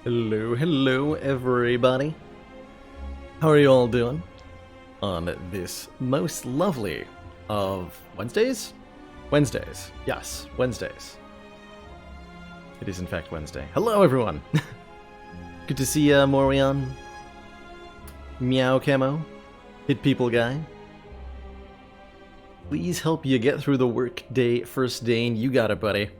Hello everybody. How are you all doing on this most lovely of Wednesdays? Wednesdays, yes, Wednesdays. It is in fact Wednesday. Hello everyone. Good to see ya, Morion. Meow Camo. Hit People Guy. Please help you get through the work day, first day, and you got it, buddy.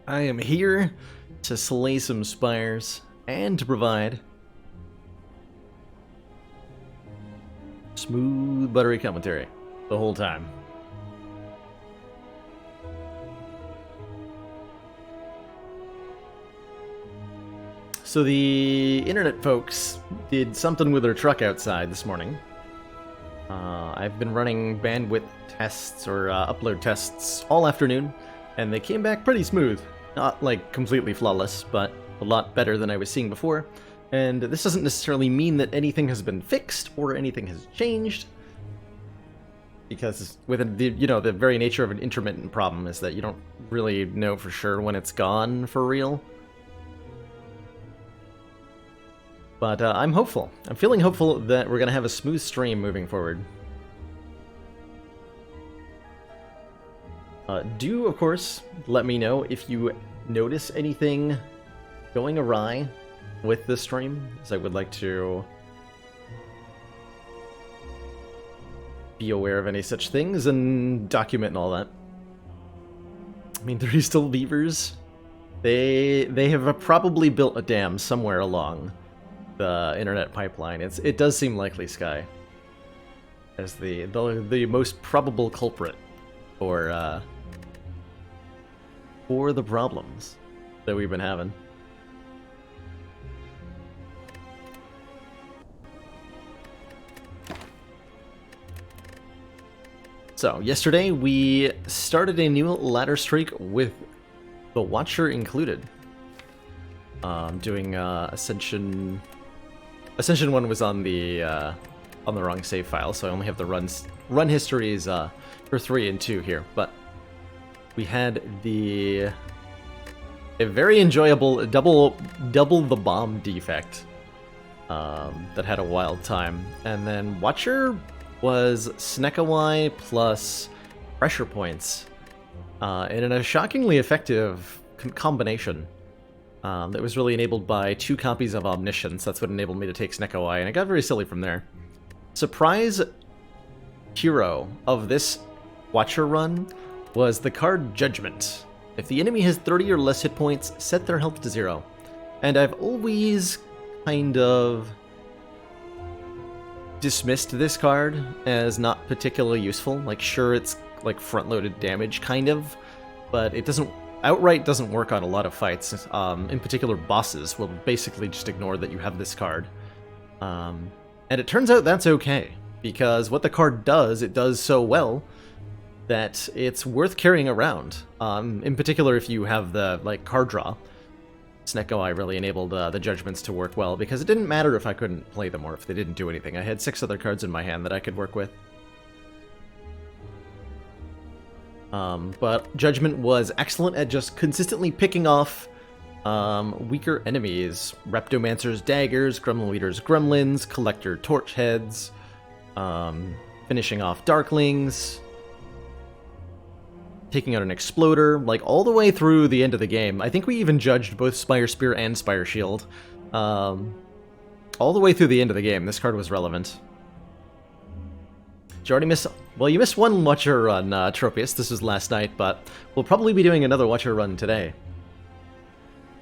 I am here to slay some spires and to provide smooth, buttery commentary the whole time. So the internet folks did something with their truck outside this morning. I've been running bandwidth tests or upload tests all afternoon and they came back pretty smooth. Not, like, completely flawless, but a lot better than I was seeing before. And this doesn't necessarily mean that anything has been fixed or anything has changed, because with the, you know, the very nature of an intermittent problem is that you don't really know for sure when it's gone for real. But I'm hopeful. I'm feeling hopeful that we're going to have a smooth stream moving forward. Do, of course, let me know if you notice anything going awry with this stream, as I would like to be aware of any such things and document and all that. I mean, 3 still beavers. They have probably built a dam somewhere along the internet pipeline. It does seem likely Sky as the most probable culprit for the problems that we've been having. So, yesterday we started a new ladder streak with the Watcher included. Doing Ascension 1 was on the wrong save file, so I only have the run histories for 3 and 2 here, but we had a very enjoyable double the bomb defect that had a wild time, and then Watcher was Snekawai plus pressure points, and in a shockingly effective combination that was really enabled by 2 copies of Omniscience. That's what enabled me to take Snekawai, and it got very silly from there. Surprise hero of this Watcher run was the card Judgment. If the enemy has 30 or less hit points, set their health to 0. And I've always kind of dismissed this card as not particularly useful. Like, sure, it's like front-loaded damage, kind of, but it outright doesn't work on a lot of fights. In particular, bosses will basically just ignore that you have this card. And it turns out that's okay, because what the card does, it does so well that it's worth carrying around. In particular, if you have the card draw. Snekawai really enabled the Judgments to work well, because it didn't matter if I couldn't play them or if they didn't do anything. I had 6 other cards in my hand that I could work with. But Judgment was excellent at just consistently picking off weaker enemies. Reptomancer's daggers, Gremlin Leader's gremlins, Collector torch heads, finishing off Darklings, taking out an Exploder, like all the way through the end of the game. I think we even judged both Spire Spear and Spire Shield. All the way through the end of the game, this card was relevant. Did you already miss... Well, you missed one Watcher run, Tropius. This was last night, but we'll probably be doing another Watcher run today.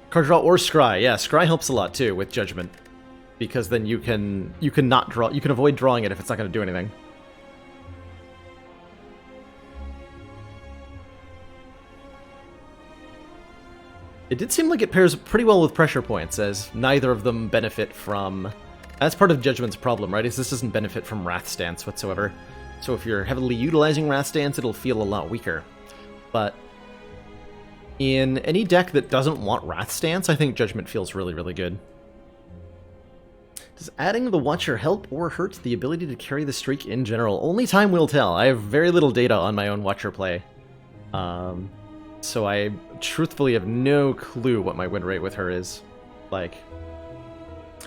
Card draw or Scry. Yeah, Scry helps a lot too with Judgment, because then you can not draw. You can avoid drawing it if it's not going to do anything. It did seem like it pairs pretty well with pressure points, as neither of them benefit from... That's part of Judgment's problem, right? Is this doesn't benefit from Wrath Stance whatsoever. So if you're heavily utilizing Wrath Stance, it'll feel a lot weaker. But in any deck that doesn't want Wrath Stance, I think Judgment feels really, really good. Does adding the Watcher help or hurt the ability to carry the streak in general? Only time will tell. I have very little data on my own Watcher play. So I truthfully have no clue what my win rate with her is. Like,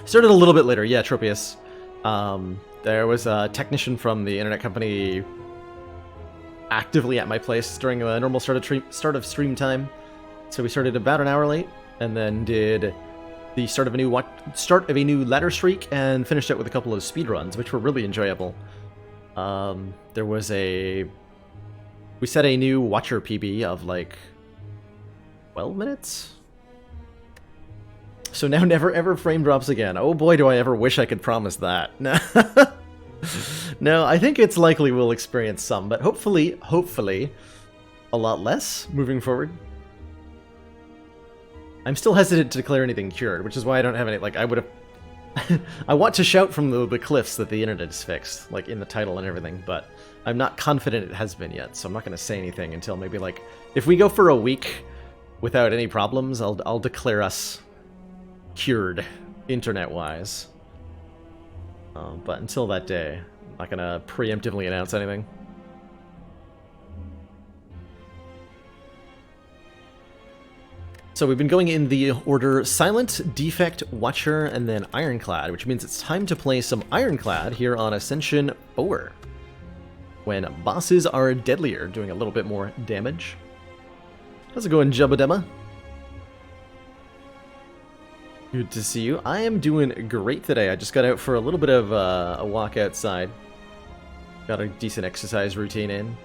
started a little bit later, yeah, Tropius. There was a technician from the internet company actively at my place during the normal start of stream time. So we started about an hour late, and then did the start of a new ladder streak, and finished it with a couple of speedruns, which were really enjoyable. There was we set a new Watcher PB of like 12 minutes? So now never ever frame drops again. Oh boy, do I ever wish I could promise that. No, I think it's likely we'll experience some, but hopefully, a lot less moving forward. I'm still hesitant to declare anything cured, which is why I don't have any, like, I would have... I want to shout from the cliffs that the internet is fixed, like in the title and everything, but I'm not confident it has been yet, so I'm not going to say anything until maybe like If we go for a week without any problems, I'll declare us cured, internet-wise. But until that day, I'm not gonna preemptively announce anything. So we've been going in the order Silent, Defect, Watcher, and then Ironclad, which means it's time to play some Ironclad here on Ascension 4. When bosses are deadlier, doing a little bit more damage. How's it going, Jubbademma? Good to see you. I am doing great today. I just got out for a little bit of a walk outside. Got a decent exercise routine in.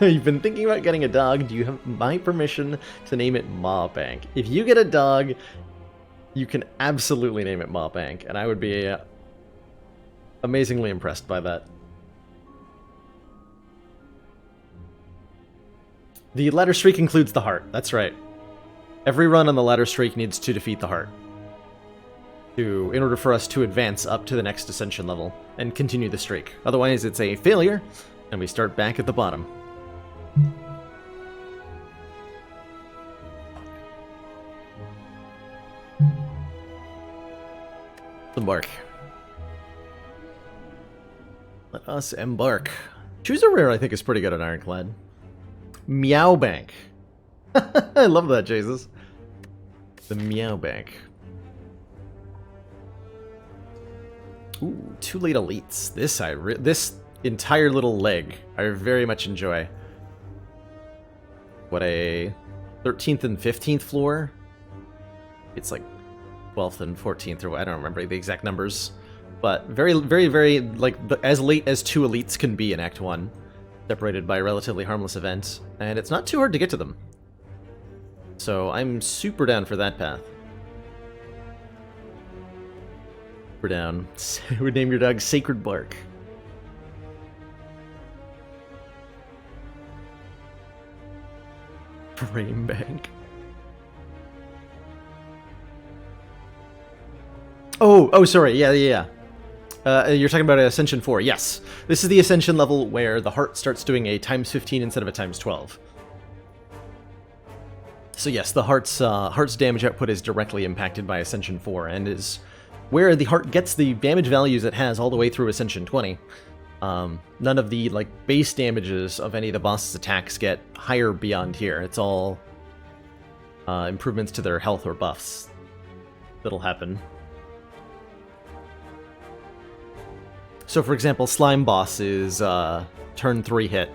You've been thinking about getting a dog. Do you have my permission to name it Ma Bank? If you get a dog, you can absolutely name it Ma Bank, and I would be amazingly impressed by that. The ladder streak includes the heart. That's right. Every run on the ladder streak needs to defeat the heart in order for us to advance up to the next ascension level and continue the streak. Otherwise, it's a failure, and we start back at the bottom. Embark. Let us embark. Choose a rare, I think, is pretty good at Ironclad. Meow Bank. I love that, Jesus. The Meow Bank. Ooh, 2 late elites. This entire little leg I very much enjoy. What, a 13th and 15th floor? It's like 12th and 14th, or I don't remember the exact numbers. But very, very, very, like, as late as 2 elites can be in Act 1. Separated by a relatively harmless event. And it's not too hard to get to them. So I'm super down for that path. Super down. I would name your dog Sacred Bark. Brain Bank. Oh, sorry. Yeah. You're talking about Ascension 4. Yes. This is the Ascension level where the heart starts doing a times 15 instead of a times 12. So yes, the heart's damage output is directly impacted by Ascension 4, and is where the heart gets the damage values it has all the way through Ascension 20. None of the base damages of any of the boss's attacks get higher beyond here. It's all improvements to their health or buffs that'll happen. So for example, Slime Boss is turn 3 hit.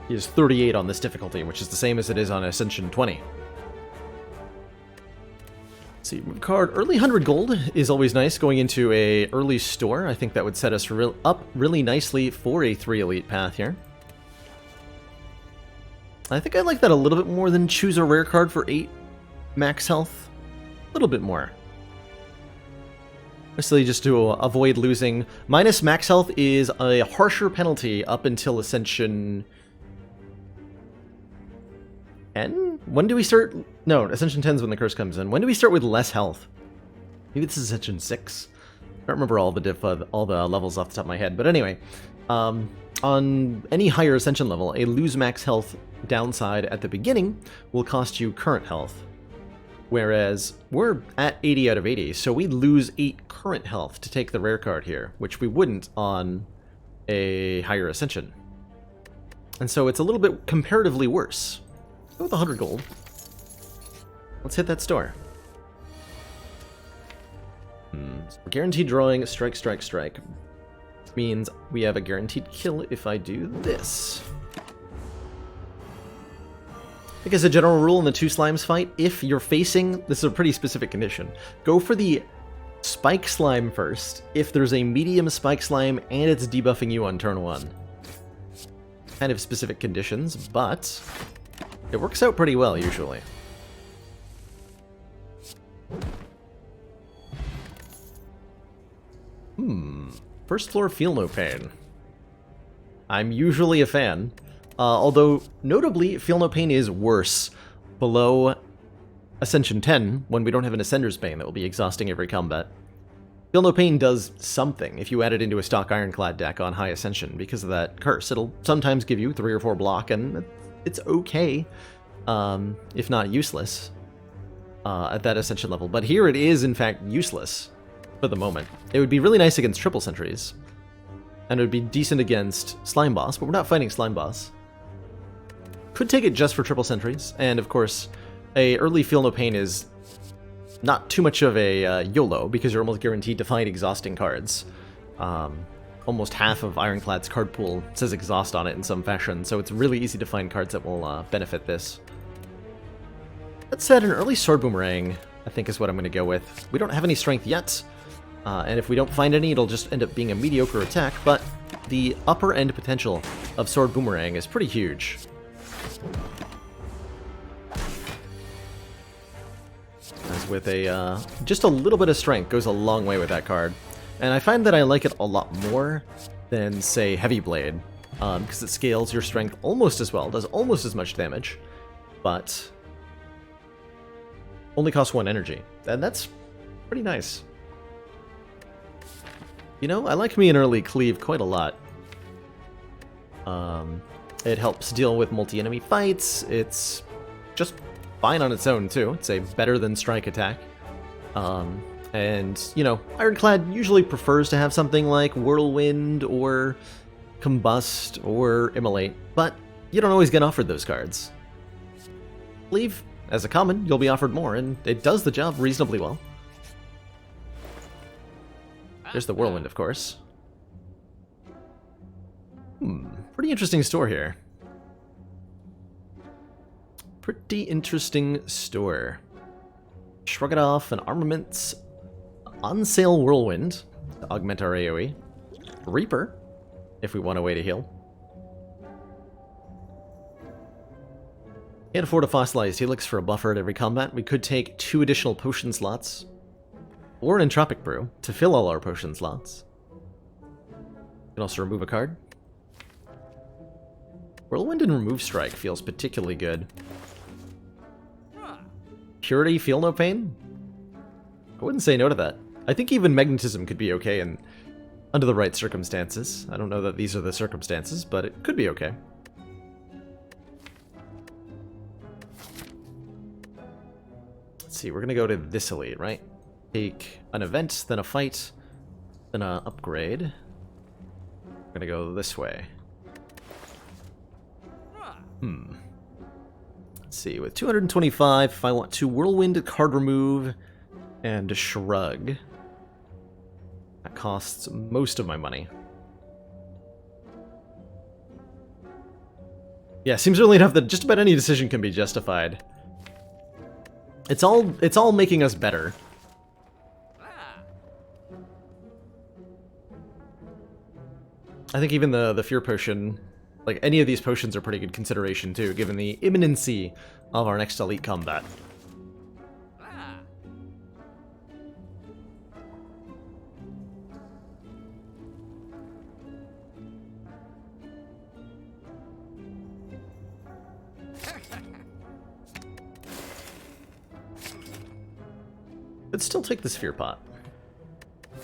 He is 38 on this difficulty, which is the same as it is on Ascension 20. Let's see, card early 100 gold is always nice going into a early store. I think that would set us up really nicely for a 3 elite path here. I think I like that a little bit more than choose a rare card for 8 max health. A little bit more. Mostly just to avoid losing. Minus max health is a harsher penalty up until Ascension 10? When do we start? No, Ascension 10 is when the curse comes in. When do we start with less health? Maybe this is Ascension 6. I don't remember all the levels off the top of my head. But anyway, on any higher Ascension level, a lose max health downside at the beginning will cost you current health. Whereas we're at 80 out of 80, so we lose 8 current health to take the rare card here, which we wouldn't on a higher Ascension. And so it's a little bit comparatively worse. Go with 100 gold. Let's hit that store. Guaranteed drawing, strike, strike, strike. Means we have a guaranteed kill if I do this. I think as a general rule in the 2 slimes fight, if you're facing, this is a pretty specific condition, go for the spike slime first if there's a medium spike slime and it's debuffing you on turn 1. Kind of specific conditions, but it works out pretty well usually. First floor Feel No Pain. I'm usually a fan. Although, notably, Feel No Pain is worse below Ascension 10 when we don't have an Ascender's Bane that will be exhausting every combat. Feel No Pain does something if you add it into a stock Ironclad deck on High Ascension because of that curse. It'll sometimes give you 3 or 4 block, and it's okay, if not useless, at that Ascension level. But here it is, in fact, useless for the moment. It would be really nice against triple sentries, and it would be decent against Slime Boss, but we're not fighting Slime Boss. Could take it just for triple sentries, and of course, a early Feel No Pain is not too much of a YOLO, because you're almost guaranteed to find exhausting cards. Almost half of Ironclad's card pool says exhaust on it in some fashion, so it's really easy to find cards that will benefit this. That said, an early Sword Boomerang, I think, is what I'm going to go with. We don't have any strength yet, and if we don't find any, it'll just end up being a mediocre attack, but the upper end potential of Sword Boomerang is pretty huge. As with a, just a little bit of strength goes a long way with that card. And I find that I like it a lot more than, say, Heavy Blade, because it scales your strength almost as well, does almost as much damage, but only costs 1 energy, and that's pretty nice. You know, I like me an early Cleave quite a lot. It helps deal with multi-enemy fights, it's just fine on its own, too. It's a better than strike attack. And, you know, Ironclad usually prefers to have something like Whirlwind or Combust or Immolate, but you don't always get offered those cards. Cleave, as a common, you'll be offered more, and it does the job reasonably well. There's the Whirlwind, of course. Pretty interesting store here. Pretty interesting store. Shrug It Off, an Armaments on sale Whirlwind to augment our AoE. Reaper, if we want a way to heal. Can't afford a Fossilized Helix for a buffer at every combat. We could take 2 additional potion slots, or an Entropic Brew to fill all our potion slots. We can also remove a card. Whirlwind and Remove Strike feels particularly good. Purity, Feel No Pain? I wouldn't say no to that. I think even Magnetism could be okay and under the right circumstances. I don't know that these are the circumstances, but it could be okay. Let's see, we're gonna go to this elite, right? Take an event, then a fight, then a upgrade. We're gonna go this way. Let's see, with 225, if I want to Whirlwind, card remove, and Shrug. That costs most of my money. Yeah, seems really enough that just about any decision can be justified. It's all making us better. I think even the Fear Potion, like any of these potions are pretty good consideration too, given the imminency of our next elite combat. Let's still take this Fear Pot. I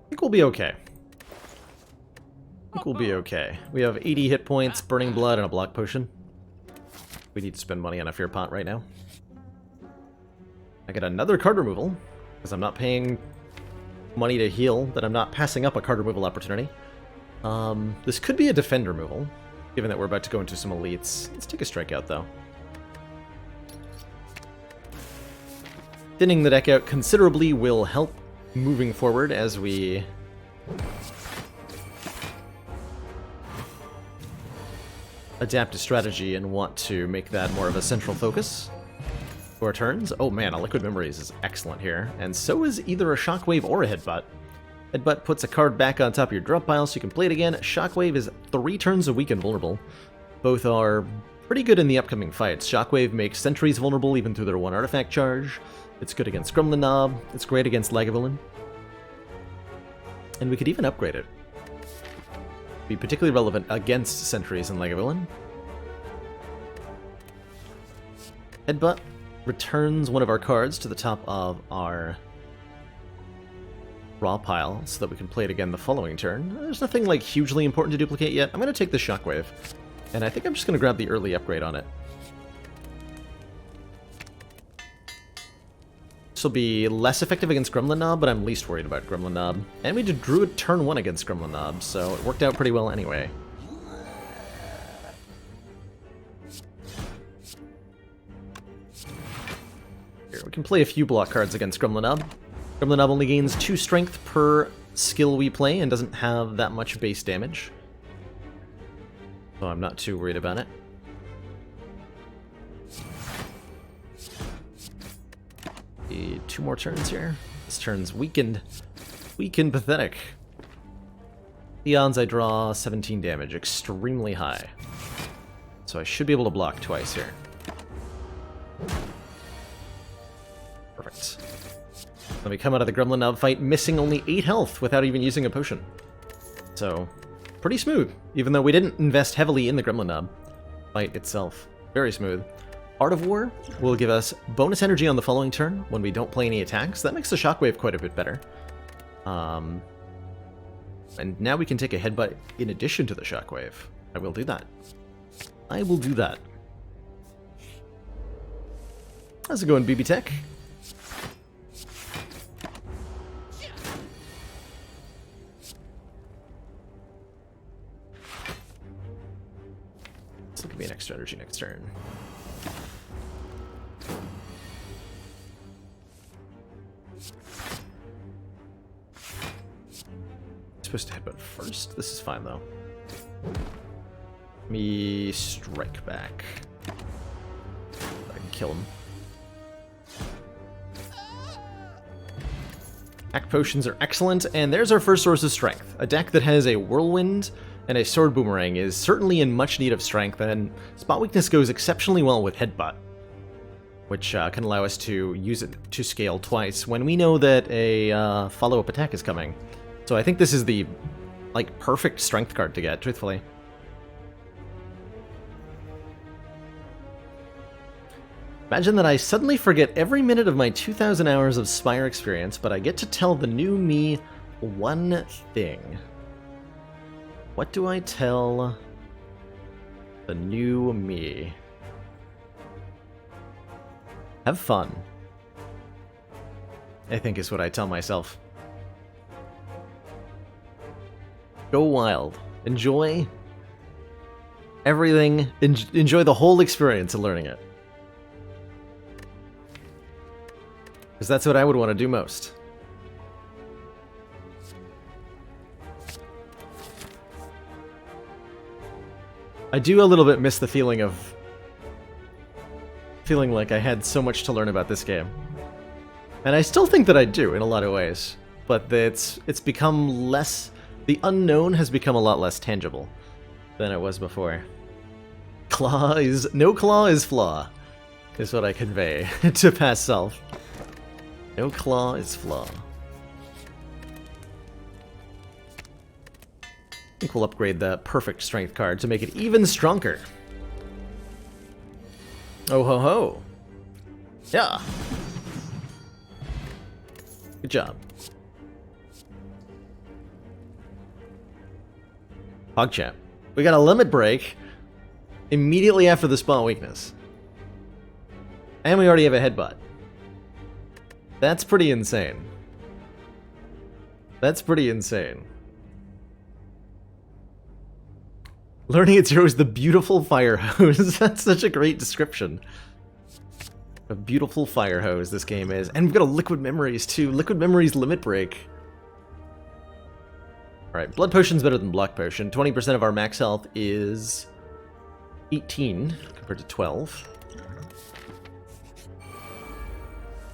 think we'll be okay. I think we'll be okay. We have 80 hit points, Burning Blood, and a Block Potion. We need to spend money on a Fear Pot right now. I get another card removal, because I'm not paying money to heal, that I'm not passing up a card removal opportunity. This could be a Defend removal, given that we're about to go into some elites. Let's take a Strikeout, though. Thinning the deck out considerably will help moving forward as we adapt a strategy and want to make that more of a central focus for our turns. Oh man, a Liquid Memories is excellent here, and so is either a Shockwave or a Headbutt. Headbutt puts a card back on top of your drop pile so you can play it again. Shockwave is 3 turns a week invulnerable. Both are pretty good in the upcoming fights. Shockwave makes sentries vulnerable even through their 1 artifact charge. It's good against Gremlin Knob. It's great against Lagavulin. And we could even upgrade it. Be particularly relevant against sentries and Lagavulin. Headbutt returns one of our cards to the top of our raw pile so that we can play it again the following turn. There's nothing like hugely important to duplicate yet. I'm going to take the Shockwave, and I think I'm just going to grab the early upgrade on it. This will be less effective against Gremlin Knob, but I'm least worried about Gremlin Knob. And we did Druid turn 1 against Gremlin Knob, so it worked out pretty well anyway. Here, we can play a few block cards against Gremlin Knob. Gremlin Knob only gains 2 strength per skill we play and doesn't have that much base damage. So I'm not too worried about it. Two more turns here. This turn's weakened. Weakened pathetic. The odds I draw 17 damage, extremely high. So I should be able to block twice here. Perfect. Let me come out of the Gremlin Knob fight missing only 8 health without even using a potion. So, pretty smooth, even though we didn't invest heavily in the Gremlin Knob fight itself. Very smooth. Art of War will give us bonus energy on the following turn when we don't play any attacks. That makes the Shockwave quite a bit better. And now we can take a headbutt in addition to the Shockwave. I will do that. I will do that. How's it going, BB Tech? This will give me an extra energy next turn. Supposed to headbutt first. This is fine though. Let me strike back. I can kill him. Act potions are excellent, and there's our first source of strength. A deck that has a Whirlwind and a Sword Boomerang is certainly in much need of strength, and Spot Weakness goes exceptionally well with Headbutt, which can allow us to use it to scale twice when we know that a follow-up attack is coming. So I think this is the, like, perfect strength card to get, truthfully. Imagine that I suddenly forget every minute of my 2,000 hours of Spire experience, but I get to tell the new me one thing. What do I tell the new me? Have fun, I think is what I tell myself. Go wild. Enjoy everything. Enjoy the whole experience of learning it. Because that's what I would want to do most. I do a little bit miss the feeling of feeling like I had so much to learn about this game. And I still think that I do in a lot of ways, but it's become less. The unknown has become a lot less tangible than it was before. No claw is flaw, is what I convey to past self. No claw is flaw. I think we'll upgrade the perfect strength card to make it even stronger. Oh ho ho. Yeah. Good job. PogChamp. We got a limit break immediately after the Spot Weakness. And we already have a headbutt. That's pretty insane. That's pretty insane. Learning at Zero is the beautiful fire hose. That's such a great description. A beautiful fire hose this game is. And we've got a Liquid Memories too. Liquid Memories limit break. Alright, Blood Potion's better than Block Potion. 20% of our max health is 18 compared to 12.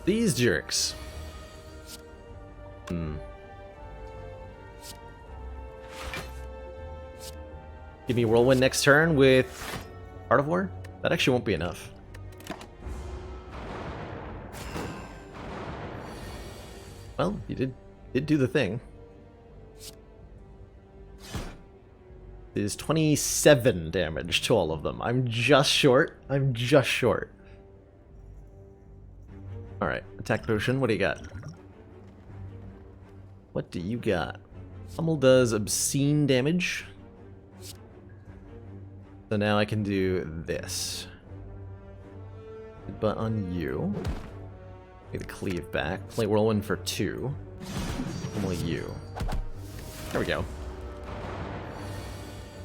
These jerks. Give me Whirlwind next turn with Art of War? That actually won't be enough. Well, you did do the thing. It is 27 damage to all of them. I'm just short. I'm just short. Alright, attack potion, what do you got? What do you got? Pummel does obscene damage. So now I can do this. But on you. Get the cleave back. Play Whirlwind for 2. Pummel you. There we go.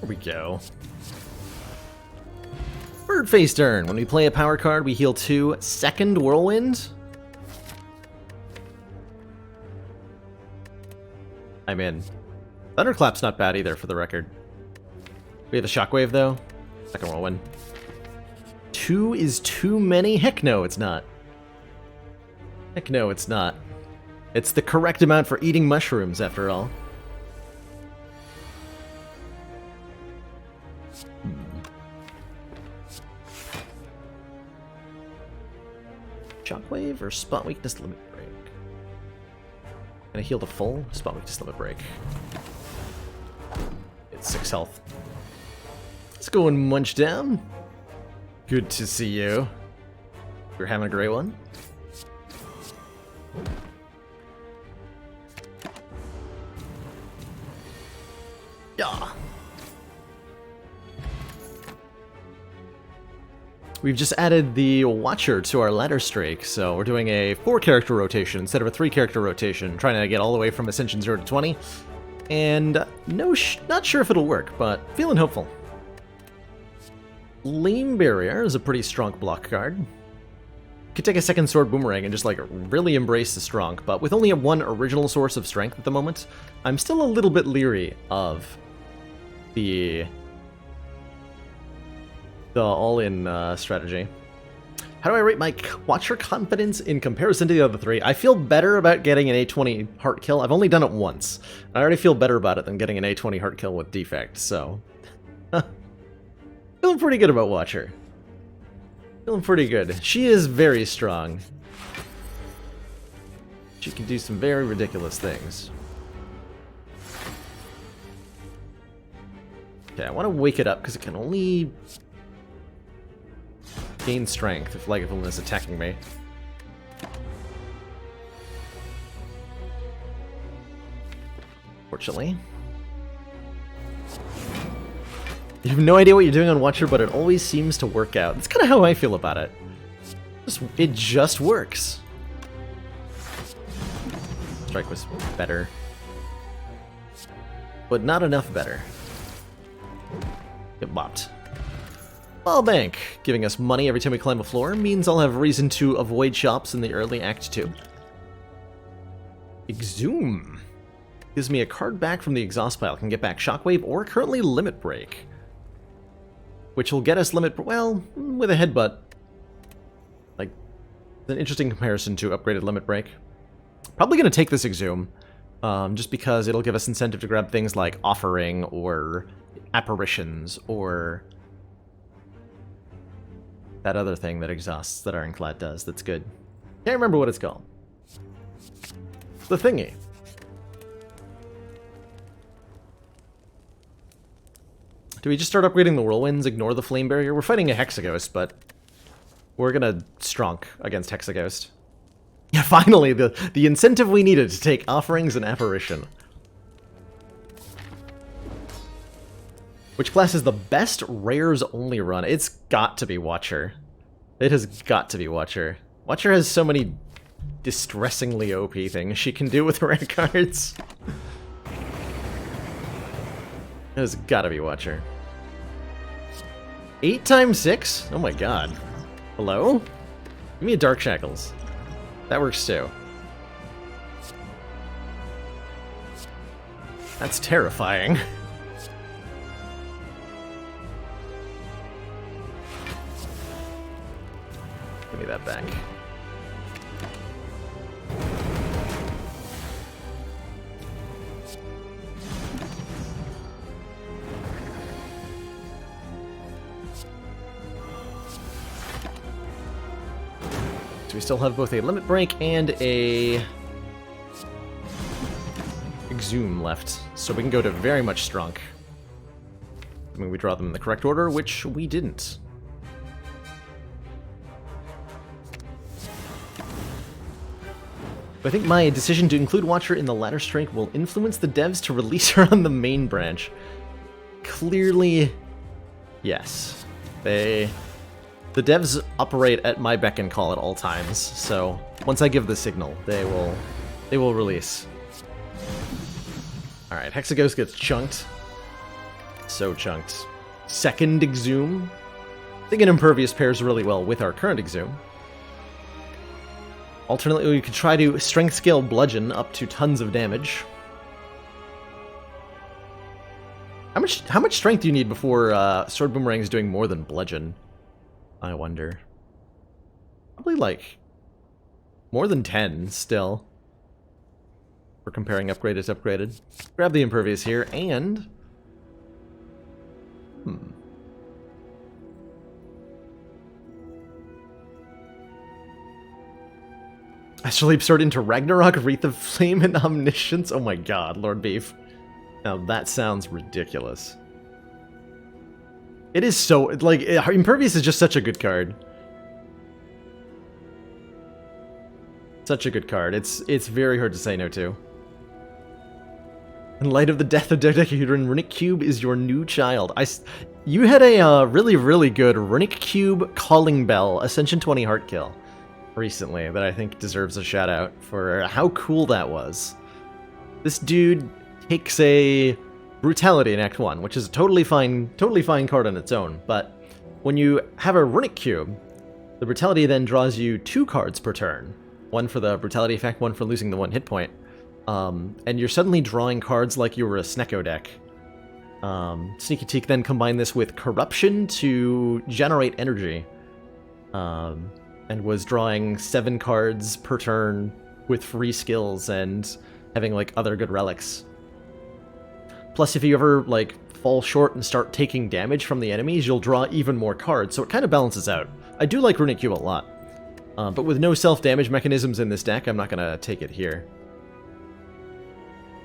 There we go. Bird face turn. When we play a power card, we heal 2. Second Whirlwind. I'm in. Thunderclap's not bad either, for the record. We have a Shockwave, though. Second Whirlwind. 2 is too many? Heck no, it's not. Heck no, it's not. It's the correct amount for eating mushrooms, after all. Shockwave or Spot Weakness Limit Break? Gonna heal the full Spot Weakness Limit Break. It's 6 health. Let's go and munch down. Good to see you. You're having a great one. Yeah. We've just added the Watcher to our ladder streak, so we're doing a 4-character rotation instead of a 3-character rotation, trying to get all the way from Ascension 0 to 20. And not sure if it'll work, but feeling hopeful. Flame Barrier is a pretty strong block card. Could take a second Sword Boomerang and just like really embrace the strong, but with only one original source of strength at the moment, I'm still a little bit leery of the all-in strategy. How do I rate my Watcher confidence in comparison to the other 3? I feel better about getting an A20 heart kill. I've only done it once. I already feel better about it than getting an A20 heart kill with defect, so... Feeling pretty good about Watcher. Feeling pretty good. She is very strong. She can do some very ridiculous things. Okay, I want to wake it up because it can only gain strength if Legavillian is attacking me. Fortunately. You have no idea what you're doing on Watcher, but it always seems to work out. That's kind of how I feel about it. It just works. Strike was better. But not enough better. Get bopped. Ball Bank, giving us money every time we climb a floor, means I'll have reason to avoid shops in the early Act 2. Exhume. Gives me a card back from the exhaust pile. Can get back Shockwave or currently Limit Break. Which will get us Limit... well, with a Headbutt. Like, an interesting comparison to upgraded Limit Break. Probably going to take this Exhume, just because it'll give us incentive to grab things like Offering or Apparitions or that other thing that exhausts that Ironclad does that's good. Can't remember what it's called. The thingy. Do we just start upgrading the Whirlwinds, ignore the Flame Barrier? We're fighting a Hexaghost, but we're gonna Strunk against Hexaghost. Yeah, finally, the incentive we needed to take Offerings and Apparition. Which class is the best rares only run? It's got to be Watcher. It has got to be Watcher. Watcher has so many distressingly OP things she can do with rare cards. It has got to be Watcher. 8 times 6? Oh my god. Hello? Give me a Dark Shackles. That works too. That's terrifying. Give me that back. So we still have both a Limit Break and a Exhume left, so we can go to very much Strunk. I mean, we draw them in the correct order, which we didn't. I think my decision to include Watcher in the ladder strike will influence the devs to release her on the main branch. Clearly, yes. The devs operate at my beck and call at all times, so once I give the signal, they will release. Alright, Hexaghost gets chunked. So chunked. Second Exhume. I think an Impervious pairs really well with our current Exhume. Alternately, we could try to Strength Scale Bludgeon up to tons of damage. How much strength do you need before Sword Boomerang is doing more than Bludgeon? I wonder. Probably like more than 10 still. We're comparing upgraded to upgraded. Grab the Impervious here, and... Astral Leap Sword into Ragnarok, Wreath of Flame, and Omniscience? Oh my god, Lord Beef. Now that sounds ridiculous. It is so... like, Impervious is just such a good card. Such a good card. It's very hard to say no to. In light of the death of Dodecahedron, Runic Cube is your new child. You had a really, really good Runic Cube Calling Bell Ascension 20 Heart Kill recently that I think deserves a shout out for how cool that was. This dude takes a Brutality in Act 1, which is a totally fine card on its own, but when you have a Runic Cube, the Brutality then draws you 2 cards per turn. One for the Brutality effect, one for losing the 1 hit point. And you're suddenly drawing cards like you were a Snecko deck. Sneaky Teak then combined this with Corruption to generate energy. And was drawing 7 cards per turn with free skills and having like other good relics. Plus, if you ever like fall short and start taking damage from the enemies, you'll draw even more cards, so it kind of balances out. I do like Runic Cube a lot. But with no self-damage mechanisms in this deck, I'm not going to take it here.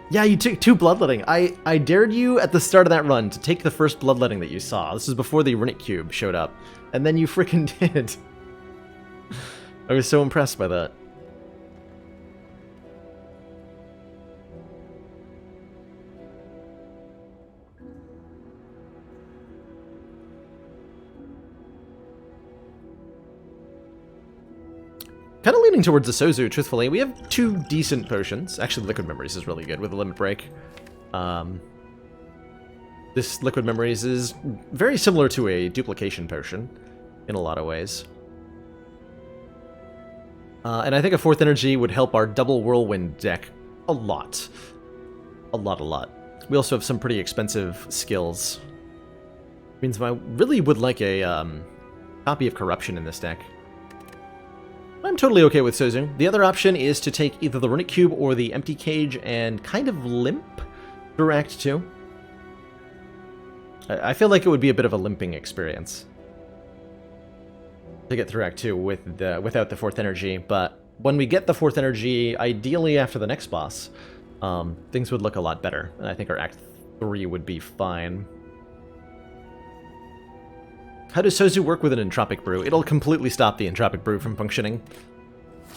Yeah, you took 2 Bloodletting. I dared you at the start of that run to take the first Bloodletting that you saw. This was before the Runic Cube showed up. And then you frickin' did. I was so impressed by that. Kind of leaning towards the Sozu, truthfully. We have 2 decent potions. Actually, Liquid Memories is really good with a Limit Break. This Liquid Memories is very similar to a Duplication Potion in a lot of ways. And I think a 4th Energy would help our Double Whirlwind deck a lot. A lot. We also have some pretty expensive skills. Means I really would like a copy of Corruption in this deck. I'm totally okay with Sozu. The other option is to take either the Runic Cube or the Empty Cage and kind of limp through Act 2. I feel like it would be a bit of a limping experience to get through Act 2 without the 4th Energy, but when we get the 4th Energy, ideally after the next boss, things would look a lot better, and I think our Act 3 would be fine. How does Sozu work with an Entropic Brew? It'll completely stop the Entropic Brew from functioning.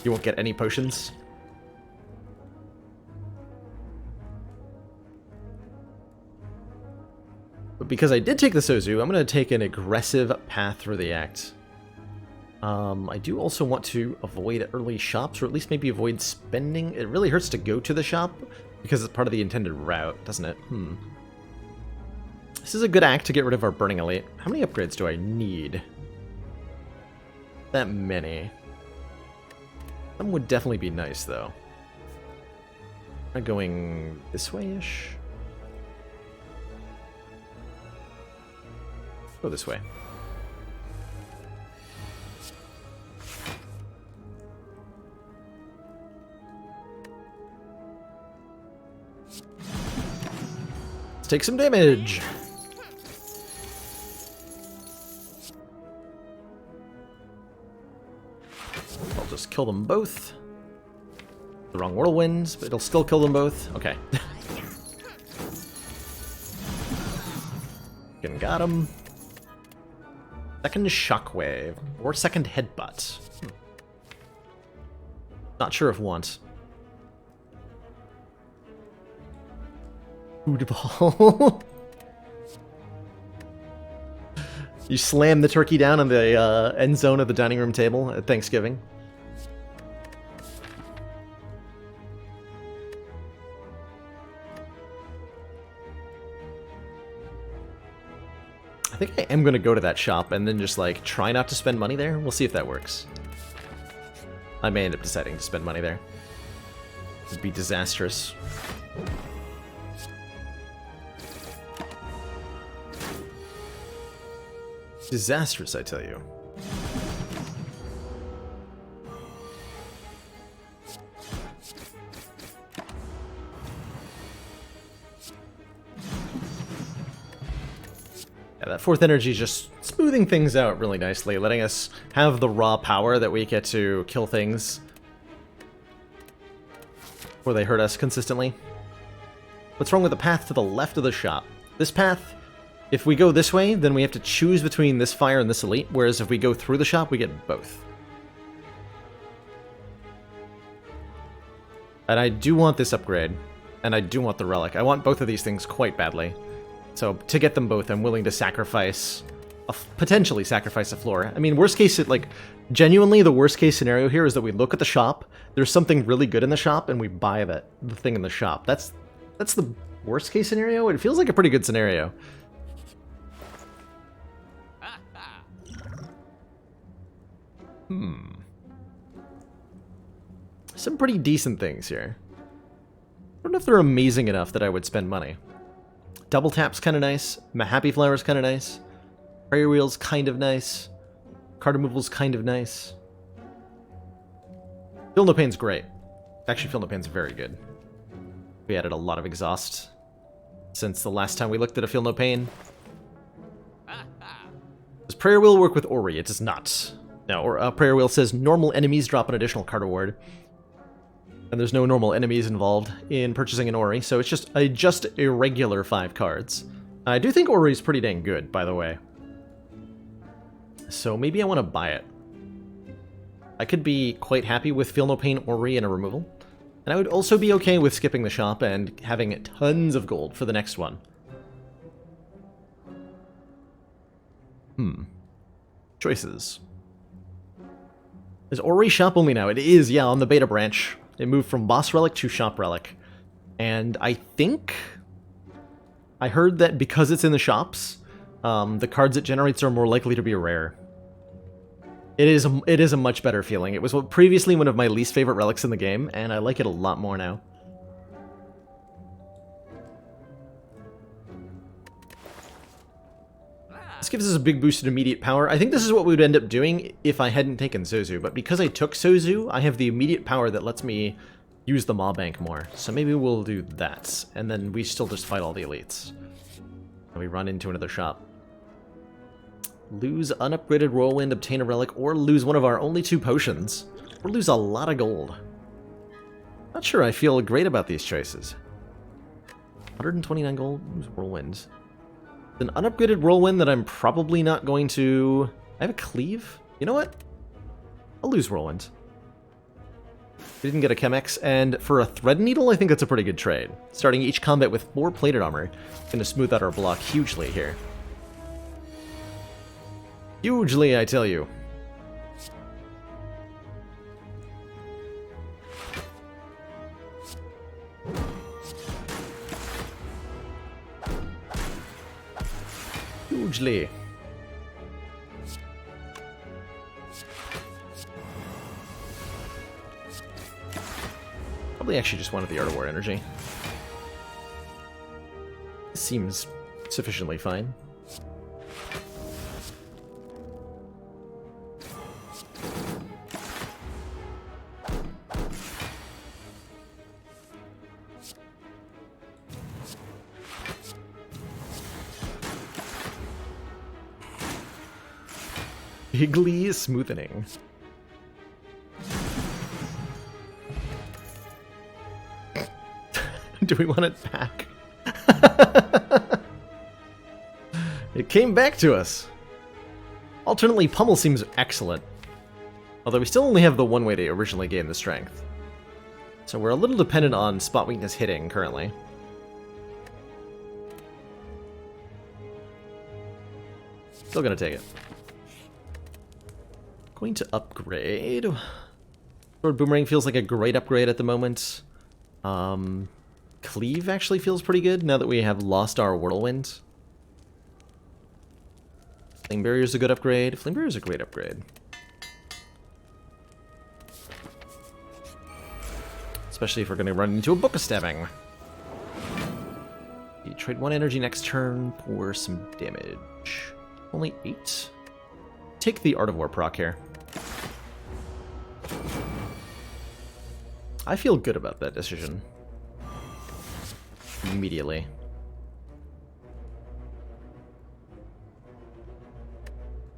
You won't get any potions. But because I did take the Sozu, I'm going to take an aggressive path through the act. I do also want to avoid early shops, or at least maybe avoid spending. It really hurts to go to the shop, because it's part of the intended route, doesn't it? This is a good act to get rid of our Burning Elite. How many upgrades do I need? That many. Some would definitely be nice, though. Am I going this way-ish? Go this way. Let's take some damage. I'll just kill them both. The wrong whirlwinds, but it'll still kill them both. Okay. Got him. Second Shockwave, or second Headbutt. Not sure if want. Food. You slam the turkey down on the end zone of the dining room table at Thanksgiving. I think I am going to go to that shop and then just, like, try not to spend money there. We'll see if that works. I may end up deciding to spend money there. It'd be disastrous. Disastrous, I tell you. Yeah, that fourth energy is just smoothing things out really nicely, letting us have the raw power that we get to kill things before they hurt us consistently. What's wrong with the path to the left of the shop? This path, if we go this way, then we have to choose between this fire and this elite, whereas if we go through the shop, we get both. And I do want this upgrade, and I do want the relic. I want both of these things quite badly. So, to get them both, I'm willing to sacrifice, potentially sacrifice a floor. I mean, worst case, genuinely, the worst case scenario here is that we look at the shop, there's something really good in the shop, and we buy the thing in the shop. That's the worst case scenario. It feels like a pretty good scenario. Some pretty decent things here. I don't know if they're amazing enough that I would spend money. Double Tap's kind of nice. Happy Flower's kind of nice. Prayer Wheel's kind of nice. Card Removal's kind of nice. Feel No Pain's great. Actually, Feel No Pain's very good. We added a lot of exhaust since the last time we looked at a Feel No Pain. Does Prayer Wheel work with Ori? It does not. No, Prayer Wheel says normal enemies drop an additional card reward. And there's no normal enemies involved in purchasing an Ori, so it's just a regular 5 cards. I do think Ori's pretty dang good, by the way. So maybe I want to buy it. I could be quite happy with Feel No Pain, Ori, and a removal. And I would also be okay with skipping the shop and having tons of gold for the next one. Choices. Is Ori shop only now? It is, yeah, on the beta branch. It moved from Boss Relic to Shop Relic. And I think I heard that because it's in the shops, the cards it generates are more likely to be rare. It is a much better feeling. It was previously one of my least favorite relics in the game, and I like it a lot more now. This gives us a big boost in immediate power. I think this is what we would end up doing if I hadn't taken Sozu, but because I took Sozu, I have the immediate power that lets me use the Maw Bank more. So maybe we'll do that, and then we still just fight all the elites. And we run into another shop. Lose unupgraded Whirlwind, obtain a relic, or lose one of our only 2 potions. Or lose a lot of gold. Not sure I feel great about these choices. 129 gold, lose Whirlwind. An unupgraded Whirlwind that I'm probably not going to... I have a Cleave? You know what? I'll lose Whirlwind. We didn't get a Chemex, and for a Thread Needle, I think that's a pretty good trade. Starting each combat with 4 plated armor. Going to smooth out our block hugely here. Hugely, I tell you. Hugely. Probably actually just wanted the Art of War energy. Seems sufficiently fine. Higgly smoothing. Do we want it back? It came back to us. Alternately, Pummel seems excellent. Although we still only have the one way to originally gain the strength. So we're a little dependent on spot weakness hitting currently. Still gonna take it. Going to upgrade. Sword Boomerang feels like a great upgrade at the moment. Cleave actually feels pretty good now that we have lost our Whirlwind. Flame Barrier's a good upgrade. Flame Barrier's a great upgrade. Especially if we're going to run into a Book of Stabbing. You trade 1 energy next turn for some damage. Only 8. Take the Art of War proc here. I feel good about that decision. Immediately.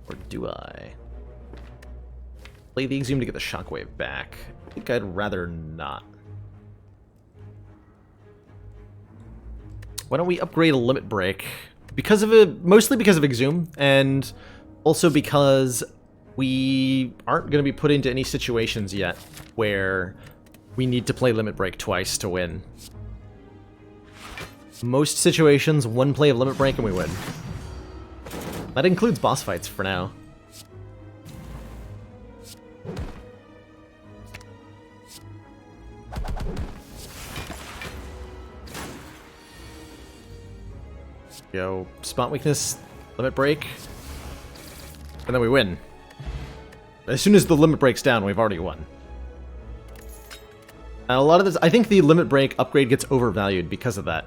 Or do I? Play the Exhume to get the Shockwave back. I think I'd rather not. Why don't we upgrade a Limit Break? Because of it, mostly because of Exhume, and also because we aren't going to be put into any situations yet where we need to play Limit Break twice to win. Most situations, 1 play of Limit Break and we win. That includes boss fights for now. Go, Spot Weakness, Limit Break, and then we win. As soon as the Limit Break's down, we've already won. And a lot of this, I think the Limit Break upgrade gets overvalued because of that.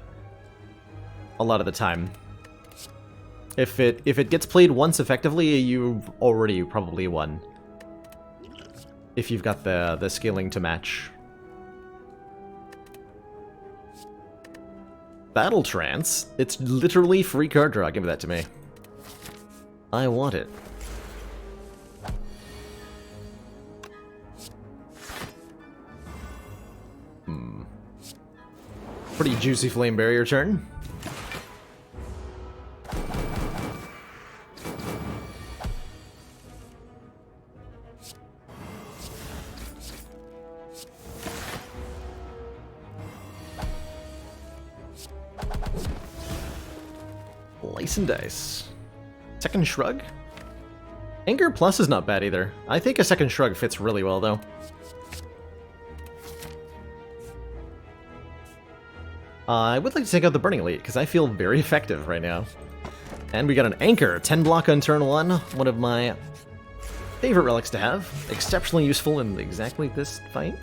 A lot of the time. If it gets played once effectively, you've already probably won. If you've got the scaling to match. Battle Trance? It's literally free card draw. Give that to me. I want it. Pretty juicy Flame Barrier turn. Slice and dice. Second Shrug? Anger Plus is not bad either. I think a Second Shrug fits really well, though. I would like to take out the Burning Elite, because I feel very effective right now. And we got an Anchor, 10 block on turn 1, one of my favorite relics to have. Exceptionally useful in exactly this fight.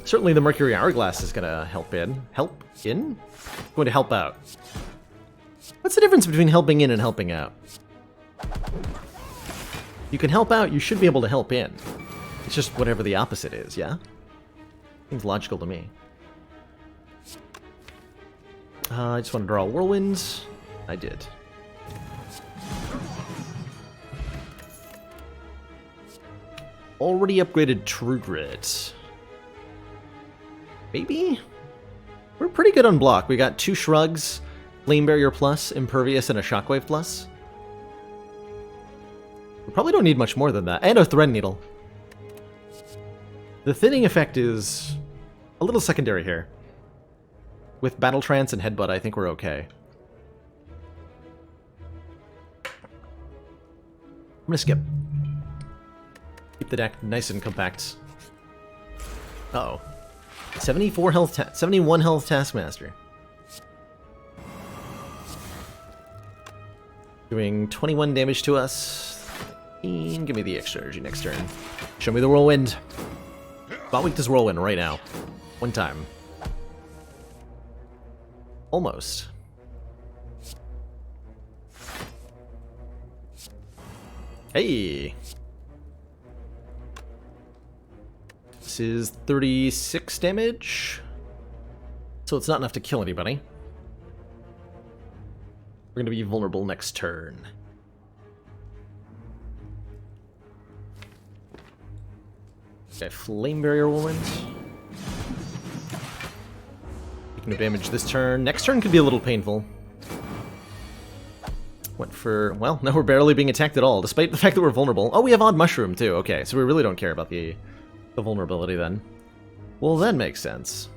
Certainly the Mercury Hourglass is going to help in. Help in? Going to help out. What's the difference between helping in and helping out? You can help out, you should be able to help in. It's just whatever the opposite is, yeah? Seems logical to me. I just want to draw Whirlwinds. I did. Already upgraded True Grit. Maybe? We're pretty good on block. We got 2 Shrugs, Flame Barrier Plus, Impervious, and a Shockwave Plus. We probably don't need much more than that. And a Thread Needle. The thinning effect is a little secondary here. With Battle Trance and Headbutt, I think we're okay. I'm gonna skip. Keep the deck nice and compact. Uh-oh. 74 health, 71 health Taskmaster. Doing 21 damage to us. And give me the extra energy next turn. Show me the Whirlwind. Spot Weak this Whirlwind right now. One time. Almost. Hey! This is 36 damage. So it's not enough to kill anybody. We're going to be vulnerable next turn. Okay, Flame Barrier Whirlwind. Taking no damage this turn. Next turn could be a little painful. Went for... well, now we're barely being attacked at all, despite the fact that we're vulnerable. Oh, we have Odd Mushroom, too. Okay, so we really don't care about the vulnerability, then. Well, that makes sense.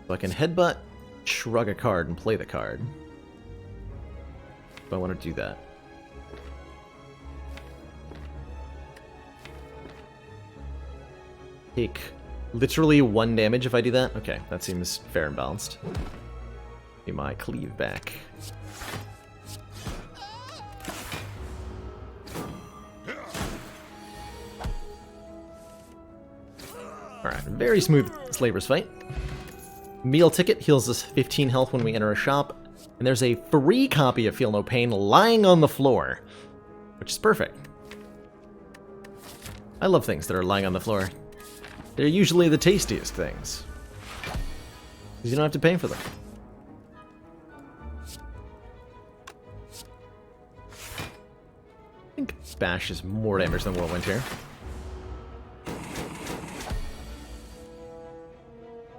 So I can headbutt, shrug a card, and play the card. But I want to do that. Take literally 1 damage if I do that? Okay, that seems fair and balanced. Get my cleave back. Alright, very smooth Slaver's fight. Meal ticket heals us 15 health when we enter a shop, and there's a free copy of Feel No Pain lying on the floor, which is perfect. I love things that are lying on the floor. They're usually the tastiest things, because you don't have to pay for them. I think Bash is more damage than Whirlwind here.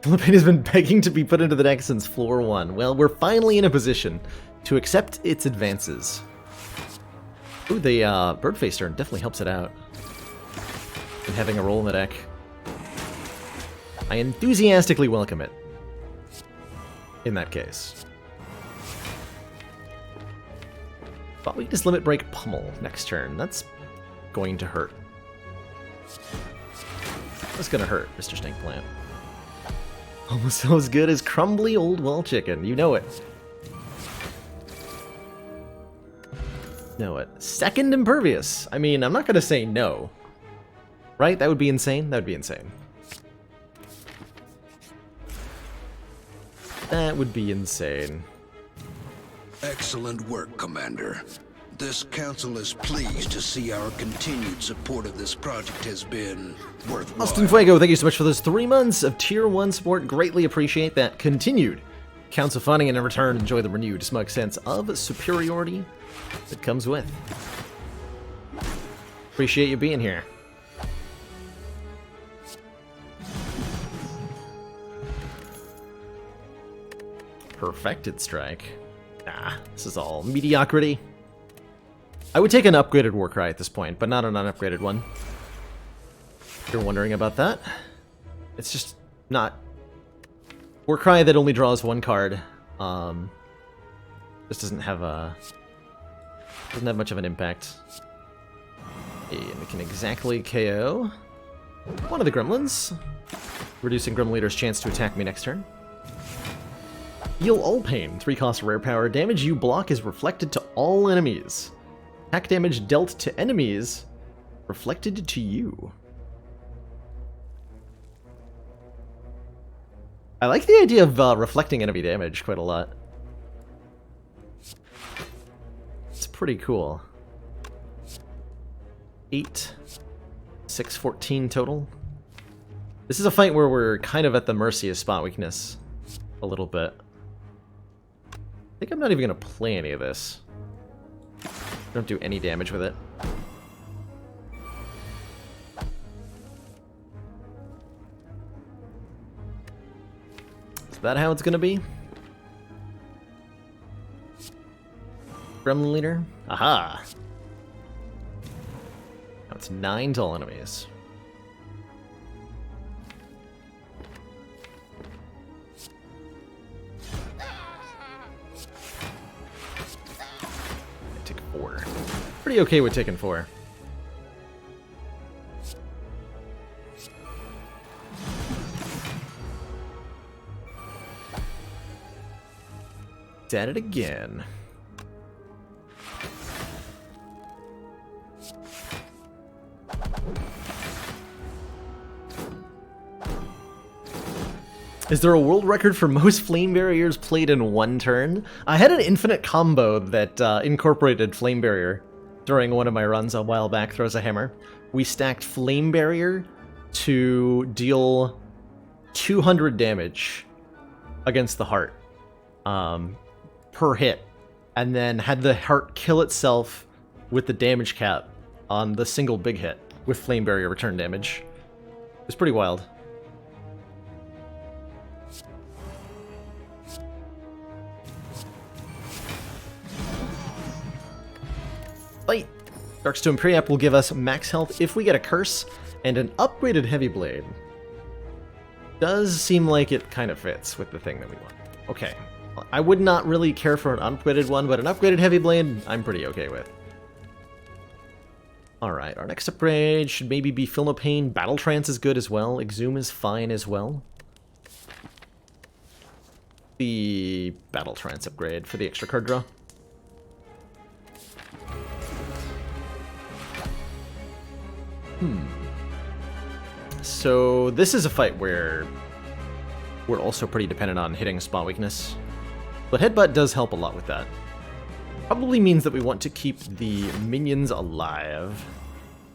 Philippine has been begging to be put into the deck since floor 1. Well, we're finally in a position to accept its advances. Ooh, the Birdface turn definitely helps it out. And having a roll in the deck. I enthusiastically welcome it. In that case. Thought we could just Limit Break Pummel next turn. That's going to hurt. That's gonna hurt, Mr. Snake Plant. Almost as good as crumbly old well chicken. You know it. Know it. Second Impervious. I mean, I'm not going to say no. Right? That would be insane? That would be insane. That would be insane. Excellent work, Commander. This council is pleased to see our continued support of this project has been worthwhile. Austin Fuego, thank you so much for those 3 months of Tier 1 support. Greatly appreciate that. Continued council funding, and in return, enjoy the renewed smug sense of superiority that comes with. Appreciate you being here. Perfected Strike. Ah, this is all mediocrity. I would take an upgraded Warcry at this point, but not an unupgraded one. If you're wondering about that, it's just not... Warcry that only draws 1 card. This doesn't have much of an impact. And we can exactly KO one of the Gremlins, reducing Gremlin Leader's chance to attack me next turn. Heal all pain, 3 cost rare power. Damage you block is reflected to all enemies. Attack damage dealt to enemies, reflected to you. I like the idea of reflecting enemy damage quite a lot. It's pretty cool. 8, 6, 14 total. This is a fight where we're kind of at the mercy of spot weakness. A little bit. I think I'm not even going to play any of this. Don't do any damage with it. Is that how it's gonna be? Gremlin Leader? Aha! Now it's 9 tall enemies. Pretty okay with taking 4. At it again. Is there a world record for most flame barriers played in 1 turn? I had an infinite combo that incorporated flame barrier during one of my runs a while back. Throws a hammer. We stacked flame barrier to deal 200 damage against the heart per hit, and then had the heart kill itself with the damage cap on the single big hit with flame barrier return damage. It's pretty wild. Fight! Darkstone Preap will give us max health if we get a curse and an upgraded Heavy Blade. does seem like it kind of fits with the thing that we want. Okay. I would not really care for an upgraded one, but an upgraded heavy blade, I'm pretty okay with. Alright, our next upgrade should maybe be Feel No Pain. Battle Trance is good as well. Exhume is fine as well. The Battle Trance upgrade for the extra card draw. So this is a fight where we're also pretty dependent on hitting spot weakness. But Headbutt does help a lot with that. Probably means that we want to keep the minions alive.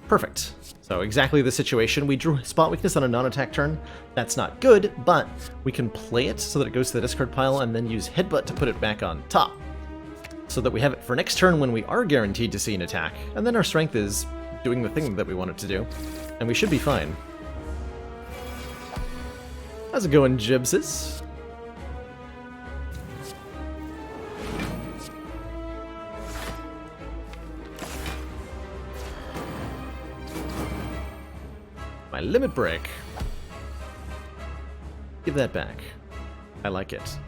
Perfect. So exactly the situation. We drew spot weakness on a non-attack turn. That's not good, but we can play it so that it goes to the discard pile and then use Headbutt to put it back on top. So that we have it for next turn when we are guaranteed to see an attack. And then our strength is doing the thing that we want it to do. And we should be fine. How's it going, Jibses? My limit break. Give that back. I like it.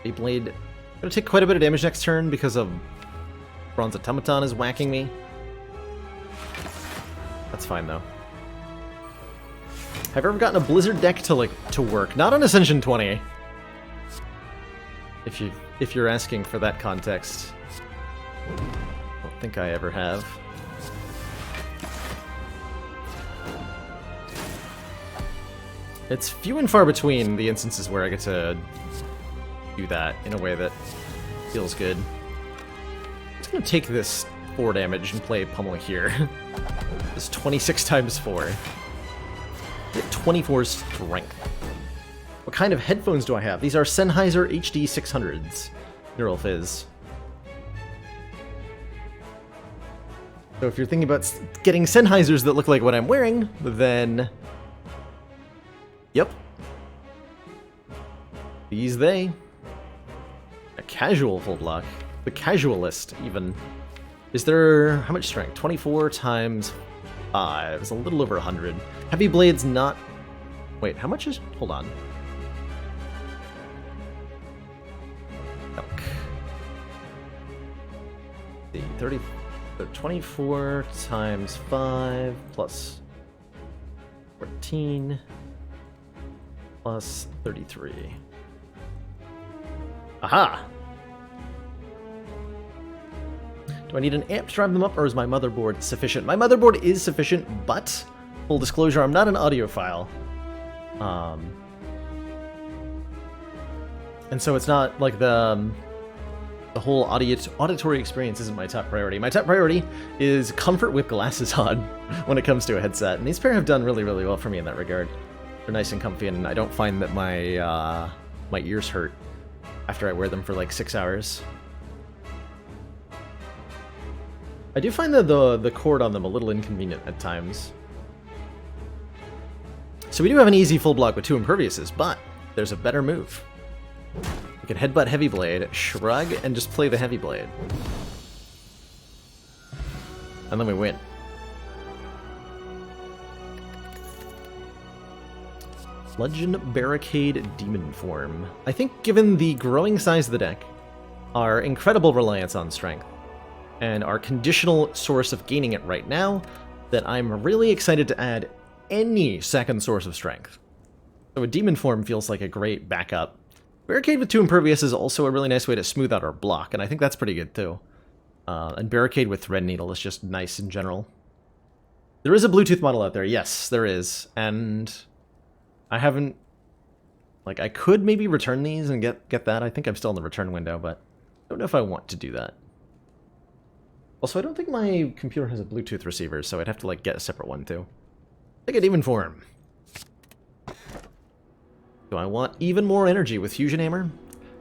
Beyblade. Gonna take quite a bit of damage next turn because of Bronze Automaton is whacking me. That's fine though. Have you ever gotten a Blizzard deck to work? Not on Ascension 20. If you're asking for that context. I don't think I ever have. It's few and far between the instances where I get to do that in a way that feels good. I'm just gonna take this 4 damage and play Pummel here. This 26 times 4. Get 24 strength. What kind of headphones do I have? These are Sennheiser HD 600s. Neural Fizz. So if you're thinking about getting Sennheisers that look like what I'm wearing, then... Yep. These they. A casual full block. The casualist, even. Is there... how much strength? 24 times 5. It's a little over 100. Heavy Blade's not... Wait, how much is... Hold on. The 30... 24 times 5 plus 14 plus 33. Aha! Do I need an amp to drive them up, or is my motherboard sufficient? My motherboard is sufficient, but, full disclosure, I'm not an audiophile. And so it's not like the whole auditory experience isn't my top priority. My top priority is comfort with glasses on when it comes to a headset, and these pair have done really, really well for me in that regard. They're nice and comfy, and I don't find that my my ears hurt after I wear them for like 6 hours. I do find that the cord on them a little inconvenient at times. So we do have an easy full block with 2 Imperviouses, but there's a better move. We can Headbutt Heavy Blade, shrug, and just play the Heavy Blade. And then we win. Bludgeon Barricade Demon Form. I think given the growing size of the deck, our incredible reliance on strength, and our conditional source of gaining it right now, that I'm really excited to add any second source of strength. So a Demon Form feels like a great backup. Barricade with 2 Impervious is also a really nice way to smooth out our block, and I think that's pretty good too. And Barricade with Thread Needle is just nice in general. There is a Bluetooth model out there, yes, there is, and I haven't... Like, I could maybe return these and get that. I think I'm still in the return window, but I don't know if I want to do that. Also, I don't think my computer has a Bluetooth receiver, so I'd have to, like, get a separate one too. Take a Demon Form. Do I want even more energy with Fusion Hammer?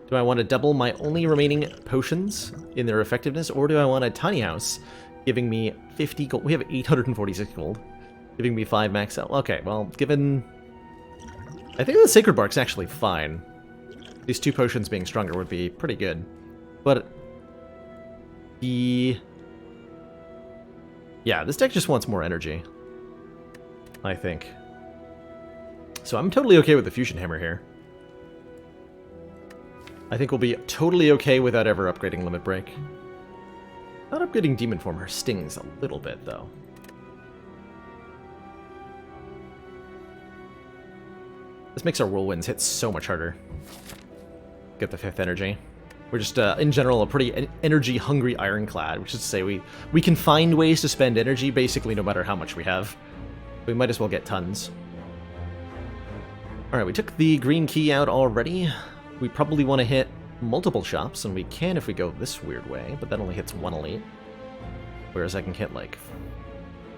Do I want to double my only remaining potions in their effectiveness? Or do I want a Tiny House giving me 50 gold? We have 846 gold. Giving me 5 max out. Okay, well, given... I think the Sacred Bark's actually fine. These 2 potions being stronger would be pretty good. But Yeah, this deck just wants more energy, I think. So I'm totally okay with the Fusion Hammer here. I think we'll be totally okay without ever upgrading Limit Break. Not upgrading Demon Former stings a little bit, though. This makes our Whirlwinds hit so much harder. Get the 5th energy. We're just, in general, a pretty energy-hungry Ironclad, which is to say we can find ways to spend energy basically no matter how much we have. We might as well get tons. Alright, we took the green key out already. We probably want to hit multiple shops, and we can if we go this weird way, but that only hits 1 elite. Whereas I can hit, like,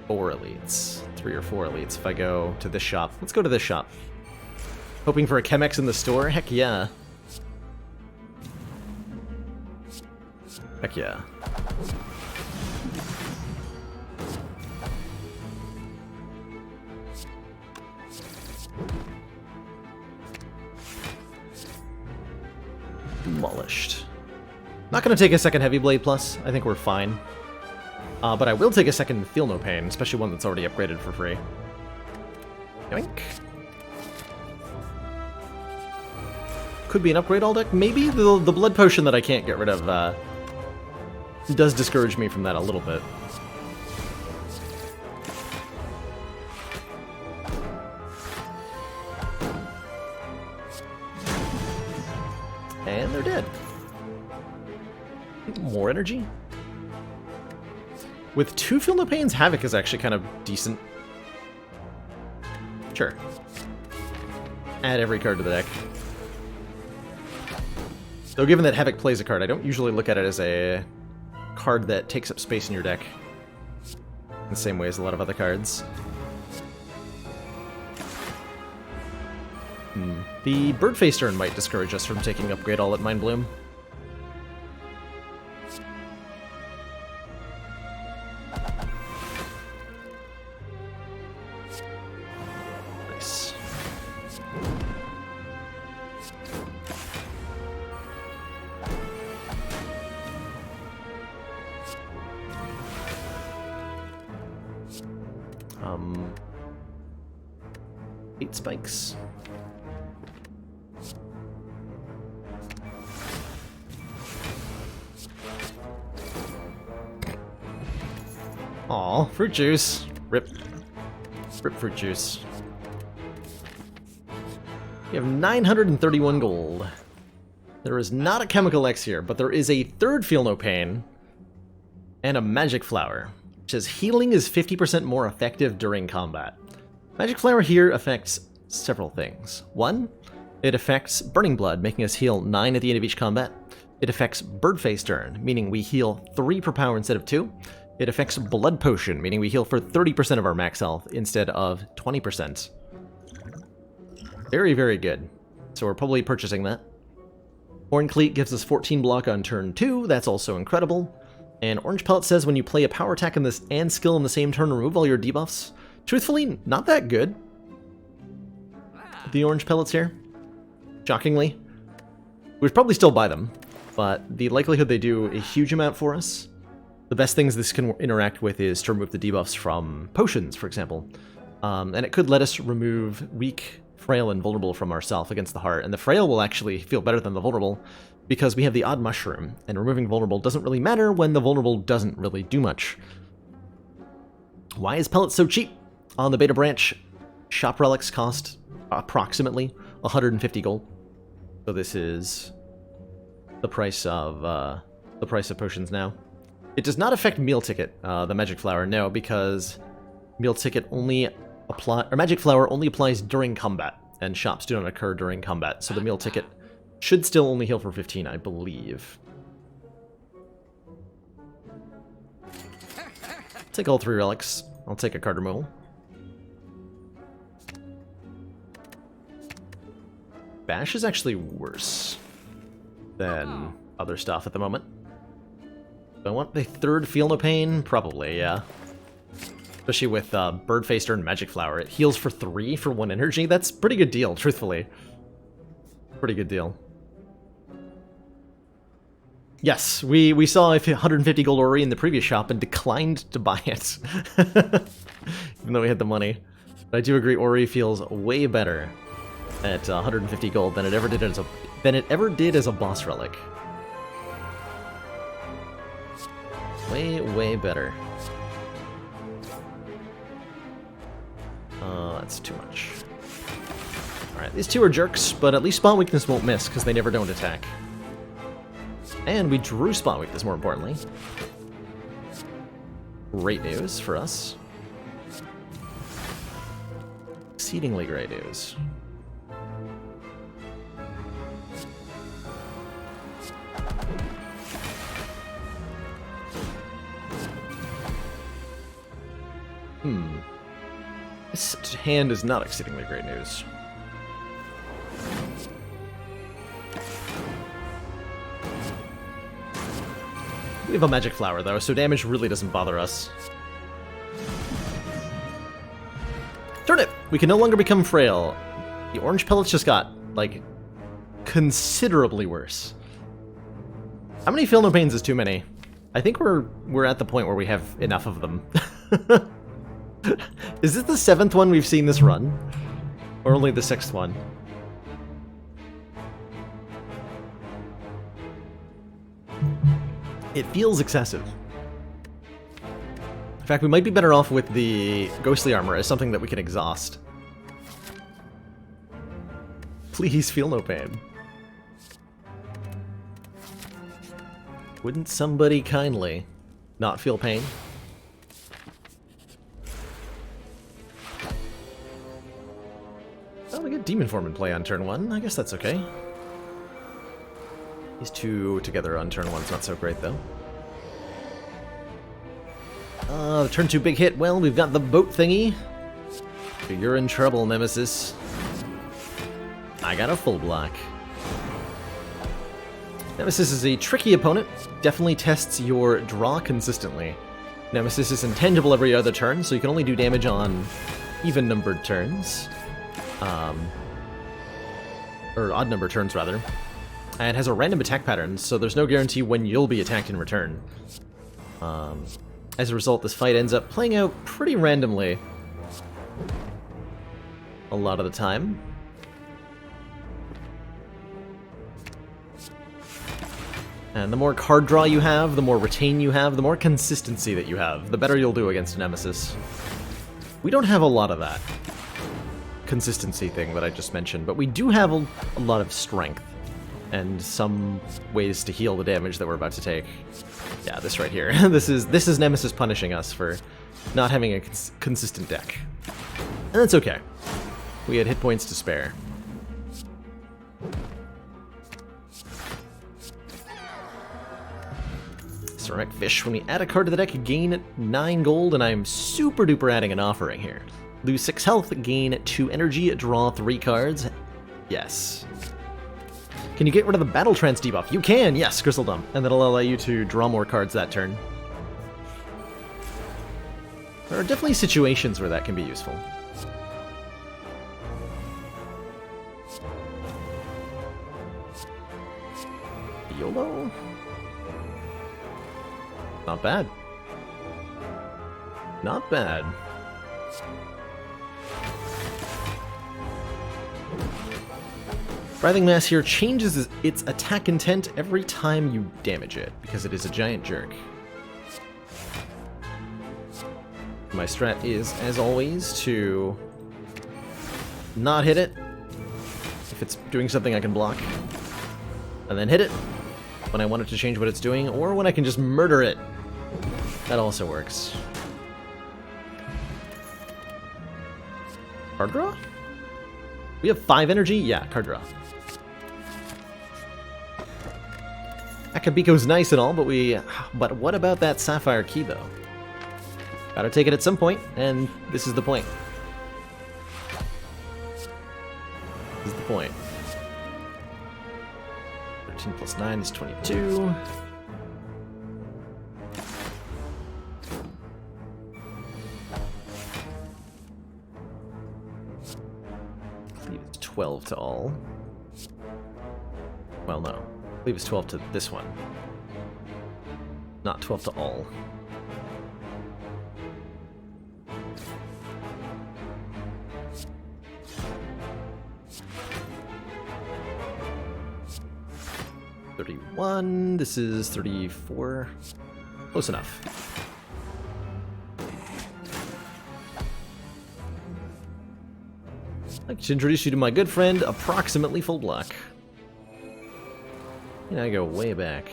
4 elites. 3 or 4 elites if I go to this shop. Let's go to this shop. Hoping for a Chemex in the store? Heck yeah. Heck yeah. Demolished. Not going to take a second Heavy Blade Plus. I think we're fine. But I will take a second Feel No Pain, especially one that's already upgraded for free. Yoink. Could be an upgrade all deck. Maybe the Blood Potion that I can't get rid of does discourage me from that a little bit. And they're dead. More energy? With 2 Feel No Pains, Havoc is actually kind of decent. Sure. Add every card to the deck. Though given that Havoc plays a card, I don't usually look at it as a card that takes up space in your deck in the same way as a lot of other cards. The Birdface turn might discourage us from taking Upgrade All at Mind Bloom. Nice. Eight spikes. Aw, fruit juice. Rip. Rip fruit juice. You have 931 gold. There is not a Chemical X here, but there is a third Feel No Pain and a Magic Flower, which says healing is 50% more effective during combat. Magic Flower here affects several things. 1, it affects Burning Blood, making us heal 9 at the end of each combat. It affects Birdface turn, meaning we heal 3 per power instead of 2. It affects Blood Potion, meaning we heal for 30% of our max health instead of 20%. Very, very good. So we're probably purchasing that. Horn Cleat gives us 14 block on turn 2, that's also incredible. And Orange Pellet says when you play a power attack in this and skill in the same turn, remove all your debuffs. Truthfully, not that good. The Orange Pellets here. Shockingly. We'd probably still buy them, but the likelihood they do a huge amount for us. The best things this can interact with is to remove the debuffs from potions, for example. And it could let us remove weak, frail, and vulnerable from ourself against the heart. And the frail will actually feel better than the vulnerable because we have the odd mushroom, and removing vulnerable doesn't really matter when the vulnerable doesn't really do much. Why is Pellet so cheap? On the Beta Branch, shop relics cost approximately 150 gold. So this is the price of potions now. It does not affect Meal Ticket, the Magic Flower, no, because Meal Ticket Magic Flower only applies during combat, and shops do not occur during combat, so the Meal Ticket should still only heal for 15, I believe. Take all 3 relics. I'll take a card removal. Bash is actually worse than other stuff at the moment. Do I want the third Feel No Pain? Probably, yeah. Especially with Birdface and Magic Flower. It heals for 3 for 1 energy. That's a pretty good deal, truthfully. Pretty good deal. Yes, we saw a 150 gold Ori in the previous shop and declined to buy it. Even though we had the money. But I do agree, Ori feels way better at 150 gold than it ever did as a boss relic. Way, way better. That's too much. Alright, these two are jerks, but at least Spot Weakness won't miss, because they never don't attack. And we drew Spot Weakness, more importantly. Great news for us. Exceedingly great news. This hand is not exceedingly great news. We have a magic flower, though, so damage really doesn't bother us. Turnip! We can no longer become frail. The orange pellets just got, like, considerably worse. How many Feel No Pains is too many? I think we're at the point where we have enough of them. Is this the 7th one we've seen this run? Or only the 6th one? It feels excessive. In fact, we might be better off with the ghostly armor as something that we can exhaust. Please feel no pain. Wouldn't somebody kindly not feel pain? Oh, we get Demon Form in play on turn 1. I guess that's okay. These two together on turn 1's not so great, though. Turn 2 big hit. Well, we've got the boat thingy. So you're in trouble, Nemesis. I got a full block. Nemesis is a tricky opponent. Definitely tests your draw consistently. Nemesis is intangible every other turn, so you can only do damage on even-numbered turns. Or odd-numbered turns, rather. And has a random attack pattern, so there's no guarantee when you'll be attacked in return. As a result, this fight ends up playing out pretty randomly a lot of the time. And the more card draw you have, the more retain you have, the more consistency that you have, the better you'll do against Nemesis. We don't have a lot of that consistency thing that I just mentioned, but we do have a lot of strength and some ways to heal the damage that we're about to take. Yeah, this right here. This is Nemesis punishing us for not having a consistent deck. And that's okay. We had hit points to spare. Ceramic Fish. When we add a card to the deck, gain 9 gold, and I'm super duper adding an offering here. Lose 6 health, gain 2 energy, draw 3 cards. Yes. Can you get rid of the Battle Trance debuff? You can, yes, Crystal Dump. And that'll allow you to draw more cards that turn. There are definitely situations where that can be useful. YOLO? Not bad. Not bad. Writhing Mass here changes its attack intent every time you damage it, because it is a giant jerk. My strat is, as always, to not hit it if it's doing something I can block, and then hit it when I want it to change what it's doing, or when I can just murder it. That also works. Card draw? We have 5 energy? Yeah, card draw. Akabiko's nice and all, but what about that Sapphire Key, though? Gotta take it at some point, and this is the point. This is the point. 13 plus 9 is 22. I believe it's 12 to all. Well, no. I believe it's 12 to this one. Not 12 to all. $31. This is 34. Close enough. I'd like to introduce you to my good friend, Approximately Full Block. I go way back.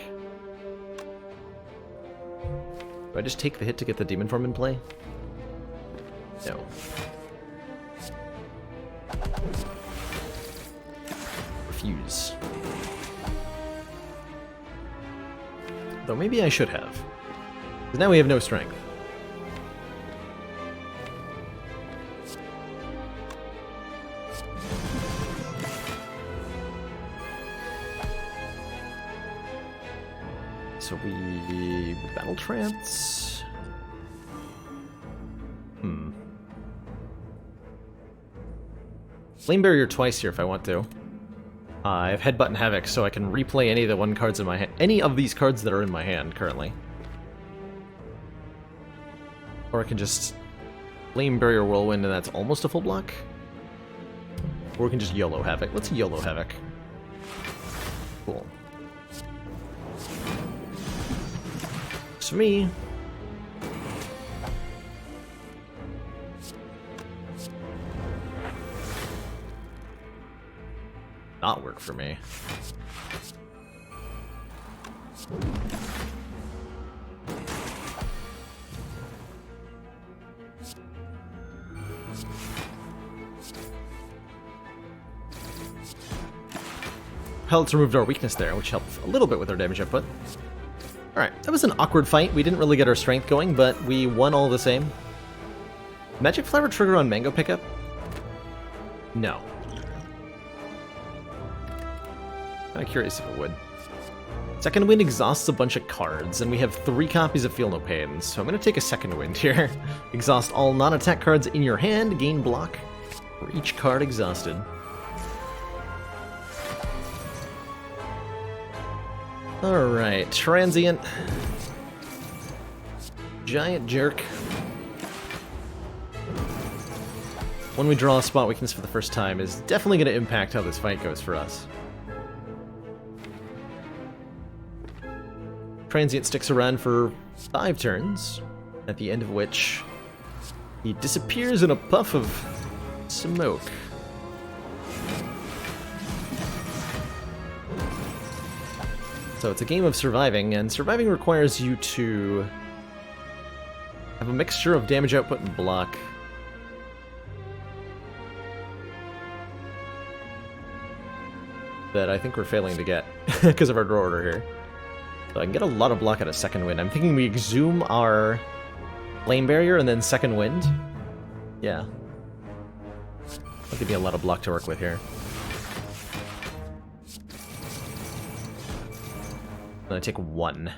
Do I just take the hit to get the demon form in play? No. Refuse. Though maybe I should have. Because now we have no strength. So we battle trance. Flame barrier twice here if I want to. I have Headbutt and Havoc, so I can replay any of the one cards in my hand, any of these cards that are in my hand currently. Or I can just Flame Barrier Whirlwind, and that's almost a full block. Or we can just YOLO Havoc. Let's YOLO Havoc. Cool. For me. Not work for me. Pellets removed our weakness there, which helped a little bit with our damage output. Alright, that was an awkward fight. We didn't really get our strength going, but we won all the same. Magic Flower trigger on Mango pickup? No. Kinda curious if it would. Second Wind exhausts a bunch of cards, and we have 3 copies of Feel No Pain, so I'm gonna take a Second Wind here. Exhaust all non-attack cards in your hand, gain block for each card exhausted. Alright, Transient. Giant Jerk. When we draw a spot weakness for the first time is definitely going to impact how this fight goes for us. Transient sticks around for 5 turns, at the end of which he disappears in a puff of smoke. So it's a game of surviving, and surviving requires you to have a mixture of damage output and block. That I think we're failing to get because of our draw order here. So I can get a lot of block out of Second Wind. I'm thinking we exhume our Flame Barrier and then Second Wind. Yeah. That'll give me a lot of block to work with here. I'm gonna take 1.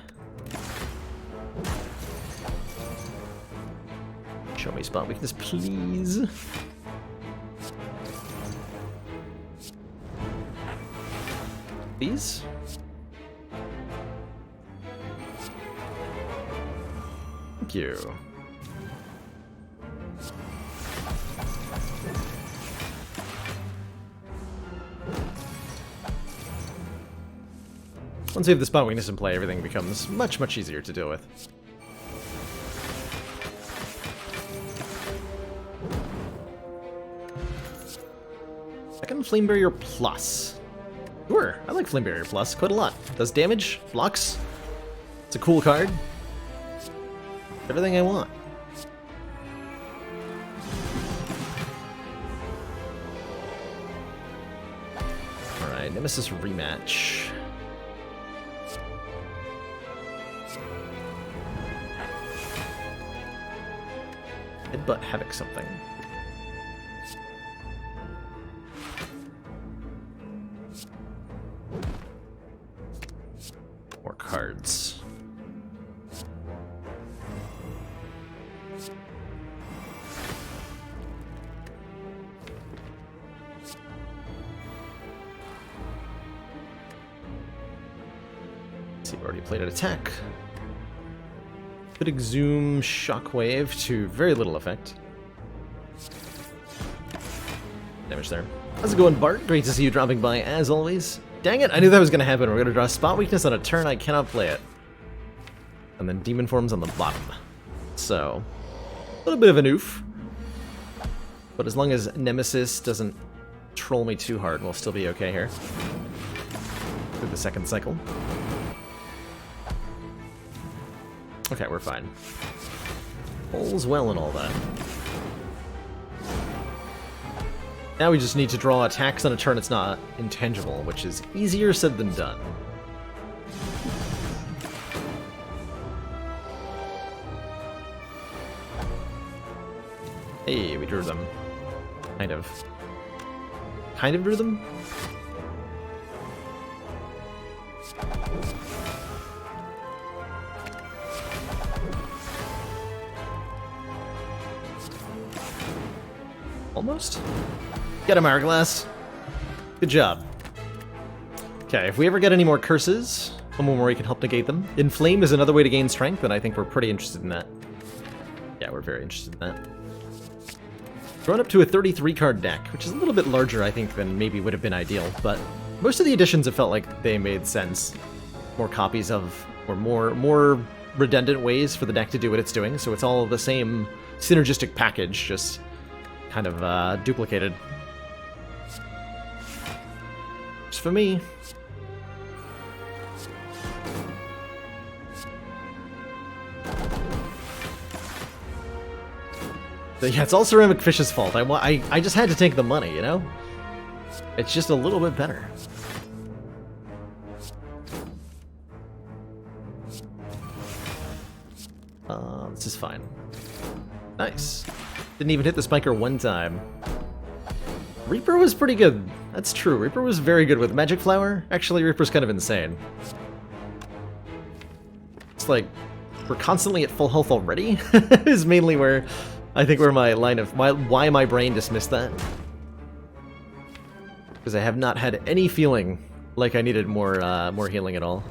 Show me spot weakness, please. Please? Thank you. Once we have the spot weakness in play, everything becomes much, much easier to deal with. Second Flame Barrier Plus. Sure, I like Flame Barrier Plus quite a lot. Does damage, blocks. It's a cool card. Everything I want. Alright, Nemesis rematch. Headbutt Havoc something. More cards. Let's see, we already played an attack. Could exhume Shockwave to very little effect. Damage there. How's it going, Bart? Great to see you dropping by, as always. Dang it, I knew that was going to happen. We're going to draw Spot Weakness on a turn I cannot play it. And then Demon Forms on the bottom. So, a little bit of an oof. But as long as Nemesis doesn't troll me too hard, we'll still be okay here. Through the second cycle. Okay, we're fine. All's well and all that. Now we just need to draw attacks on a turn it's not intangible, which is easier said than done. Hey, we drew them. Kind of. Kind of drew them? Almost? Get him, Hourglass. Good job. Okay, if we ever get any more curses, someone where we can help negate them. Inflame is another way to gain strength, and I think we're pretty interested in that. Yeah, we're very interested in that. Drawn up to a 33-card deck, which is a little bit larger, I think, than maybe would have been ideal, but most of the additions have felt like they made sense. More copies of, or more redundant ways for the deck to do what it's doing, so it's all the same synergistic package, just kind of duplicated. Just for me. But yeah, it's all Ceramic Fish's fault. I just had to take the money, you know? It's just a little bit better. This is fine. Nice. Didn't even hit the spiker one time. Reaper was pretty good. That's true. Reaper was very good with Magic Flower. Actually, Reaper's kind of insane. It's like, we're constantly at full health already, is mainly where, I think where my line of, why my brain dismissed that. Because I have not had any feeling like I needed more healing at all.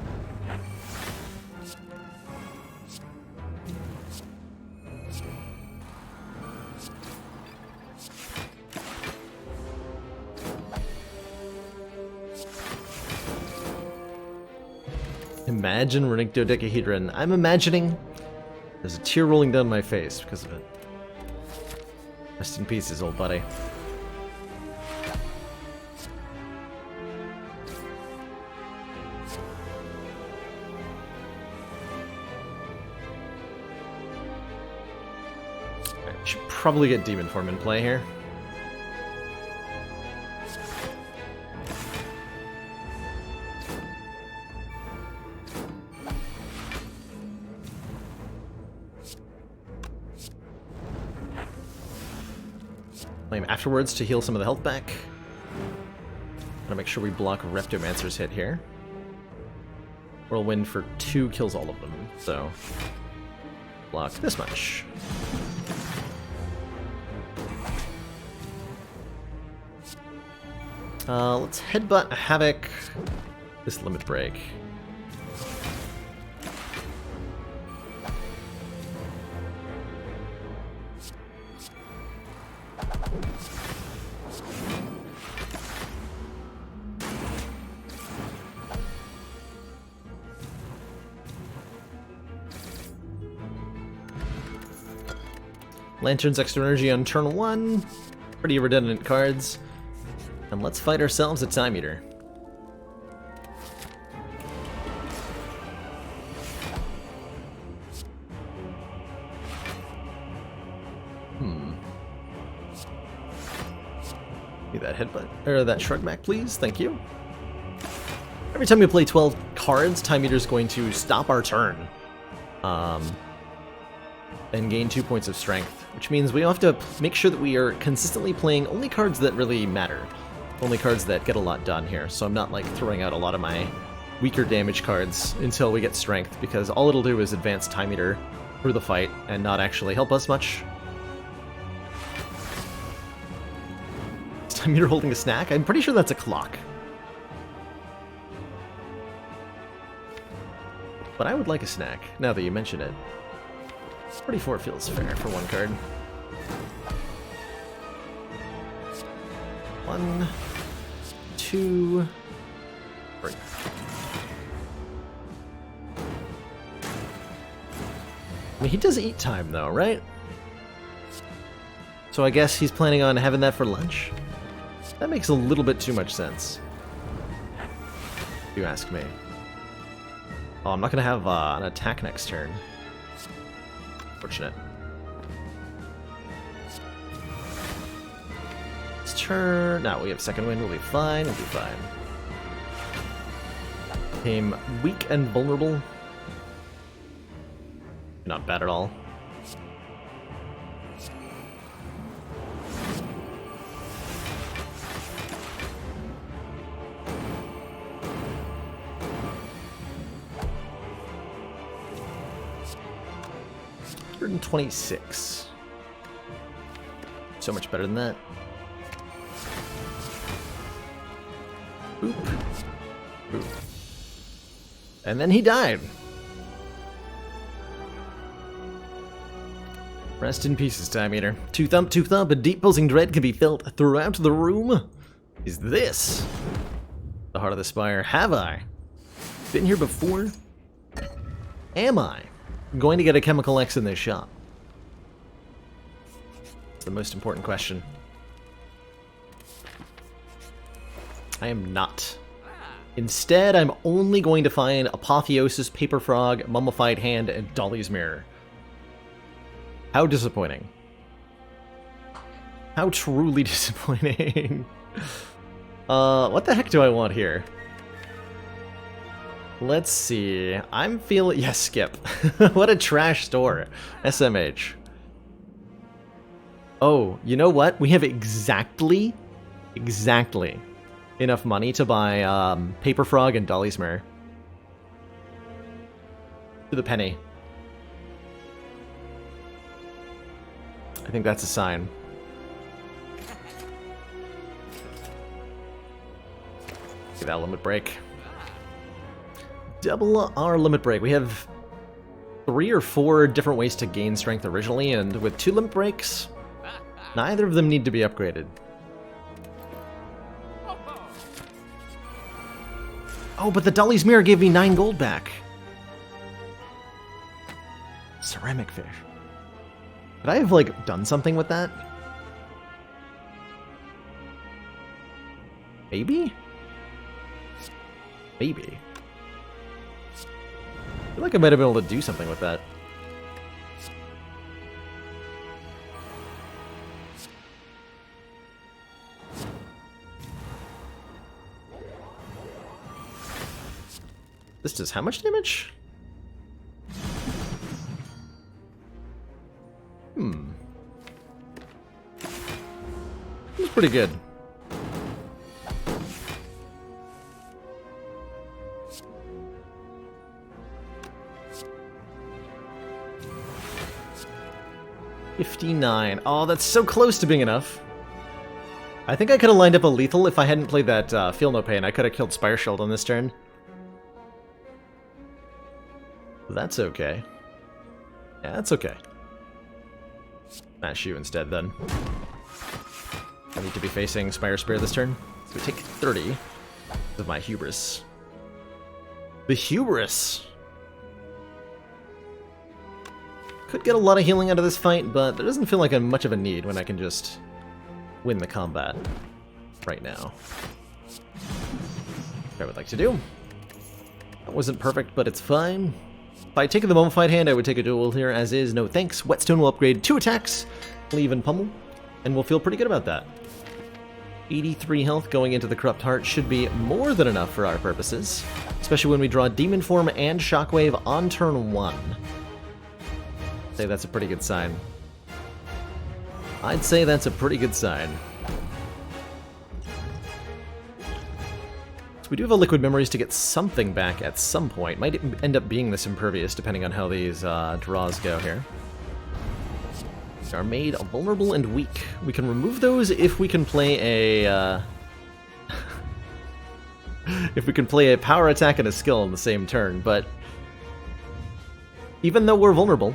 Imagine Runic Dodecahedron. I'm imagining there's a tear rolling down my face because of it. Rest in pieces, old buddy. I should probably get Demon Form in play here. Flame afterwards to heal some of the health back. Gotta make sure we block Reptomancer's hit here. Whirlwind for 2 kills all of them, so block this much. Let's headbutt Havoc this limit break. Lantern's extra energy on turn 1. Pretty redundant cards. And let's fight ourselves a Time Eater. Need that headbutt, or that shrug back, please. Thank you. Every time we play 12 cards, Time Eater is going to stop our turn. And gain 2 points of strength, which means we have to make sure that we are consistently playing only cards that really matter. Only cards that get a lot done here, so I'm not like throwing out a lot of my weaker damage cards until we get strength, because all it'll do is advance Time Eater through the fight and not actually help us much. Is Time Eater holding a snack? I'm pretty sure that's a clock. But I would like a snack, now that you mention it. 34 feels fair for one card. 1, 2, 3. I mean, he does eat time though, right? So I guess he's planning on having that for lunch? That makes a little bit too much sense, if you ask me. Oh, I'm not gonna have an attack next turn. Fortunate. This turn... No, we have second wind, we'll be fine, we'll be fine. Became weak and vulnerable. Not bad at all. $126. So much better than that. Boop. Boop. And then he died. Rest in pieces, Time Eater. Two thump, a deep pulsing dread can be felt throughout the room. Is this the heart of the Spire? Have I been here before? Am I going to get a Chemical X in this shop? It's the most important question. I am not. Instead, I'm only going to find Apotheosis, Paper Frog, Mummified Hand, and Dolly's Mirror. How disappointing. How truly disappointing. What the heck do I want here? Let's see. I'm feeling... Yes, skip. What a trash store. SMH. Oh, you know what? We have exactly enough money to buy Paper Frog and Dolly's Mirror. To the penny. I think that's a sign. Give that limit break. Double our limit break. We have 3 or 4 different ways to gain strength originally, and with 2 limit breaks, neither of them need to be upgraded. Oh, but the Dolly's Mirror gave me 9 gold back. Ceramic fish. Could I have, like, done something with that? Maybe? Maybe. I feel like I might have been able to do something with that. This does how much damage? It's pretty good. $59. Oh, that's so close to being enough. I think I could have lined up a lethal if I hadn't played that Feel No Pain. I could have killed Spire Shield on this turn. That's okay. Yeah, that's okay. Smash you instead, then. I need to be facing Spire Spear this turn. So we take 30 of my hubris. The hubris! Could get a lot of healing out of this fight, but there doesn't feel like much of a need when I can just win the combat right now. What I would like to do. That wasn't perfect, but it's fine. If I take the Mummified Hand, I would take a duel here as is. No thanks. Whetstone will upgrade 2 attacks, Cleave and Pummel, and we'll feel pretty good about that. 83 health going into the Corrupt Heart should be more than enough for our purposes, especially when we draw Demon Form and Shockwave on turn 1. I'd say that's a pretty good sign. I'd say that's a pretty good sign. So we do have a Liquid Memories to get something back at some point. Might end up being this Impervious, depending on how these draws go here. These are made vulnerable and weak. We can remove those if we can play a... if we can play a power attack and a skill in the same turn, but... even though we're vulnerable,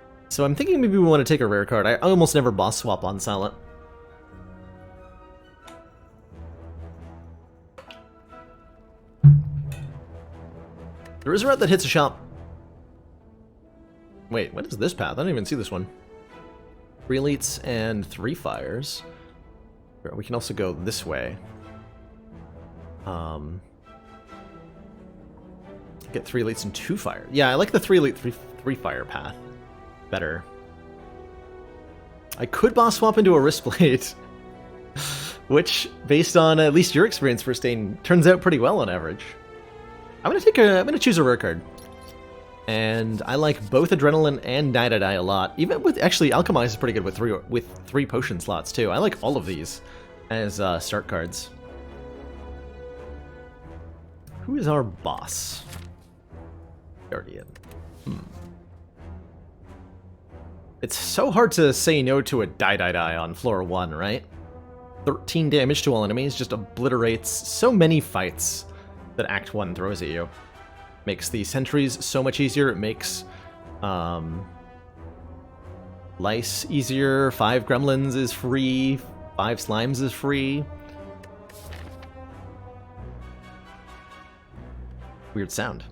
So I'm thinking maybe we want to take a rare card. I almost never boss swap on Silent. There is a route that hits a shop. Wait, what is this path? I don't even see this one. 3 elites and 3 fires. We can also go this way. Get 3 elites and 2 fire. Yeah, I like the 3 elite, 3 fire path better. I could boss swap into a wristblade, which, based on at least your experience for Stain, turns out pretty well on average. I'm gonna choose a rare card. And I like both Adrenaline and Die Die Die a lot. Even with, actually, Alchemize is pretty good with 3 potion slots too. I like all of these as start cards. Who is our boss? Guardian. It's so hard to say no to a Die Die Die on floor 1, right? 13 damage to all enemies just obliterates so many fights that Act 1 throws at you. Makes the sentries so much easier. It makes lice easier. 5 gremlins is free. 5 slimes is free. Weird sound.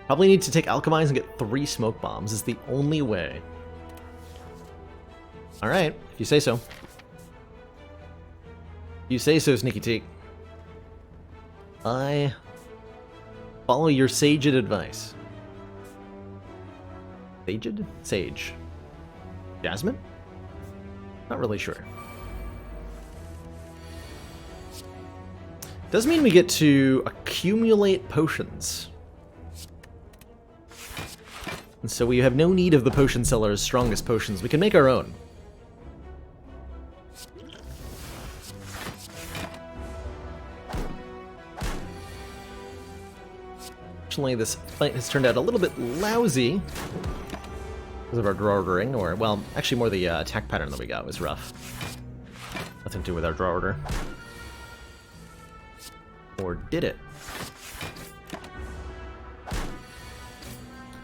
Probably need to take Alchemize and get 3 smoke bombs is the only way. Alright, if you say so. You say so, Sneaky Teak. I follow your saged advice. Saged? Sage. Jasmine? Not really sure. Does mean we get to accumulate potions. And so we have no need of the potion seller's strongest potions. We can make our own. Unfortunately, this fight has turned out a little bit lousy because of our draw ordering, or, well, actually more the attack pattern that we got was rough. Nothing to do with our draw order. Or did it?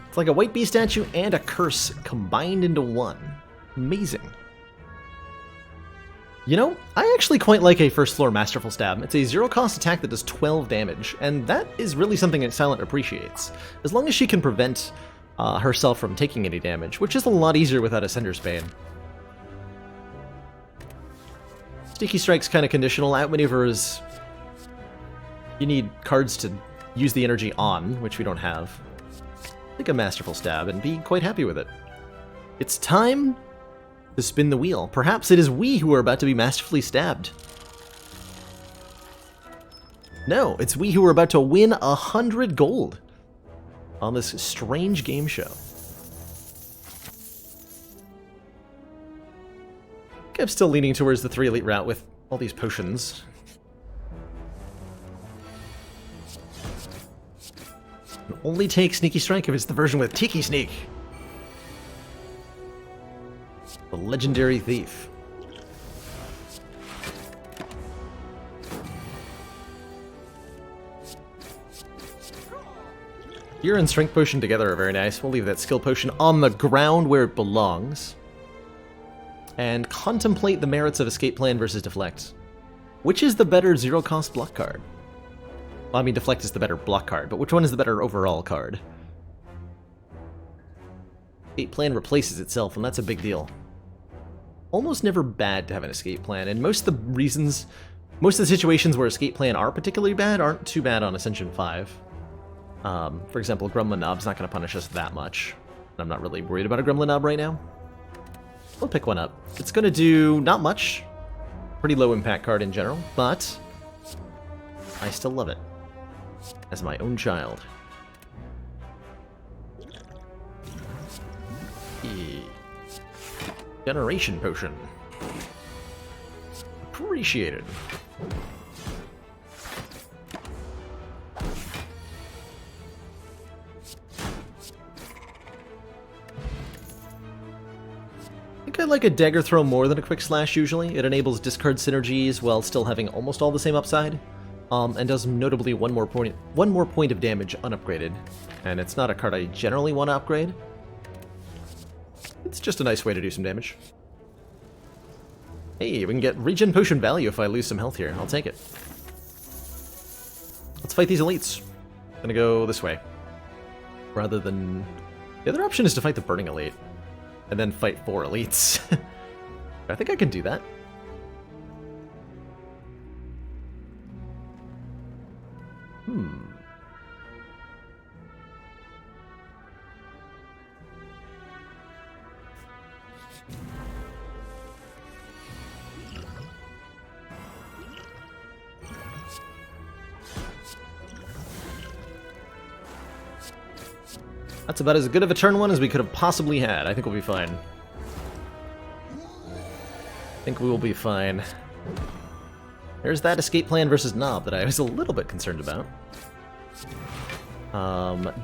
It's like a white bee statue and a curse combined into one. Amazing. You know, I actually quite like a first floor Masterful Stab. It's a 0-cost attack that does 12 damage, and that is really something that Silent appreciates. As long as she can prevent herself from taking any damage, which is a lot easier without Ascender's Bane. Sneaky Strike's kind of conditional. Outmaneuvers, you need cards to use the energy on, which we don't have. Take a Masterful Stab and be quite happy with it. It's time to spin the wheel. Perhaps it is we who are about to be masterfully stabbed. No, it's we who are about to win 100 gold on this strange game show. I'm still leaning towards the 3 elite route with all these potions. Only take Sneaky Strike if it's the version with Tiki Sneak. The legendary thief. Gear and Strength Potion together are very nice. We'll leave that Skill Potion on the ground where it belongs. And contemplate the merits of Escape Plan versus Deflect. Which is the better 0-cost block card? Well, I mean, Deflect is the better block card, but which one is the better overall card? Escape Plan replaces itself, and that's a big deal. Almost never bad to have an escape plan, and most of the situations where escape plan are particularly bad aren't too bad on Ascension 5. For example, Gremlin Knob's not going to punish us that much. I'm not really worried about a Gremlin Knob right now. We'll pick one up. It's going to do not much. Pretty low impact card in general, but I still love it. As my own child. Generation Potion. Appreciated. I think I like a Dagger Throw more than a Quick Slash usually. It enables discard synergies while still having almost all the same upside. and does notably one more point of damage unupgraded. And it's not a card I generally want to upgrade. It's just a nice way to do some damage. Hey, we can get regen potion value if I lose some health here. I'll take it. Let's fight these elites. Gonna go this way. Rather than... The other option is to fight the burning elite. And then fight 4 elites. I think I can do that. That's about as good of a turn 1 as we could have possibly had. I think we'll be fine. I think we will be fine. There's that escape plan versus Knob that I was a little bit concerned about.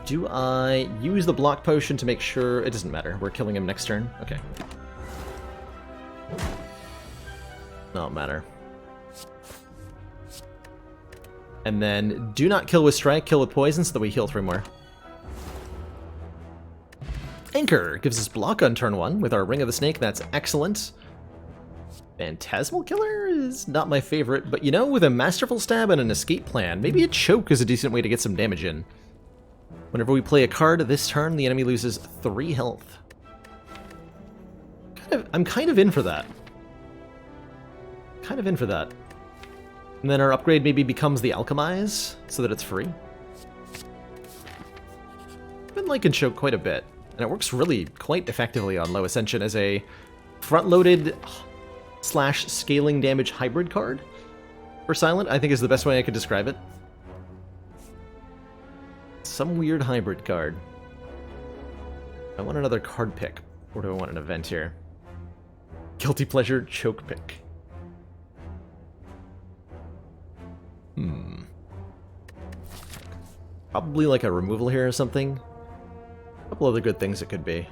Do I use the block potion to make sure... It doesn't matter. We're killing him next turn? Okay. Not matter. And then do not kill with strike, kill with poison so that we heal 3 more. Anchor gives us block on turn 1 with our Ring of the Snake. That's excellent. Phantasmal Killer is not my favorite, but you know, with a Masterful Stab and an escape plan, maybe a choke is a decent way to get some damage in. Whenever we play a card this turn, the enemy loses 3 health. I'm kind of in for that. Kind of in for that. And then our upgrade maybe becomes the Alchemize, so that it's free. I've been liking choke quite a bit. And it works really quite effectively on low Ascension as a front-loaded / scaling damage hybrid card for Silent, I think is the best way I could describe it. Some weird hybrid card. I want another card pick. Or do I want an event here? Guilty Pleasure Choke Pick. Probably like a removal here or something. A couple other good things it could be.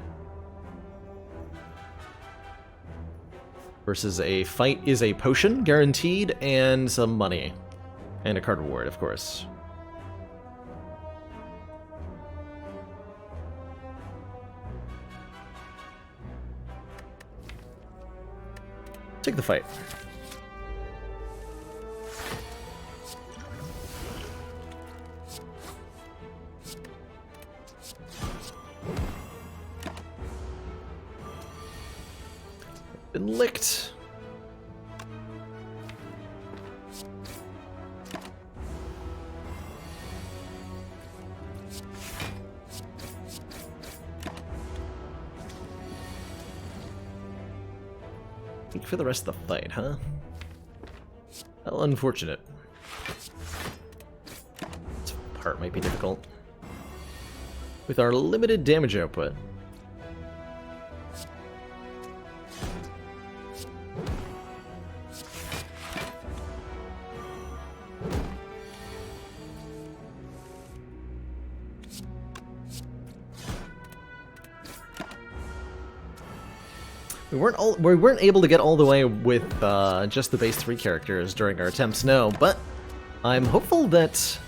Versus a fight is a potion, guaranteed, and some money. And a card reward, of course. Take the fight. Been licked. Think for the rest of the fight, huh? Well, unfortunate. This part might be difficult. With our limited damage output. We weren't able to get all the way with just the base 3 characters during our attempts, no, but I'm hopeful that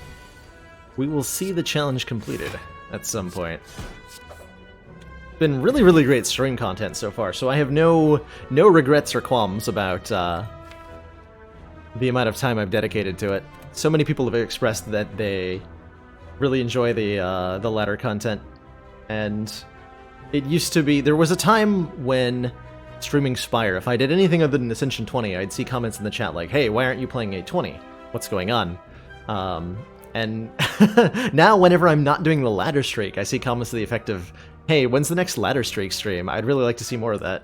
we will see the challenge completed at some point. Been really, really great stream content so far, so I have no regrets or qualms about the amount of time I've dedicated to it. So many people have expressed that they really enjoy the latter content, and it used to be... There was a time when streaming Spire, if I did anything other than Ascension 20, I'd see comments in the chat like, hey, why aren't you playing 820? What's going on? And now whenever I'm not doing the ladder streak, I see comments to the effect of, hey, when's the next ladder streak stream? I'd really like to see more of that.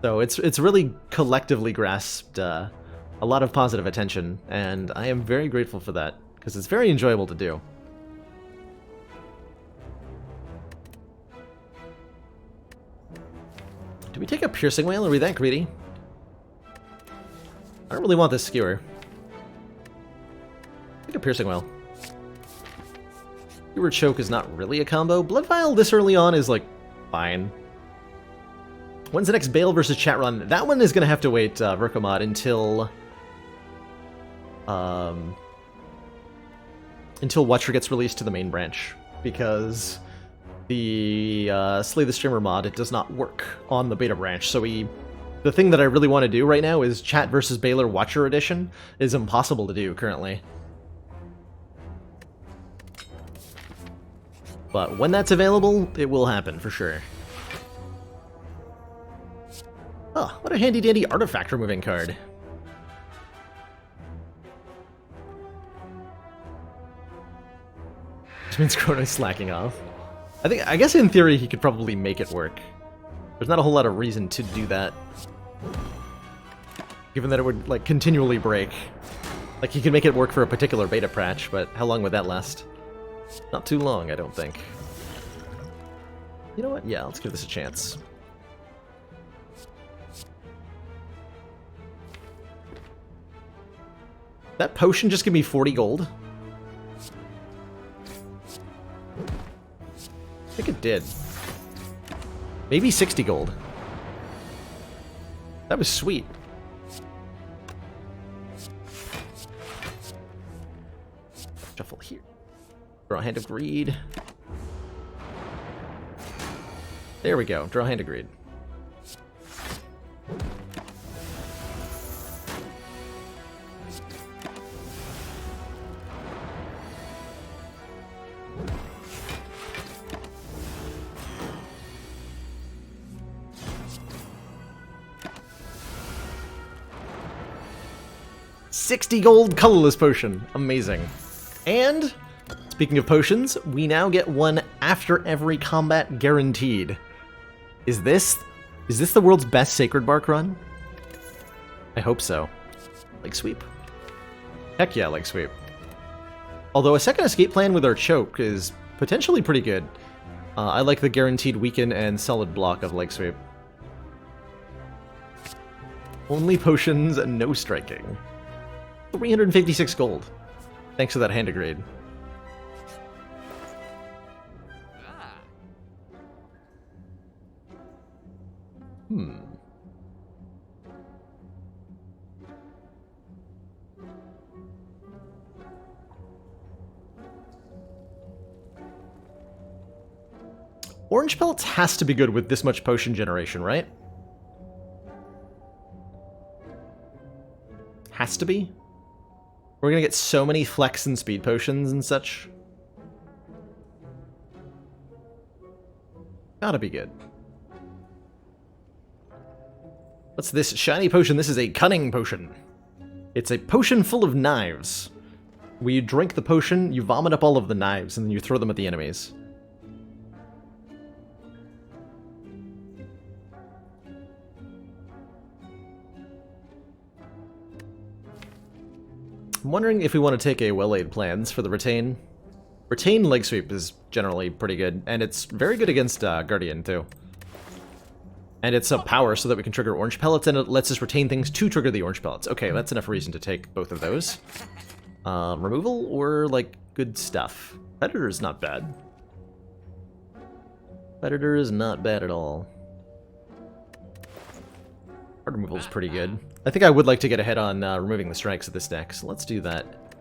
So it's really collectively grasped a lot of positive attention, and I am very grateful for that, because it's very enjoyable to do. Do we take a Piercing Whale? Are we that greedy? I don't really want this Skewer. Take a Piercing Whale. Skewer Choke is not really a combo. Blood Vial this early on is, like, fine. When's the next Bale versus Chat Run? That one is going to have to wait, Verkomod, until... until Watcher gets released to the main branch, because the Slay the Streamer mod, it does not work on the beta branch. So the thing that I really want to do right now is Chat versus Baylor Watcher Edition is impossible to do currently. But when that's available, it will happen for sure. Oh, what a handy dandy artifact removing card. Which means Chrono's slacking off. I guess in theory he could probably make it work. There's not a whole lot of reason to do that, given that it would like continually break. Like he could make it work for a particular beta patch, but how long would that last? Not too long, I don't think. You know what? Yeah, let's give this a chance. That potion just give me 40 gold? I think it did. Maybe 60 gold. That was sweet. Shuffle here. Draw a Hand of Greed. There we go. Draw a Hand of Greed. $60 gold colorless potion. Amazing. And speaking of potions, we now get one after every combat guaranteed. Is this the world's best Sacred Bark run? I hope so. Like Sweep. Heck yeah, like Sweep. Although a second escape plan with our choke is potentially pretty good. I like the guaranteed weaken and solid block of Like Sweep. Only potions and no striking. 356 gold. Thanks for that Hand of Greed. Orange Pellets has to be good with this much potion generation, right? Has to be? We're gonna get so many flex and speed potions and such. Gotta be good. What's this shiny potion? This is a cunning potion. It's a potion full of knives. When you drink the potion, you vomit up all of the knives, and then you throw them at the enemies. I'm wondering if we want to take a well-laid plans for the Retain. Retain Leg Sweep is generally pretty good, and it's very good against Guardian, too. And it's a power so that we can trigger Orange Pellets, and it lets us retain things to trigger the Orange Pellets. Okay, that's enough reason to take both of those. Removal or, like, good stuff? Predator is not bad. Predator is not bad at all. Card removal is pretty good. I think I would like to get ahead on removing the strikes of this deck, so let's do that.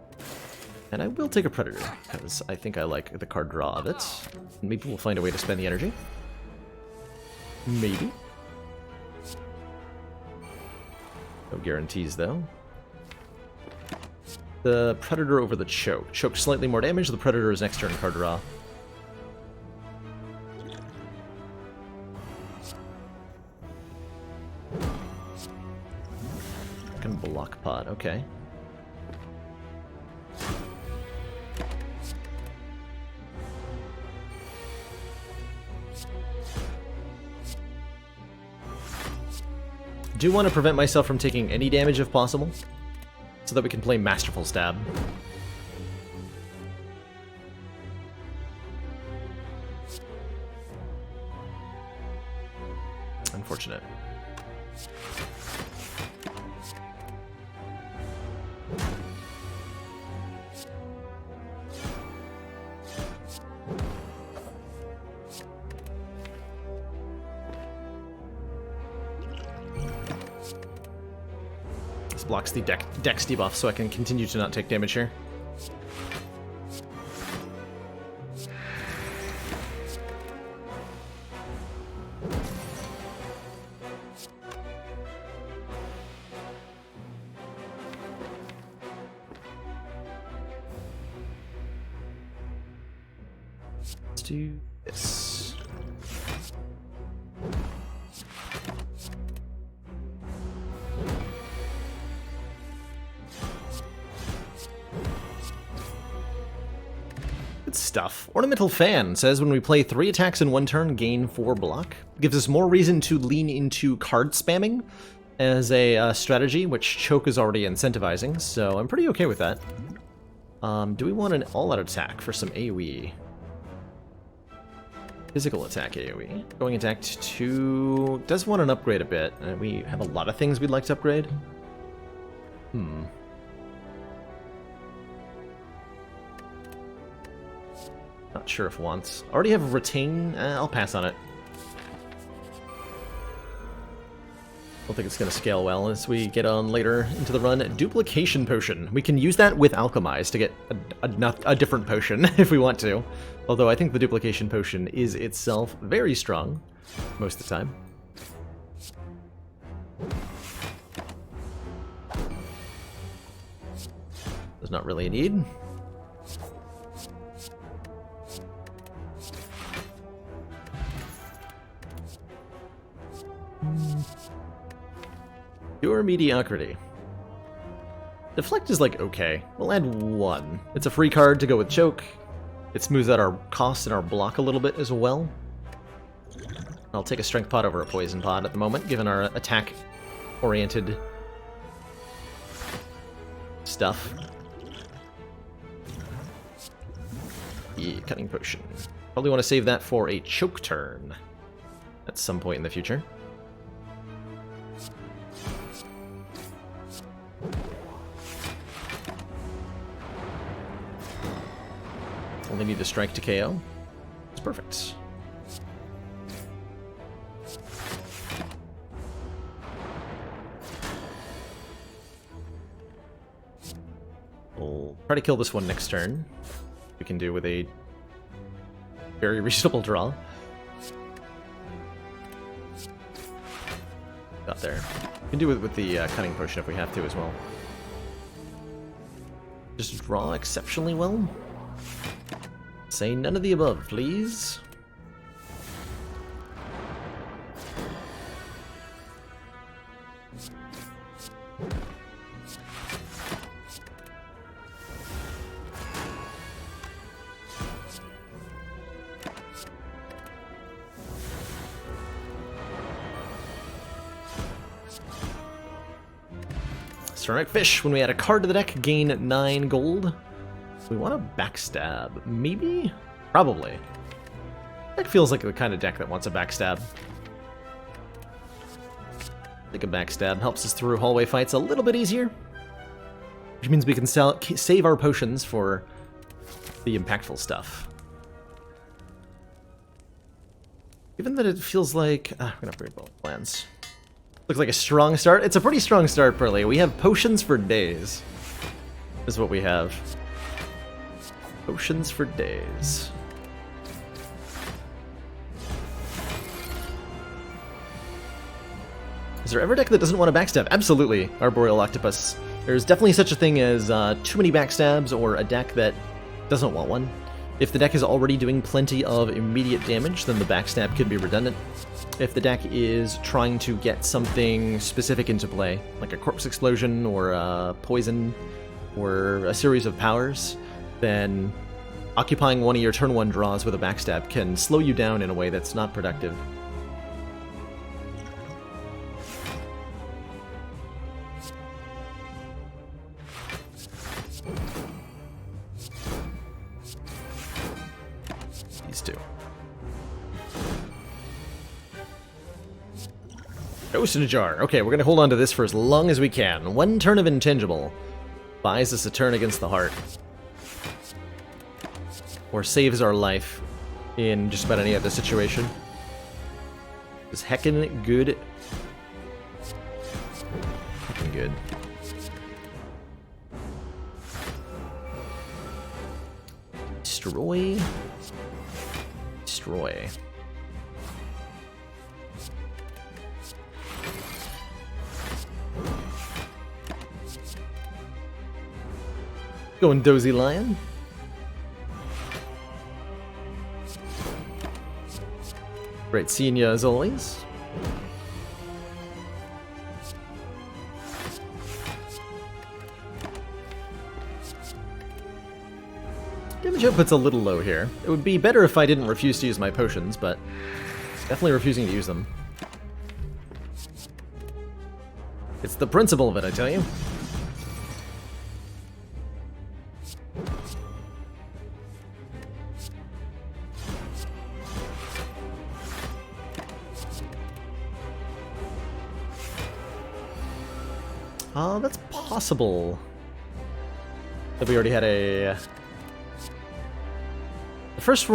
And I will take a Predator, because I think I like the card draw of it. Maybe we'll find a way to spend the energy. Maybe. No guarantees, though. The Predator over the Choke. Choke slightly more damage, the Predator is next turn card draw. Block pot, okay. Do want to prevent myself from taking any damage if possible, so that we can play Masterful Stab. Unfortunate. Blocks the dex debuff, so I can continue to not take damage here. do this. Good stuff. Ornamental Fan says when we play 3 attacks in 1 turn, gain 4 block. Gives us more reason to lean into card spamming as a strategy, which Choke is already incentivizing, so I'm pretty okay with that. Do we want an all-out attack for some AoE? Physical attack AoE. Going attack 2 does want an upgrade a bit. We have a lot of things we'd like to upgrade. Not sure if once. Already have Retain. I'll pass on it. Don't think it's going to scale well as we get on later into the run. Duplication Potion. We can use that with Alchemize to get a different potion if we want to. Although I think the Duplication Potion is itself very strong most of the time. There's not really a need. Pure mediocrity. Deflect is like okay. We'll add 1. It's a free card to go with Choke. It smooths out our cost and our block a little bit as well. I'll take a Strength Pod over a Poison Pod at the moment, given our attack-oriented stuff. The Cutting Potion. Probably want to save that for a Choke turn at some point in the future. Only need to strike to KO. It's perfect. We'll try to kill this one next turn. We can do with a very reasonable draw. Got there. We can do it with the Cutting Potion if we have to as well. Just draw exceptionally well. Say none of the above, please. Ceramic Fish. When we add a card to the deck, gain 9 gold. We want a Backstab. Maybe? Probably. Deck feels like the kind of deck that wants a Backstab. I think a Backstab helps us through hallway fights a little bit easier. Which means we can save our potions for the impactful stuff. Given that it feels like... we're gonna upgrade both plans. Looks like a strong start. It's a pretty strong start, Pearly. We have potions for days. Is what we have. Potions for days. Is there ever a deck that doesn't want a backstab? Absolutely, Arboreal Octopus. There's definitely such a thing as too many backstabs or a deck that doesn't want one. If the deck is already doing plenty of immediate damage, then the backstab could be redundant. If the deck is trying to get something specific into play, like a Corpse Explosion or a Poison or a series of powers, then occupying one of your turn 1 draws with a backstab can slow you down in a way that's not productive. These two. Ghost in a Jar. Okay, we're gonna hold on to this for as long as we can. 1 turn of Intangible buys us a turn against the heart. Or saves our life in just about any other situation. It's heckin' good. Heckin' good. Destroy. Destroy. Going Dozy Lion. Great seeing you as always. Damage output's a little low here. It would be better if I didn't refuse to use my potions, but definitely refusing to use them. It's the principle of it, I tell you. That's possible. But we already had a... The first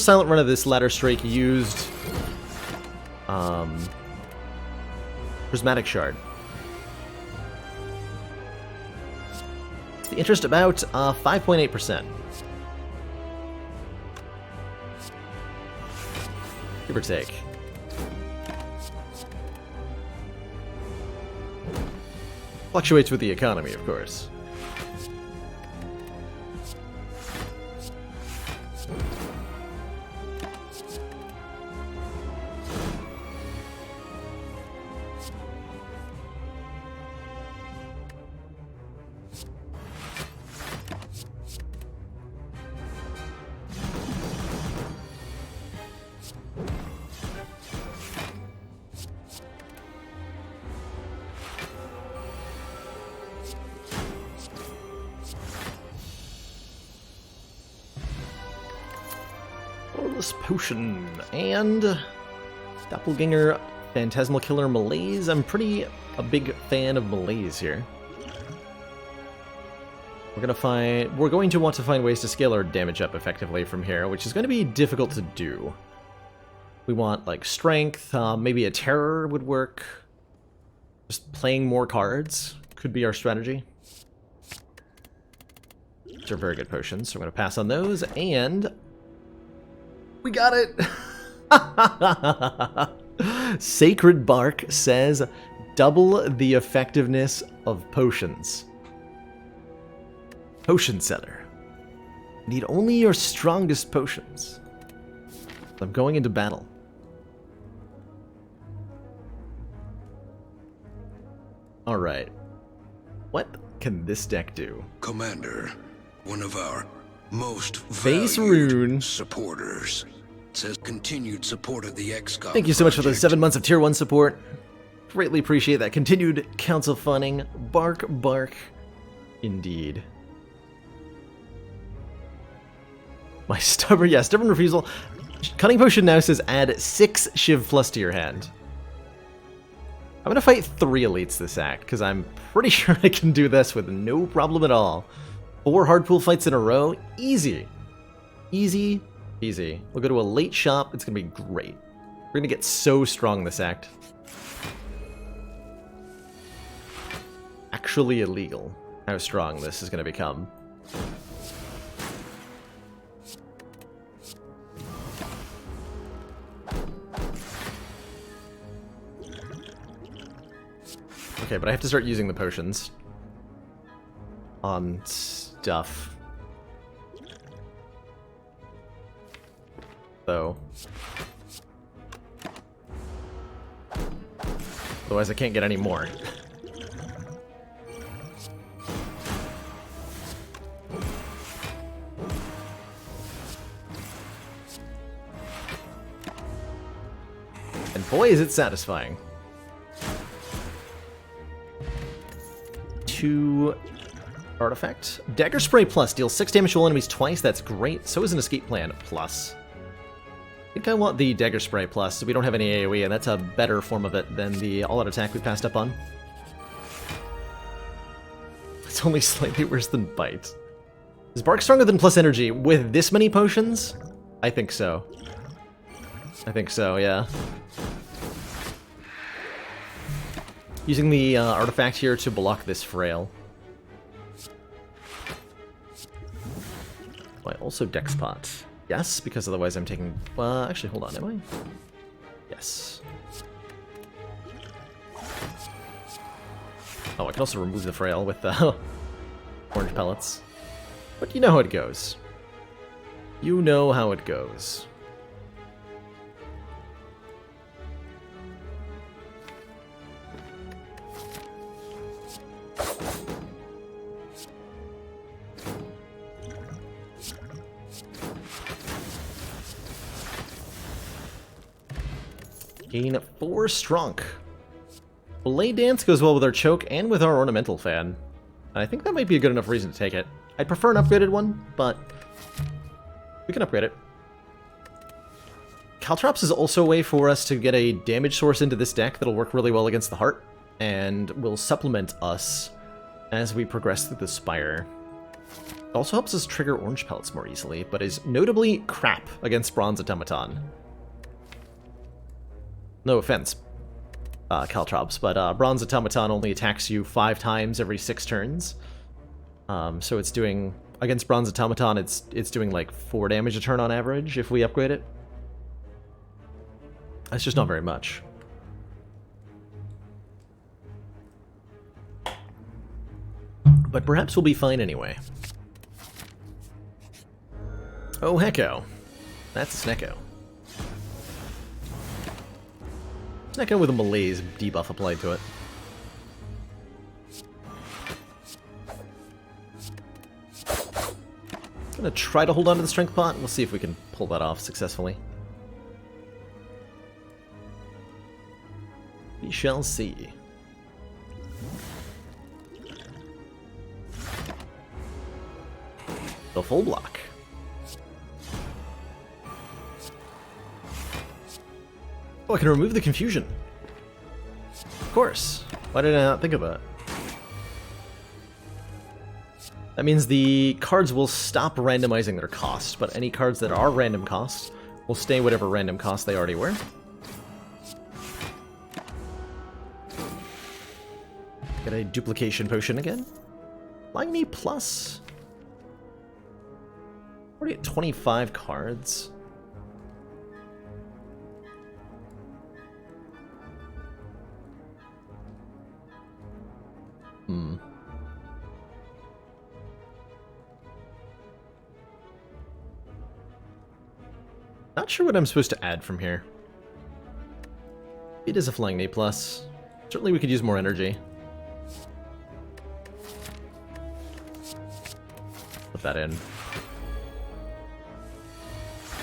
silent run of this ladder strike used Prismatic Shard. The interest about 5.8%. Give or take. Fluctuates with the economy, of course. Potion and Doppelganger Phantasmal Killer Malaise. I'm a big fan of Malaise here. We're going to want to find ways to scale our damage up effectively from here, which is going to be difficult to do. We want like strength, maybe a terror would work. Just playing more cards could be our strategy. These are very good potions, so I'm going to pass on those, and we got it! Sacred Bark says, double the effectiveness of potions. Potion seller. Need only your strongest potions. I'm going into battle. Alright. What can this deck do? Commander, one of our most Face valued Rune supporters says continued support of the XCOM. Thank you so much for the project. 7 months of Tier 1 support. Greatly appreciate that. Continued council funding. Bark, bark. Indeed. My stubborn refusal. Cunning Potion now says add 6 Shiv Plus to your hand. I'm gonna fight 3 elites this act, because I'm pretty sure I can do this with no problem at all. 4 hard pool fights in a row, easy. Easy, easy. We'll go to a late shop, it's gonna be great. We're gonna get so strong this act. Actually illegal, how strong this is gonna become. Okay, but I have to start using the potions on stuff. So. Otherwise I can't get any more. And boy is it satisfying. 2 artifact. Dagger Spray Plus deals 6 damage to all enemies twice. That's great. So is an Escape Plan Plus. I think I want the Dagger Spray Plus, so we don't have any AoE, and that's a better form of it than the all-out attack we passed up on. It's only slightly worse than Bite. Is Bark stronger than Plus Energy with this many potions? I think so. I think so, yeah. Using the artifact here to block this frail. Oh, I also Dex Pot. Yes, because otherwise I'm taking... actually, hold on, am I? Yes. Oh, I can also remove the frail with the orange pellets. But you know how it goes. You know how it goes. Gain 4 strong. Blade Dance goes well with our choke and with our ornamental fan. I think that might be a good enough reason to take it. I'd prefer an upgraded one, but we can upgrade it. Caltrops is also a way for us to get a damage source into this deck that'll work really well against the heart, and will supplement us as we progress through the Spire. It also helps us trigger orange pelts more easily, but is notably crap against Bronze Automaton. No offense, Caltrops, but Bronze Automaton only attacks you 5 times every 6 turns. So it's doing, against Bronze Automaton, it's doing like 4 damage a turn on average if we upgrade it. That's just not very much. But perhaps we'll be fine anyway. Oh, hecko. That's a Snecko. Snecko with a malaise debuff applied to it. Gonna try to hold on to the strength pot. We'll see if we can pull that off successfully. We shall see. The full block. Oh, I can remove the confusion. Of course. Why did I not think of that? That means the cards will stop randomizing their cost, but any cards that are random cost will stay whatever random cost they already were. Get a duplication potion again. Flying Knee plus. Already at 25 cards. Not sure what I'm supposed to add from here. It is a Flying Knee plus. Certainly we could use more energy. Put that in.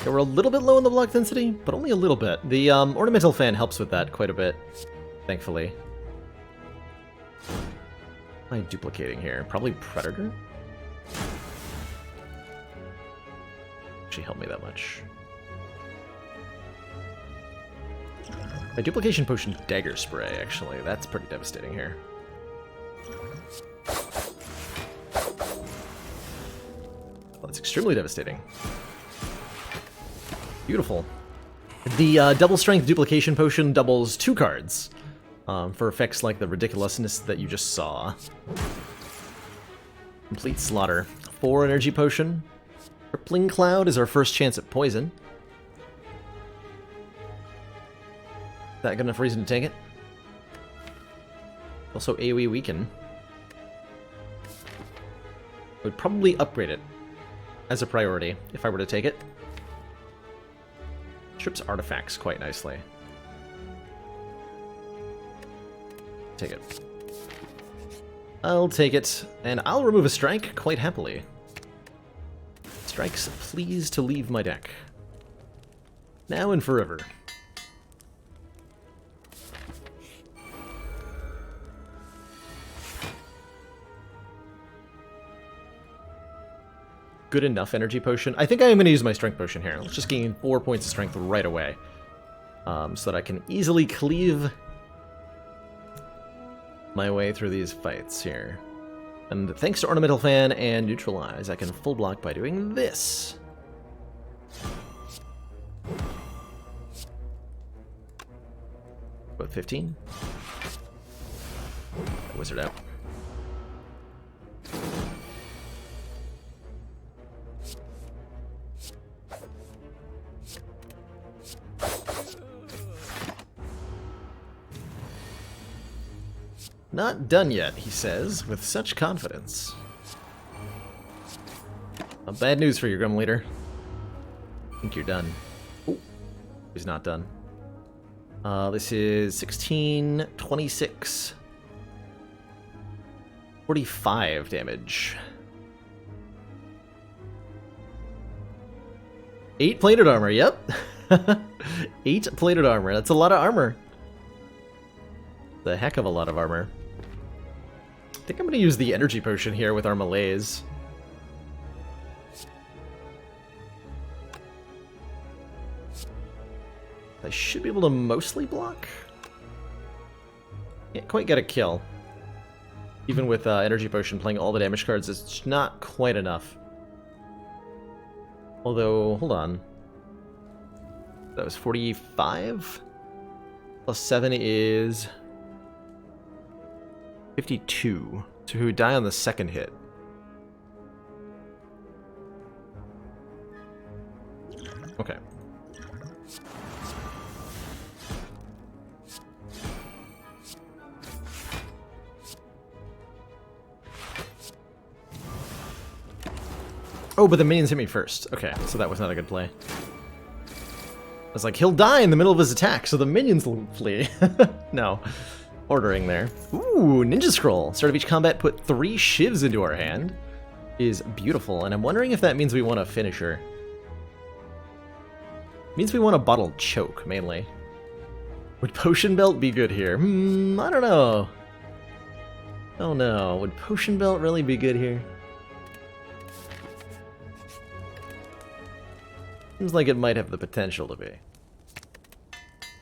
Okay, we're a little bit low on the block density, but only a little bit. The ornamental fan helps with that quite a bit, thankfully. What am I duplicating here? Probably Predator? Actually help me that much. My duplication potion Dagger Spray, actually. That's pretty devastating here. Well, that's extremely devastating. Beautiful. The double strength duplication potion doubles 2 cards for effects like the ridiculousness that you just saw. Complete Slaughter. 4 energy potion. Crippling Cloud is our first chance at poison. That good enough reason to take it? Also AoE weaken. I would probably upgrade it as a priority if I were to take it. Strips artifacts quite nicely. Take it. I'll take it, and I'll remove a strike quite happily. Strikes please to leave my deck. Now and forever. Good enough energy potion. I think I am going to use my strength potion here. Let's just gain 4 points of strength right away. So that I can easily cleave my way through these fights here. And thanks to Ornamental Fan and Neutralize, I can full block by doing this. About 15. Wizard out. Not done yet, he says, with such confidence. Bad news for you, Grim Leader. I think you're done. Oh, he's not done. This is 16, 26, 45 damage. 8 plated armor, yep. 8 plated armor. That's a lot of armor. The heck of a lot of armor. I think I'm going to use the energy potion here with our melees. I should be able to mostly block. Can't quite get a kill. Even with energy potion playing all the damage cards, it's not quite enough. Although, hold on. That was 45? Plus 7 is 52. So he would die on the second hit. Okay. Oh, but the minions hit me first. Okay, so that was not a good play. I was like, he'll die in the middle of his attack, so the minions will flee. No. Ordering there. Ooh, Ninja Scroll. Start of each combat, put 3 shivs into our hand. Is beautiful, and I'm wondering if that means we want a finisher. Means we want a bottled choke, mainly. Would Potion Belt be good here? I don't know. Oh no, would Potion Belt really be good here? Seems like it might have the potential to be.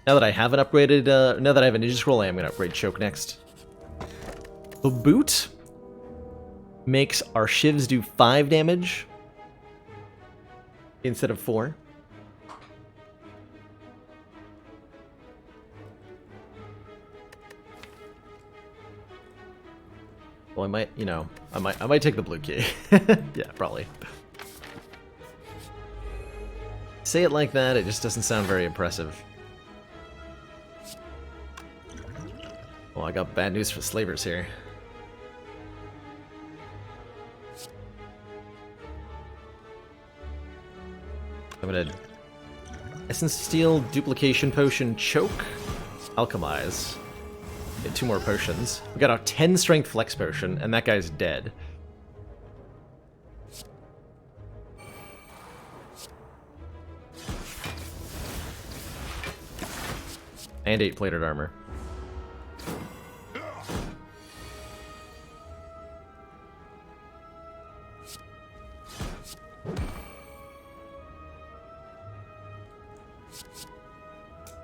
Now that I have an upgraded, now that I have a Ninja Scroll, I am going to upgrade Choke next. The boot makes our shivs do 5 damage instead of 4. Well, I might, you know, I might take the blue key. Yeah, probably. Say it like that, it just doesn't sound very impressive. Oh, I got bad news for slavers here. I'm gonna Essence Steel, Duplication Potion, Choke, Alchemize. Get 2 more potions. We got a 10 Strength Flex Potion, and that guy's dead. And 8 plated armor.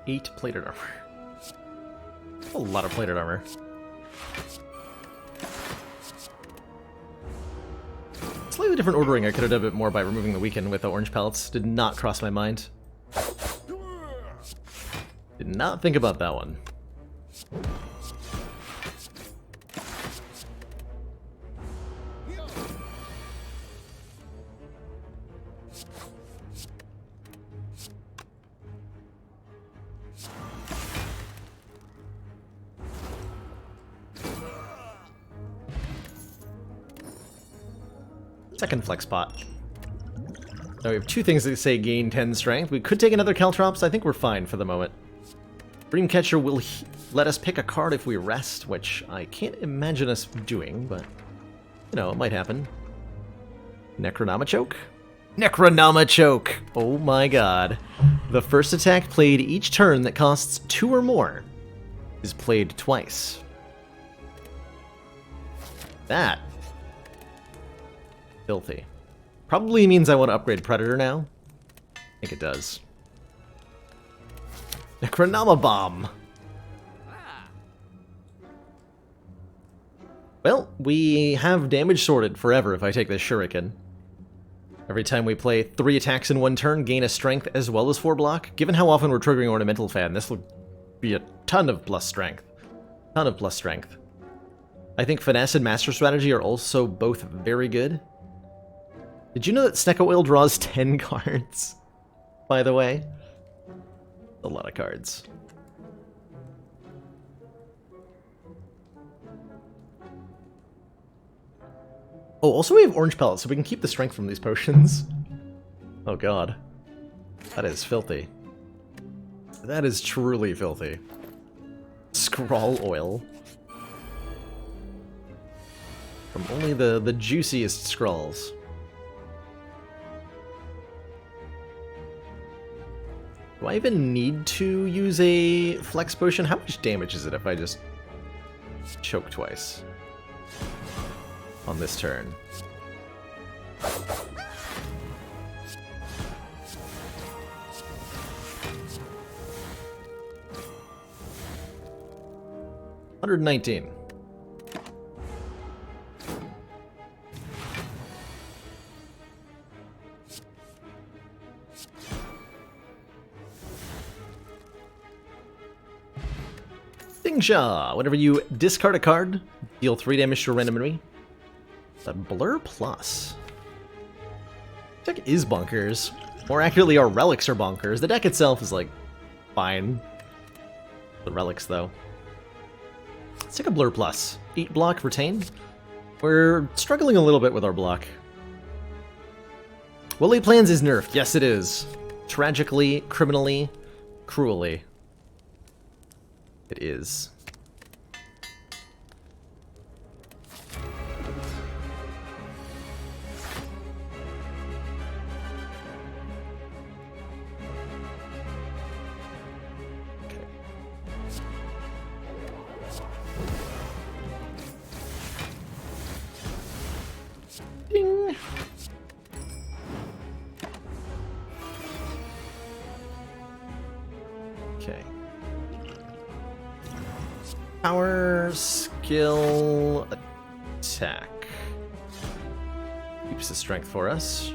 Eight plated armor. A lot of plated armor. Slightly different ordering. I could have done a bit more by removing the weaken with the orange pellets. Did not cross my mind. Did not think about that one. Second flex pot. Now we have 2 things that say gain 10 strength. We could take another Caltrops. I think we're fine for the moment. Dreamcatcher will let us pick a card if we rest, which I can't imagine us doing, but, you know, it might happen. Necronama Choke? Necronama Choke! Oh my god. The first attack played each turn that costs 2 or more is played twice. That. Filthy. Probably means I want to upgrade Predator now. I think it does. Necronama Bomb! Well, we have damage sorted forever if I take this Shuriken. Every time we play 3 attacks in 1 turn, gain a strength as well as 4 block. Given how often we're triggering Ornamental Fan, this will be a ton of plus strength. Ton of plus strength. I think Finesse and Master Strategy are also both very good. Did you know that Snecko Oil draws 10 cards? By the way? A lot of cards. Oh, also we have orange pellets, so we can keep the strength from these potions. Oh god. That is filthy. That is truly filthy. Scrawl oil. From only the juiciest scrolls. Do I even need to use a flex potion? How much damage is it if I just choke twice on this turn? $119. Dingxia! Whenever you discard a card, deal 3 damage to a random enemy. That Blur Plus. Deck is bonkers. More accurately, our relics are bonkers. The deck itself is, like, fine. The relics, though. Let's take a Blur Plus. 8 block, retain. We're struggling a little bit with our block. Woolly Plans is nerfed. Yes, it is. Tragically, criminally, cruelly. It is. Ding. Okay. Power, skill, attack. Keeps the strength for us.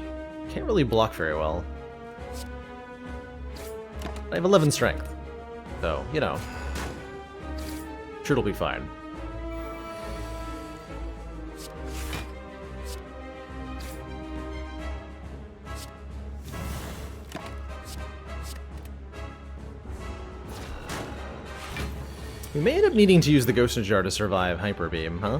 Can't really block very well. I have 11 strength. So, you know. Sure it'll be fine. We may end up needing to use the Ghost Jar to survive Hyper Beam, huh?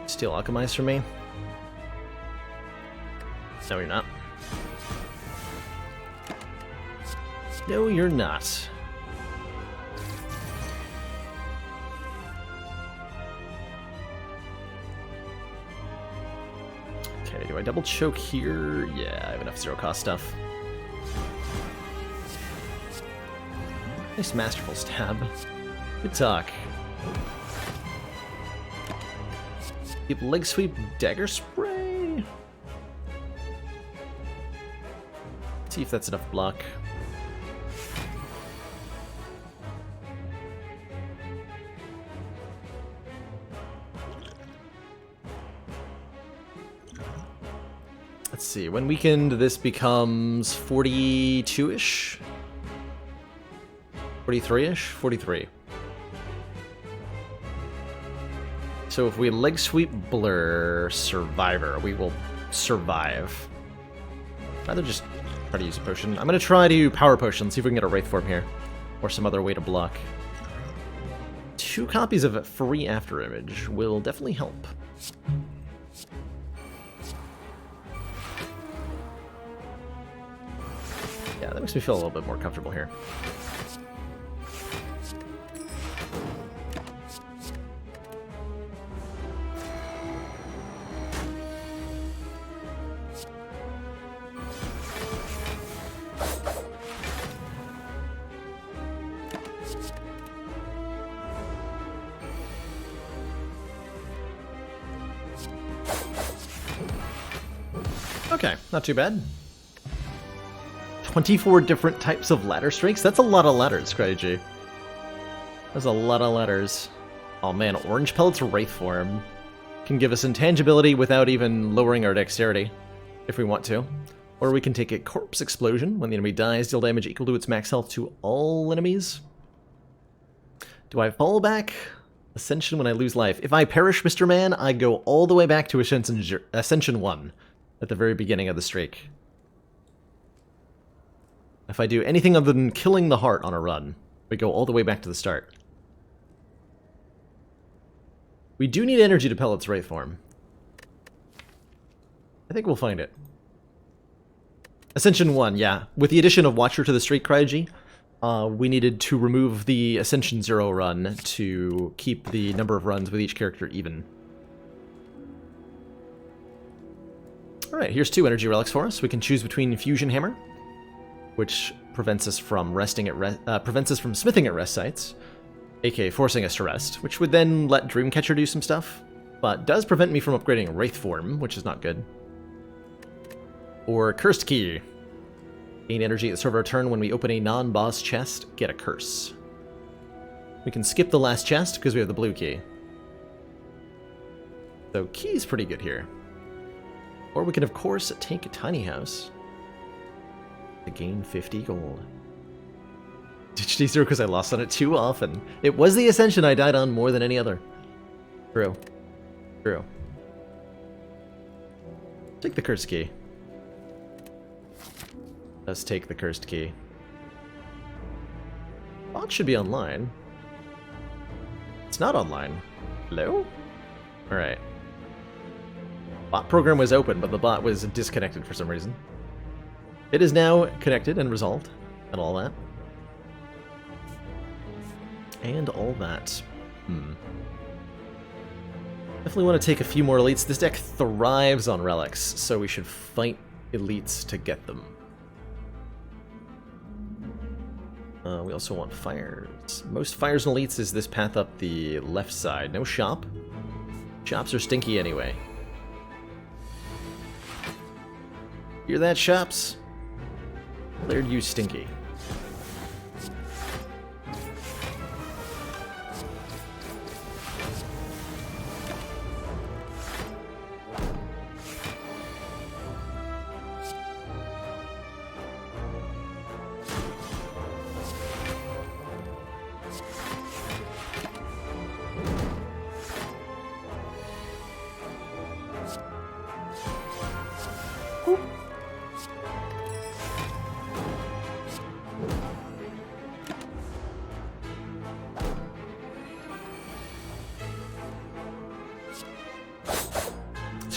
Steal Alchemize from me? No, you're not. No, you're not. Okay, do I double choke here? Yeah, I have enough zero cost stuff. Nice Masterful Stab. Good talk. Keep Leg Sweep, Dagger Spray. See if that's enough block. Let's see, when weakened, this becomes 42-ish? 43-ish? 43. So if we Leg Sweep Blur Survivor, we will survive. Rather just try to use a potion. I'm going to try to Power Potion, see if we can get a Wraith Form here. Or some other way to block. 2 copies of free After Image will definitely help. Yeah, that makes me feel a little bit more comfortable here. Okay, not too bad. 24 different types of ladder strikes? That's a lot of ladders, Strategy. That's a lot of ladders. Oh man, Orange Pellet's Wraith Form can give us intangibility without even lowering our dexterity, if we want to. Or we can take a Corpse Explosion. When the enemy dies, deal damage equal to its max health to all enemies. Do I fall back? Ascension when I lose life. If I perish, Mr. Man, I go all the way back to Ascension 1 at the very beginning of the streak. If I do anything other than killing the heart on a run, we go all the way back to the start. We do need energy to Pellet's Wraith Form. I think we'll find it. Ascension 1, yeah. With the addition of Watcher to the Streak Cryogy, we needed to remove the Ascension 0 run to keep the number of runs with each character even. Alright, here's 2 energy relics for us. We can choose between Fusion Hammer, which prevents us from prevents us from smithing at rest sites, aka forcing us to rest, which would then let Dreamcatcher do some stuff, but does prevent me from upgrading Wraith Form, which is not good. Or Cursed Key. Gain energy at the start of our turn when we open a non-boss chest, get a curse. We can skip the last chest because we have the blue key. So key's pretty good here. Or we can of course take a tiny house to gain 50 gold. Ditch D0 because I lost on it too often. It was the Ascension I died on more than any other. True. True. Take the cursed key. Let's take the cursed key. Bot should be online. It's not online. Hello? Alright. Bot program was open, but the bot was disconnected for some reason. It is now connected and resolved, and all that. And all that. Definitely want to take a few more elites. This deck thrives on relics, so we should fight elites to get them. We also want fires. Most fires and elites is this path up the left side. No shop. Shops are stinky anyway. Hear that, shops? Declared you stinky.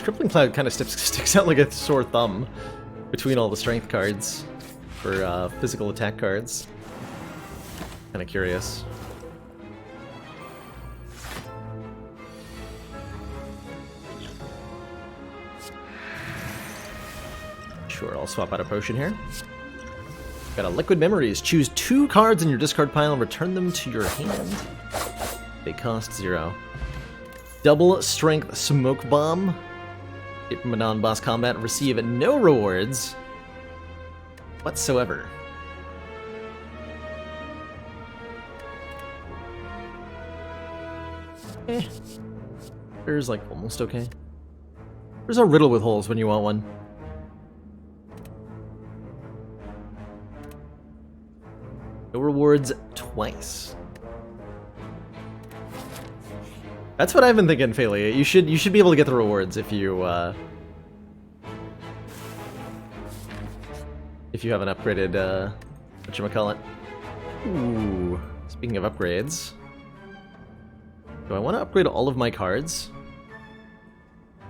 Crippling Cloud kind of sticks out like a sore thumb between all the strength cards for physical attack cards. Kind of curious. Sure, I'll swap out a potion here. Got a Liquid Memories. Choose 2 cards in your discard pile and return them to your hand. They cost 0. Double Strength Smoke Bomb. Get from a non-boss combat and receive no rewards whatsoever. There's like almost okay. There's a riddle with holes when you want one. No rewards twice. That's what I've been thinking, Phalia. You should be able to get the rewards if you haven't upgraded whatchamacallit. Ooh. Speaking of upgrades. Do I want to upgrade all of my cards?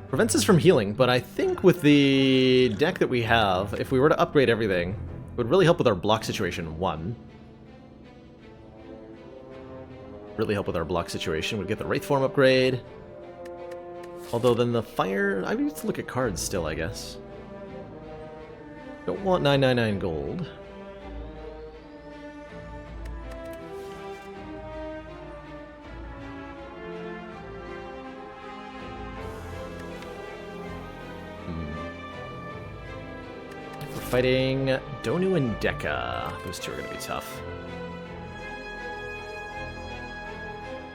Prevents us from healing, but I think with the deck that we have, if we were to upgrade everything, it would really help with our block situation, 1. Really help with our block situation. We'd get the Wraith Form upgrade. Although then the fire... I need to look at cards still, I guess. Don't want 999 gold. We're fighting Donu and Deka. Those 2 are going to be tough.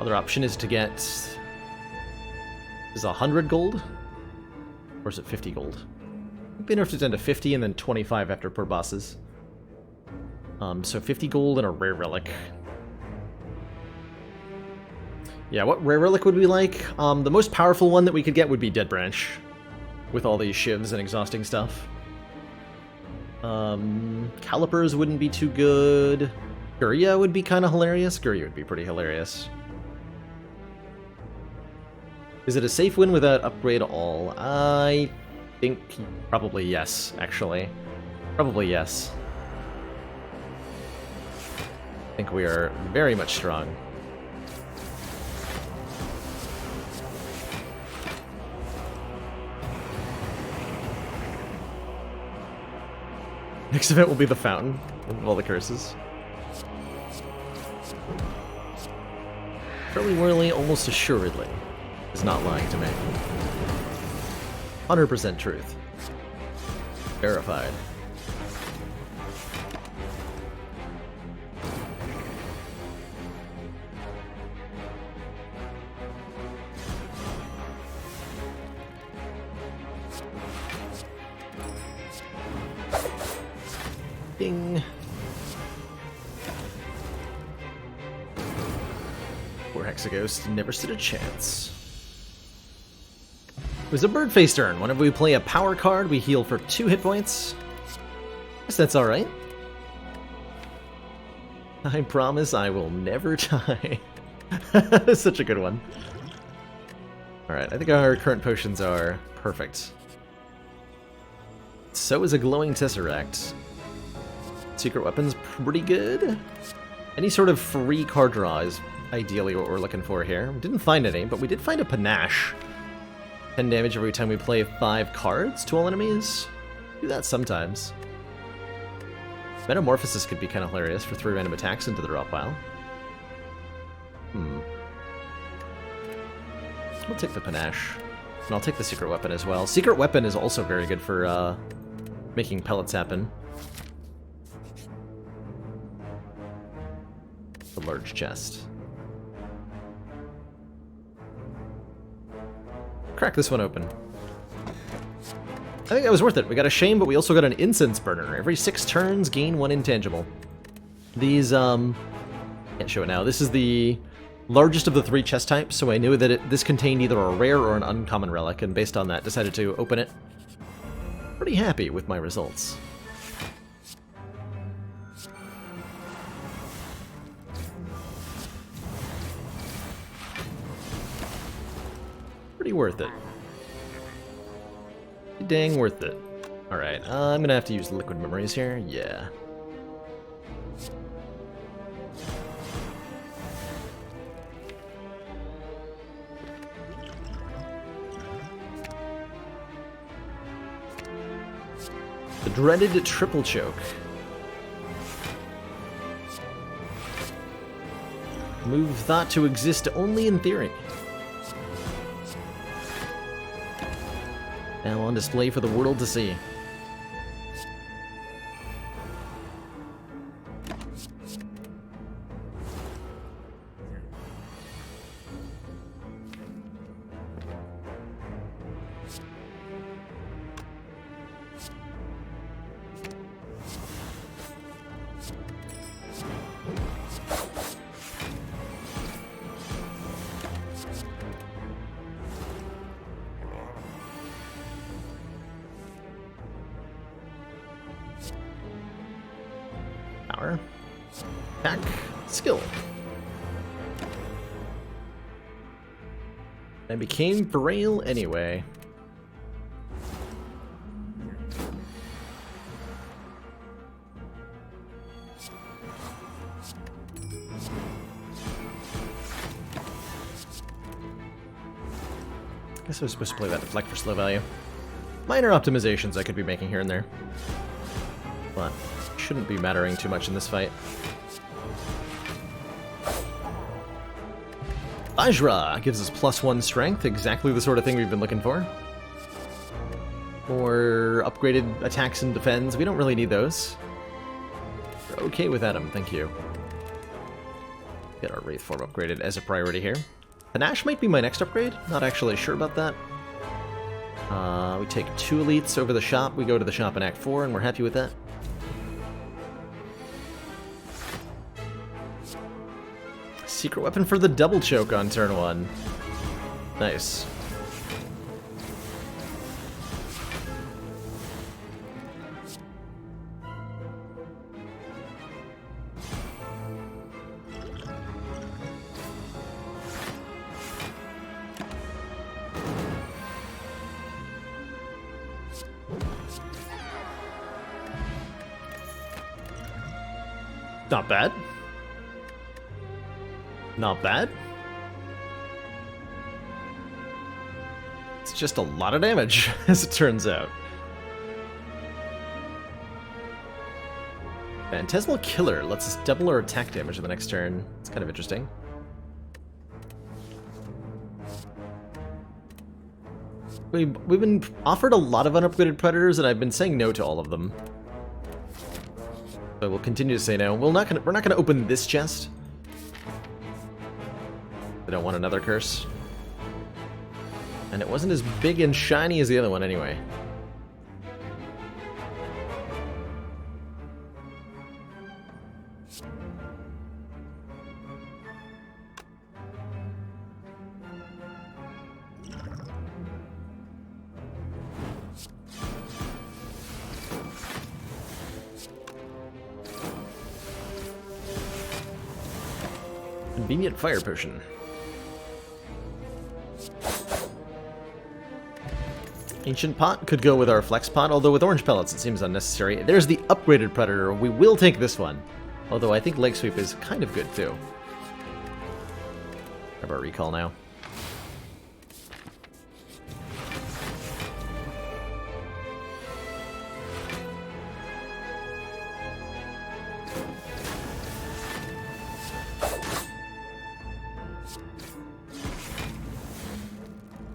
Other option is to get... Is it 100 gold? Or is it 50 gold? I think they nerfed it down to 50 and then 25 after per bosses. So 50 gold and a rare relic. Yeah, what rare relic would we like? The most powerful one that we could get would be Dead Branch. With all these shivs and exhausting stuff. Calipers wouldn't be too good. Guria would be kind of hilarious. Guria would be pretty hilarious. Is it a safe win without upgrade all? I think probably yes, actually. Probably yes. think we are very much strong. Next event will be the fountain of all the curses. Curly Whirly almost assuredly is not lying to me. 100% truth. Verified. Ding. Poor Hexaghost never stood a chance. It was a bird-face turn. Whenever we play a power card, we heal for 2 hit points. Guess that's alright. I promise I will never die. Such a good one. Alright, I think our current potions are perfect. So is a glowing tesseract. Secret weapon's pretty good. Any sort of free card draw is ideally what we're looking for here. We didn't find any, but we did find a panache. 10 damage every time we play 5 cards to all enemies. Do that sometimes. Metamorphosis could be kind of hilarious for 3 random attacks into the draw pile. I'll take the panache. And I'll take the secret weapon as well. Secret weapon is also very good for making pellets happen. The large chest. Crack this one open. I think that was worth it. We got a shame, but we also got an incense burner. Every 6 turns, gain 1 intangible. These, can't show it now. This is the largest of the 3 chest types, so I knew that this contained either a rare or an uncommon relic, and based on that, decided to open it. Pretty happy with my results. Pretty worth it. Dang worth it. Alright, I'm gonna have to use liquid memories here. Yeah. The dreaded triple choke. Move thought to exist only in theory. Now on display for the world to see. Power. Attack. Skill. I became frail anyway. Guess I was supposed to play that deflect for slow value. Minor optimizations I could be making here and there. But shouldn't be mattering too much in this fight. Vajra gives us +1 strength, exactly the sort of thing we've been looking for. Or upgraded attacks and defense, we don't really need those. We're okay with Adam, thank you. Get our Wraith form upgraded as a priority here. Panache might be my next upgrade, not actually sure about that. We take 2 elites over the shop, we go to the shop in Act 4, and we're happy with that. Secret weapon for the double choke on turn 1. Nice. Not bad. Not bad. It's just a lot of damage, as it turns out. Phantasmal Killer lets us double our attack damage in the next turn. It's kind of interesting. We've been offered a lot of unupgraded Predators, and I've been saying no to all of them. So we'll continue to say no. We're not gonna open this chest. I don't want another curse. And it wasn't as big and shiny as the other one anyway. Convenient fire potion. Ancient Pot could go with our Flex Pot, although with Orange Pellets it seems unnecessary. There's the upgraded Predator. We will take this one. Although I think Leg Sweep is kind of good too. How about Recall now?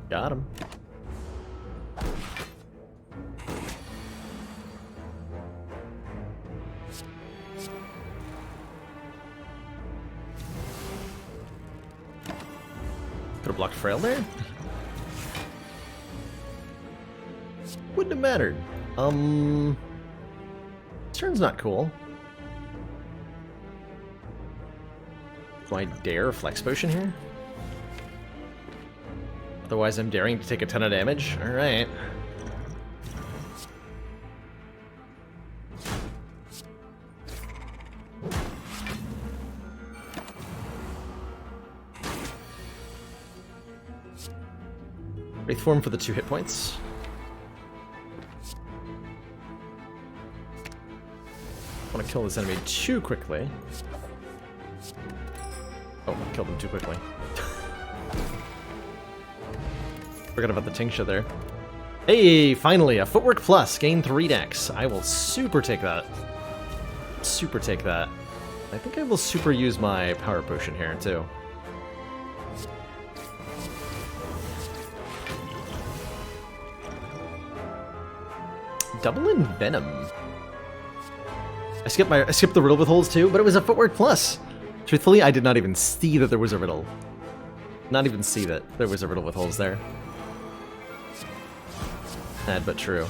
Got him. Could have blocked Frail there? Wouldn't have mattered. This turn's not cool. Do I dare Flex Potion here? Otherwise I'm daring to take a ton of damage? Alright. Wraith Form for the 2 hit points. I want to kill this enemy too quickly. Oh, I killed him too quickly. Forgot about the Tincture there. Hey, finally, a Footwork Plus. Gain 3 dex. I will super take that. Super take that. I think I will super use my Power Potion here, too. Double in Venom. I skipped the riddle with holes too, but it was a Footwork Plus. Truthfully, I did not even see that there was a riddle. Not even see that there was a riddle with holes there. Sad but true.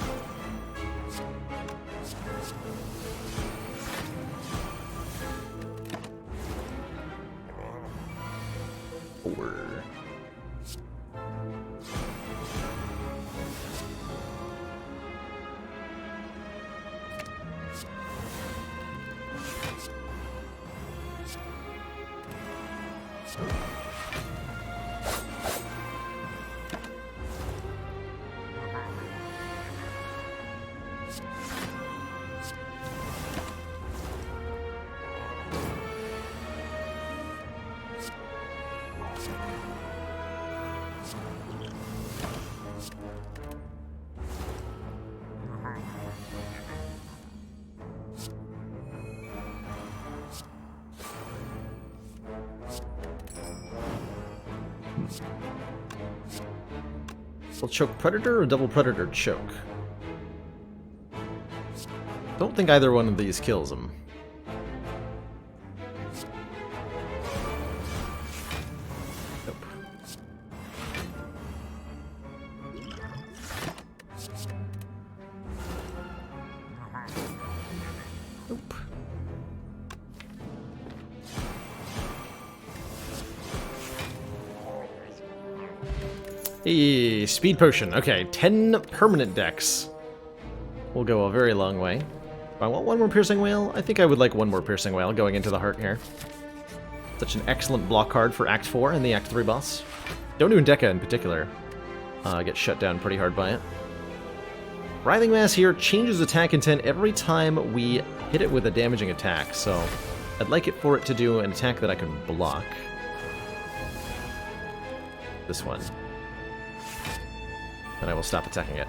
Will choke Predator or double Predator choke? Don't think either one of these kills him. Nope. Nope. Hey, Speed Potion. Okay, 10 permanent dex. Will go a very long way. Do I want one more Piercing Wail? I think I would like one more Piercing Wail going into the heart here. Such an excellent block card for Act 4 and the Act 3 boss. Don't do Deca in particular. Get shut down pretty hard by it. Writhing Mass here changes attack intent every time we hit it with a damaging attack, so I'd like it for it to do an attack that I can block. this one. And I will stop attacking it.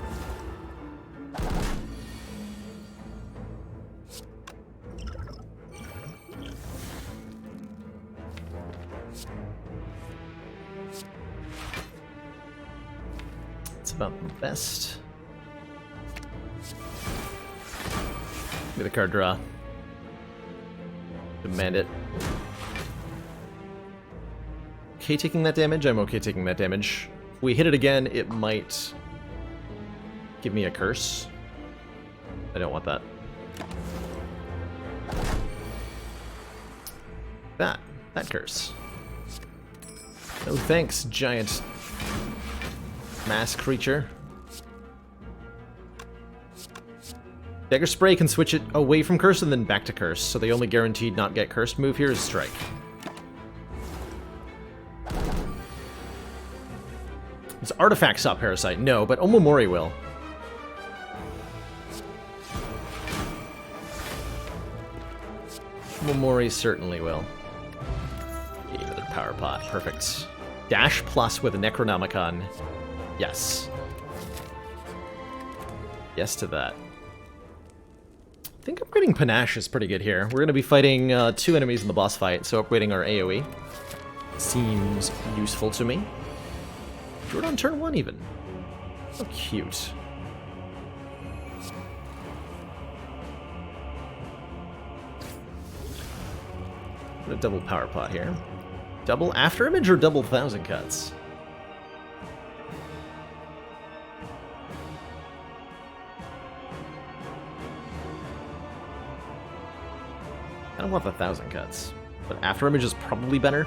It's about the best. Give me the card draw. Demand it. Okay taking that damage? I'm okay taking that damage. If we hit it again, it might give me a curse. I don't want that. That curse. Oh, thanks, giant mass creature. Dagger Spray can switch it away from curse and then back to curse, so the only guaranteed not get cursed move here is strike. Does Artifact stop Parasite? No, but Omomori will. Omomori certainly will. Yeah, another power pot. Perfect. Dash plus with a Necronomicon. Yes. Yes to that. I think upgrading Panache is pretty good here. We're going to be fighting 2 enemies in the boss fight, so upgrading our AoE seems useful to me. Do it on turn 1 even. How cute. Put a double power pot here. Double after image or double 1,000 cuts? I don't want the 1,000 cuts, but after image is probably better.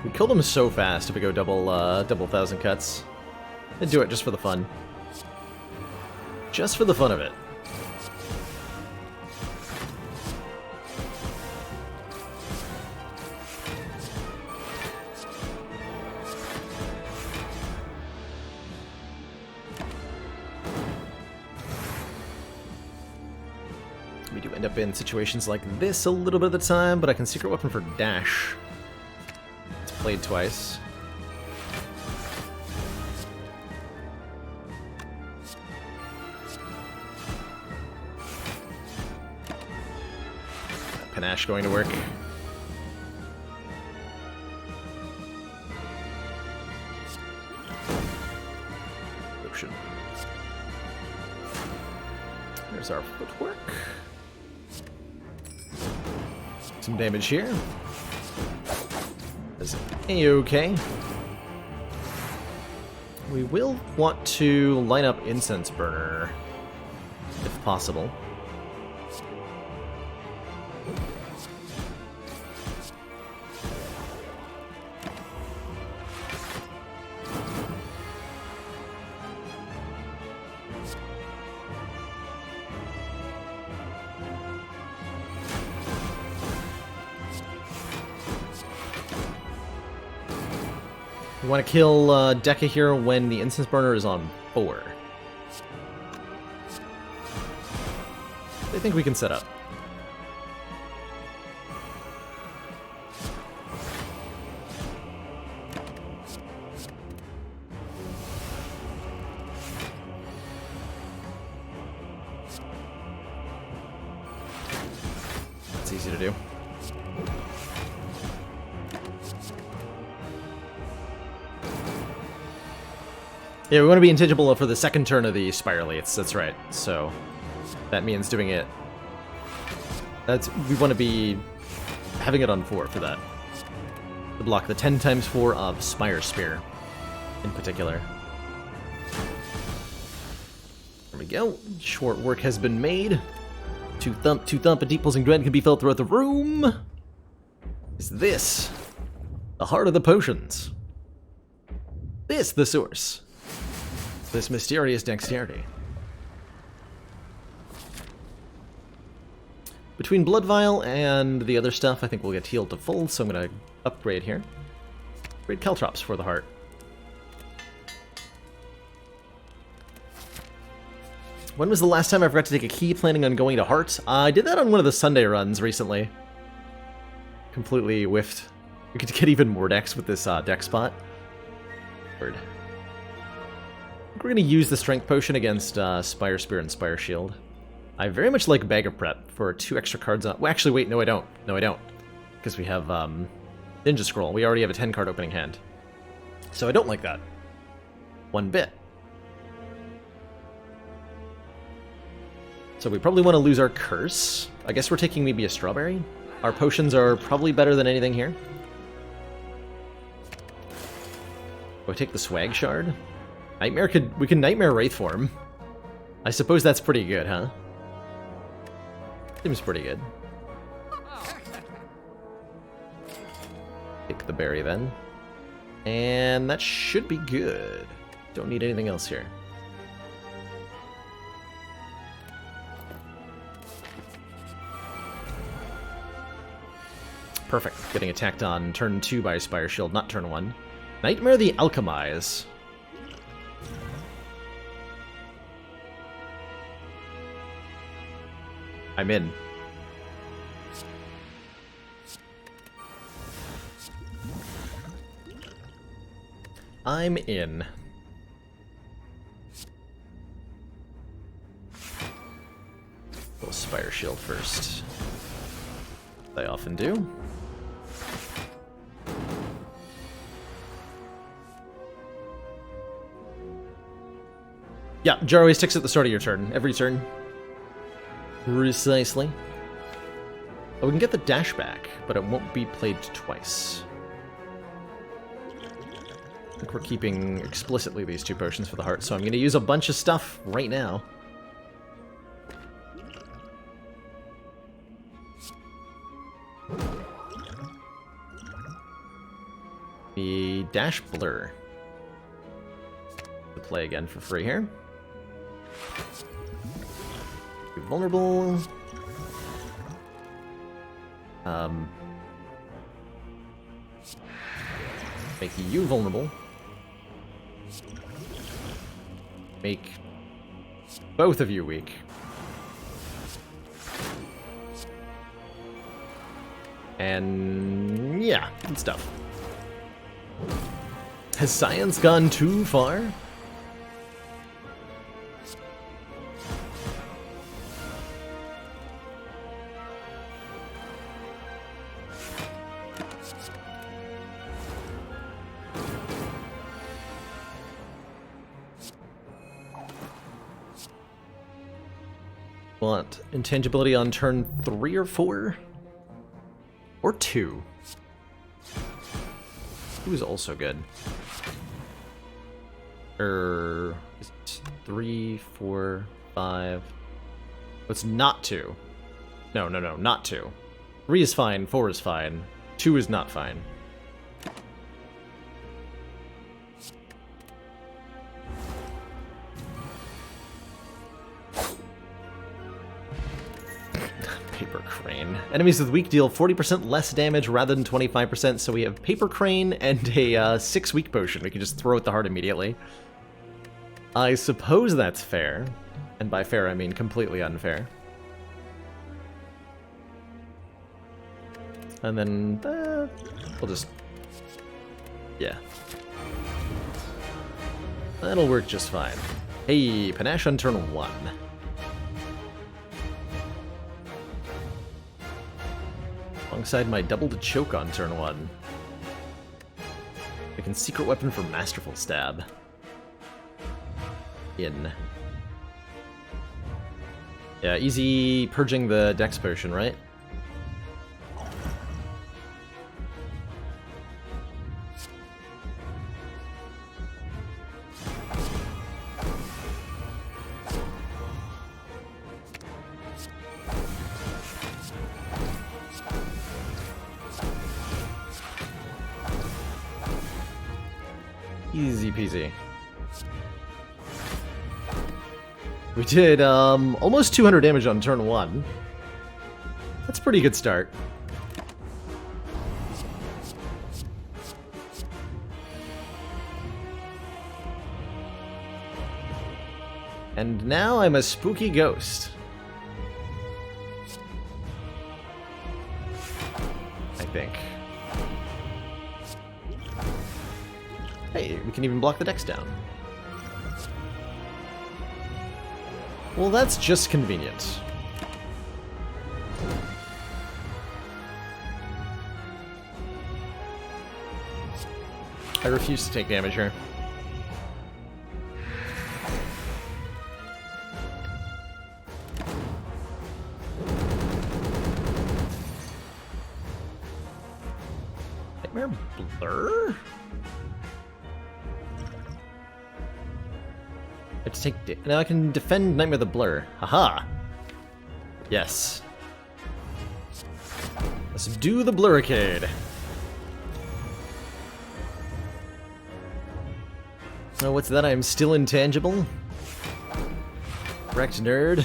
We kill them so fast if we go double 1,000 cuts. I'd do it just for the fun. Just for the fun of it. We do end up in situations like this a little bit of the time, but I can Secret Weapon for dash. It's played twice. Panache going to work. Ocean. There's our footwork. Some damage here. Is A-okay. We will want to line up Incense Burner, if possible. We want to kill Deka here when the Incense Burner is on 4. I think we can set up. It's easy to do. Yeah, we want to be intangible for the second turn of the Spire Leads, that's right. So that means doing it. We want to be having it on 4 for that. To block the 10 times 4 of Spire Spear in particular. There we go. Short work has been made. To thump, a deep pulsing dread can be felt throughout the room. Is this the heart of the potions? This the source. This mysterious dexterity. Between Blood Vial and the other stuff, I think we'll get healed to full, so I'm going to upgrade here. Upgrade Caltrops for the heart. When was the last time I forgot to take a key planning on going to Heart? I did that on one of the Sunday runs recently. Completely whiffed. We could get even more decks with this deck spot. Weird. We're going to use the Strength Potion against Spire Spear and Spire Shield. I very much like Bag of Prep for 2 extra cards on... Well, actually, wait, no I don't. No, I don't. Because we have Ninja Scroll. We already have a 10-card opening hand. So I don't like that. One bit. So we probably want to lose our Curse. I guess we're taking maybe a Strawberry. Our potions are probably better than anything here. Do I take the Swag Shard? We can Nightmare Wraith form. I suppose that's pretty good, huh? Seems pretty good. Take the berry then. And that should be good. Don't need anything else here. Perfect. Getting attacked on turn 2 by Spire Shield, not turn 1. Nightmare the Alchemize. I'm in. I'm in. Little Spire Shield first. I often do. Yeah, Jar always ticks at the start of your turn. Every turn. Precisely. Oh, we can get the dash back, but it won't be played twice. I think we're keeping explicitly these 2 potions for the heart, so I'm going to use a bunch of stuff right now. The Dash Blur. To play again for free here. Be vulnerable. Make you vulnerable. Make both of you weak. And yeah, good stuff. Has science gone too far? Want intangibility on turn 3 or 4? Or 2? 2 is also good. Is it 3, 4, 5? Oh, it's not 2. No, not 2. 3 is fine, 4 is fine. 2 is not fine. Paper Crane. Enemies with weak deal 40% less damage rather than 25%, so we have Paper Crane and a 6 weak potion. We can just throw at the heart immediately. I suppose that's fair. And by fair, I mean completely unfair. And then, we'll just... yeah. That'll work just fine. Hey, Panache on turn 1. Alongside my double to choke on turn 1. I can secret weapon for Masterful Stab. In. Yeah, easy purging the Dex Potion, right? Easy peasy. We did almost 200 damage on turn 1. That's a pretty good start. And now I'm a spooky ghost. I think. Hey, we can even block the decks down. Well, that's just convenient. I refuse to take damage here. Nightmare Blur? I have to take now I can defend Nightmare the Blur. Haha. Yes. Let's do the Blurricade. Oh, what's that? I'm still intangible? Wrecked nerd.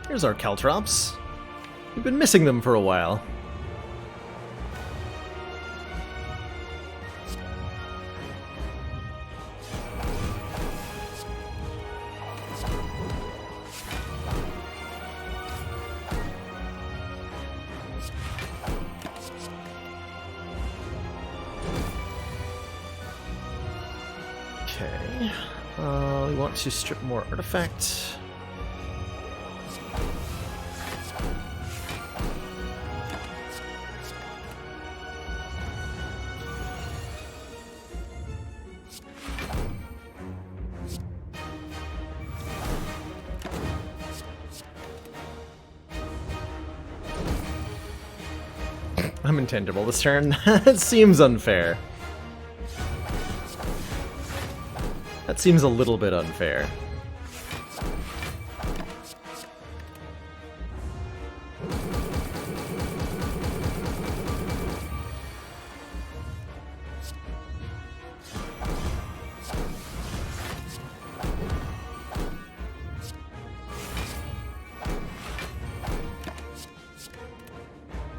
Here's our Caltrops. We've been missing them for a while. Okay. We want to strip more artifact. I'm intangible this turn. That seems unfair. That seems a little bit unfair.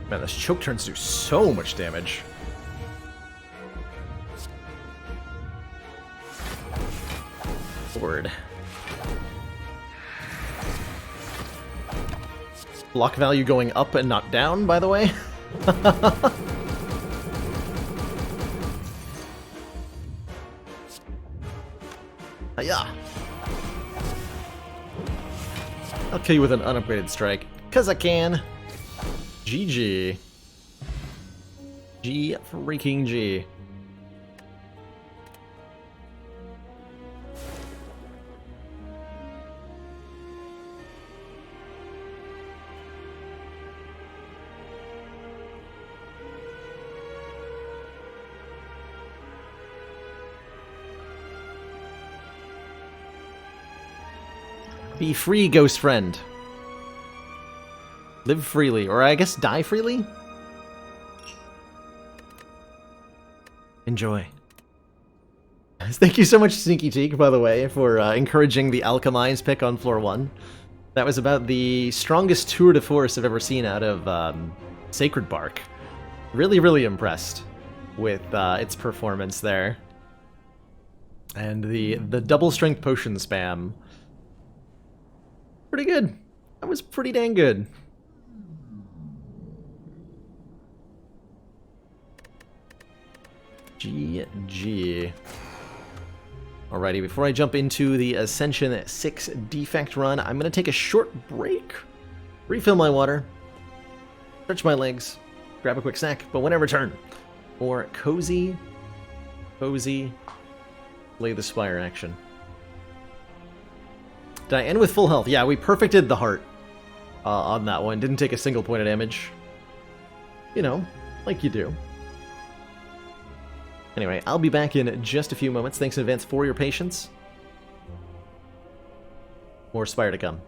Man, those choke turns do so much damage. Forward. Block value going up and not down, by the way. Hiya! I'll kill you with an unupgraded strike, 'cause I can. GG. G freaking G. Be free, ghost friend. Live freely, or I guess die freely? Enjoy. Thank you so much, Sneaky Teak, by the way, for encouraging the Alchemize pick on floor 1. That was about the strongest tour de force I've ever seen out of Sacred Bark. Really, really impressed with its performance there. And the double strength potion spam. Pretty good. That was pretty dang good. GG. Alrighty, before I jump into the Ascension 6 defect run, I'm going to take a short break, refill my water, stretch my legs, grab a quick snack, but when I return for cozy, Lay the Spire action. Did I end with full health? Yeah, we perfected the heart on that one. Didn't take a single point of damage. You know, like you do. Anyway, I'll be back in just a few moments. Thanks in advance for your patience. More Spire to come.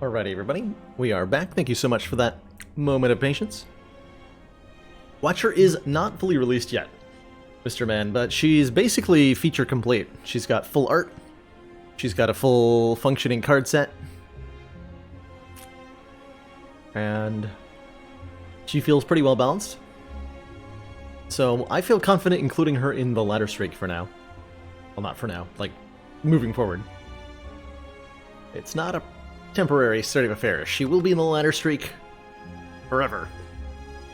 Alrighty, everybody. We are back. Thank you so much for that moment of patience. Watcher is not fully released yet, Mr. Man, but she's basically feature complete. She's got full art. She's got a full functioning card set. And she feels pretty well balanced. So I feel confident including her in the ladder streak for now. Well, not for now, like moving forward. It's not a temporary state of affairs. She will be in the ladder streak forever.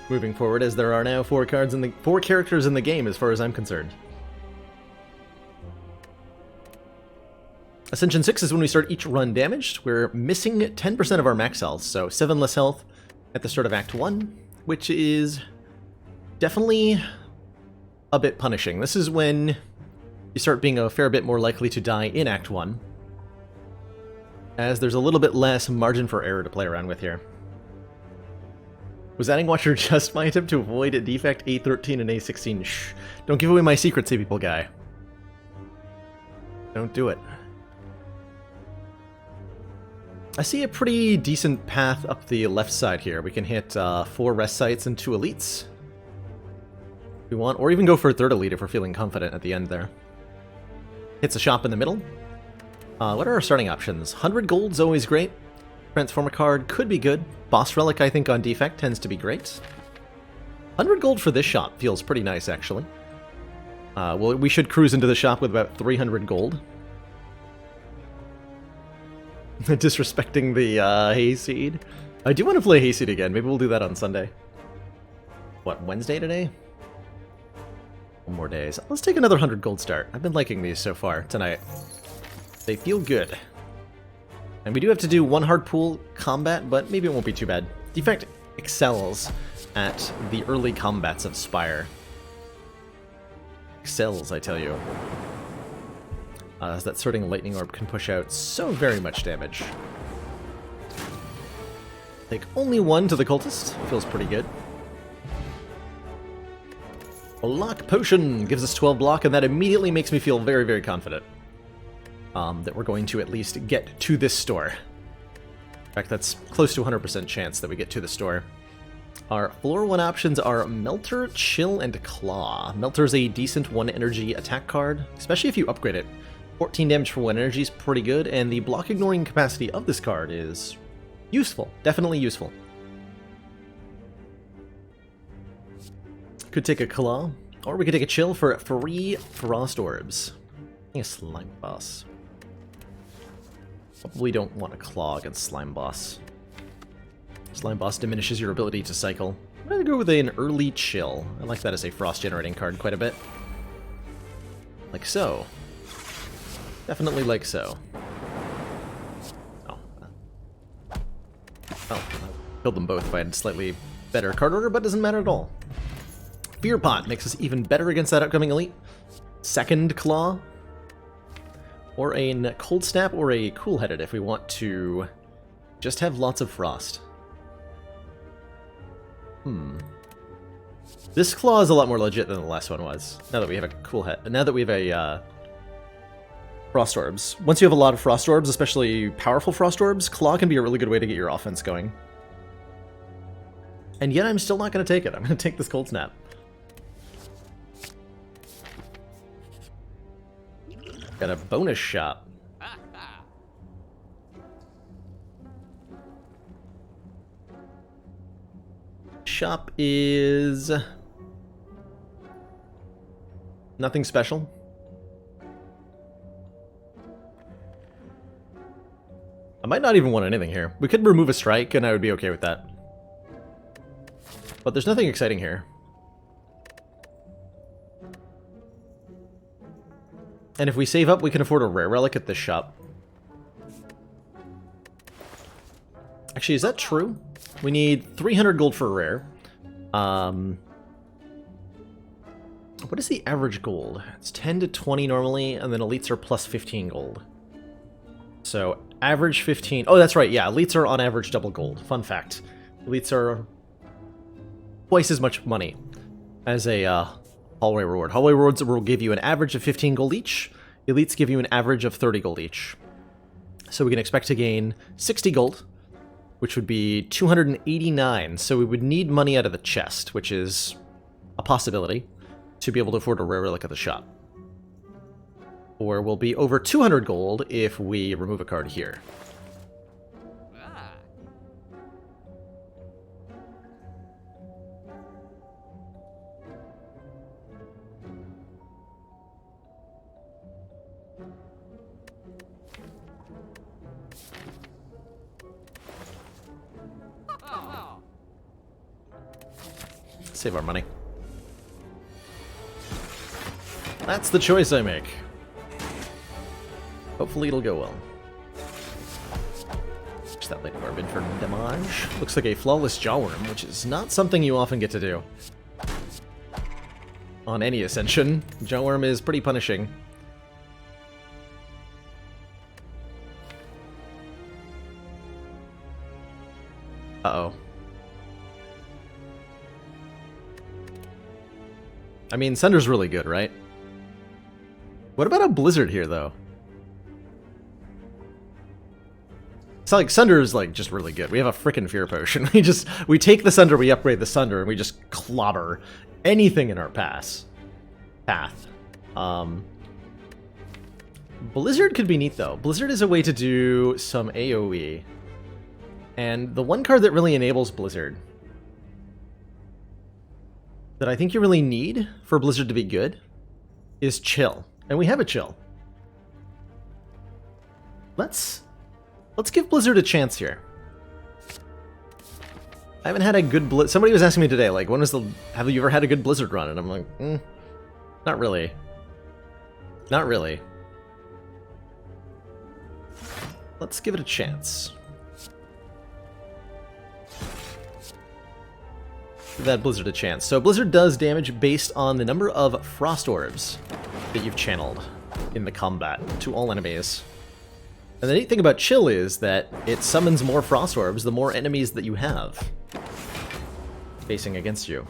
Moving forward, as there are now four characters in the game as far as I'm concerned. Ascension 6 is when we start each run damaged. We're missing 10% of our max health, so 7 less health at the start of Act 1, which is definitely a bit punishing. This is when you start being a fair bit more likely to die in Act 1, as there's a little bit less margin for error to play around with here. Was adding Watcher just my attempt to avoid a defect A13 and A16? Shh. Don't give away my secrets, people guy. Don't do it. I see a pretty decent path up the left side here. We can hit 4 rest sites and 2 elites if we want, or even go for a 3rd elite if we're feeling confident at the end there. Hits a shop in the middle. What are our starting options? 100 gold's always great. Transformer card could be good. Boss relic, I think, on defect tends to be great. 100 gold for this shop feels pretty nice, actually. Well, we should cruise into the shop with about 300 gold. Disrespecting the Hayseed. I do want to play Hayseed again. Maybe we'll do that on Sunday. What, Wednesday today? One more days. Let's take another 100 gold start. I've been liking these so far tonight. They feel good. And we do have to do 1 hard pool combat, but maybe it won't be too bad. Defect excels at the early combats of Spire. Excels, I tell you. As that sorting lightning orb can push out so very much damage. Take only 1 to the cultist. Feels pretty good. A lock potion gives us 12 block, and that immediately makes me feel very, very confident that we're going to at least get to this store. In fact, that's close to 100% chance that we get to the store. Our floor 1 options are Melter, Chill, and Claw. Melter's a decent 1 energy attack card, especially if you upgrade it. 14 damage for 1 energy is pretty good, and the block ignoring capacity of this card is useful. Definitely useful. Could take a Claw, or we could take a Chill for free Frost Orbs. I think a Slime Boss. Probably don't want a Claw against Slime Boss. Slime Boss diminishes your ability to cycle. I'm going to go with an early Chill. I like that as a frost generating card quite a bit. Like so. Definitely like so. Oh. I killed them both if I had slightly better card order, but doesn't matter at all. Fear Pot makes us even better against that upcoming elite. 2nd Claw. Or a Cold Snap or a Cool Headed if we want to just have lots of frost. This Claw is a lot more legit than the last one was. Now that we have a Cool Head, now that we have a Frost Orbs. Once you have a lot of Frost Orbs, especially powerful Frost Orbs, Claw can be a really good way to get your offense going. And yet I'm still not going to take it. I'm going to take this Cold Snap. Got a bonus shop. Shop is nothing special. I might not even want anything here. We could remove a strike and I would be okay with that. But there's nothing exciting here. And if we save up, we can afford a rare relic at this shop. Actually, is that true? We need 300 gold for a rare. What is the average gold? It's 10 to 20 normally, and then elites are plus 15 gold. So, average 15... Oh, that's right, yeah, elites are on average double gold. Fun fact. Elites are twice as much money as a hallway reward. Hallway rewards will give you an average of 15 gold each. Elites give you an average of 30 gold each. So we can expect to gain 60 gold which would be 289. So we would need money out of the chest, which is a possibility, to be able to afford a rare relic at the shop. Or we'll be over 200 gold if we remove a card here. Save our money. That's the choice I make. Hopefully it'll go well. Just that Lady Barbin for damage. Looks like a flawless Jawworm, which is not something you often get to do. On any Ascension, Jawworm is pretty punishing. Uh-oh. I mean, Sunder's really good, right? What about a Blizzard here, though? It's not like Sunder's, like, just really good. We have a frickin' Fear Potion. We take the Sunder, we upgrade the Sunder, and we just clobber anything in our path. Blizzard could be neat, though. Blizzard is a way to do some AoE. And the one card that really enables Blizzard, that I think you really need for Blizzard to be good, is Chill. And we have a Chill. Let's give Blizzard a chance here. I haven't had a good Blizzard. Somebody was asking me today, like, have you ever had a good Blizzard run? And I'm like, not really. Not really. Let's give it a chance. Give that Blizzard a chance. So Blizzard does damage based on the number of Frost Orbs that you've channeled in the combat to all enemies. And the neat thing about Chill is that it summons more Frost Orbs the more enemies that you have facing against you.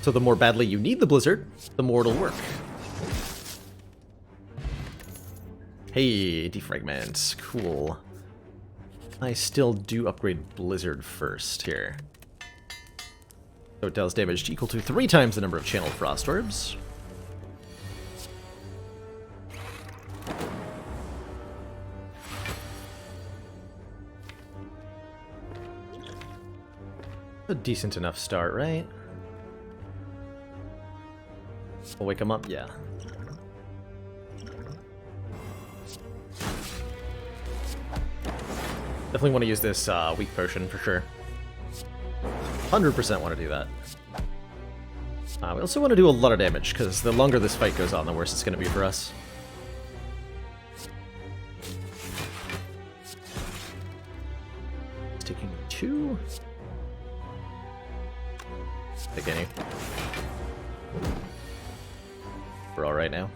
So the more badly you need the Blizzard, the more it'll work. Hey, defragment. Cool. I still do upgrade Blizzard first here. So it deals damage equal to 3 times the number of channeled Frost Orbs. A decent enough start, right? We'll wake him up, yeah. Definitely want to use this weak potion for sure. 100% want to do that. We also want to do a lot of damage, because the longer this fight goes on, the worse it's going to be for us. Taking 2. Take any. We're alright now.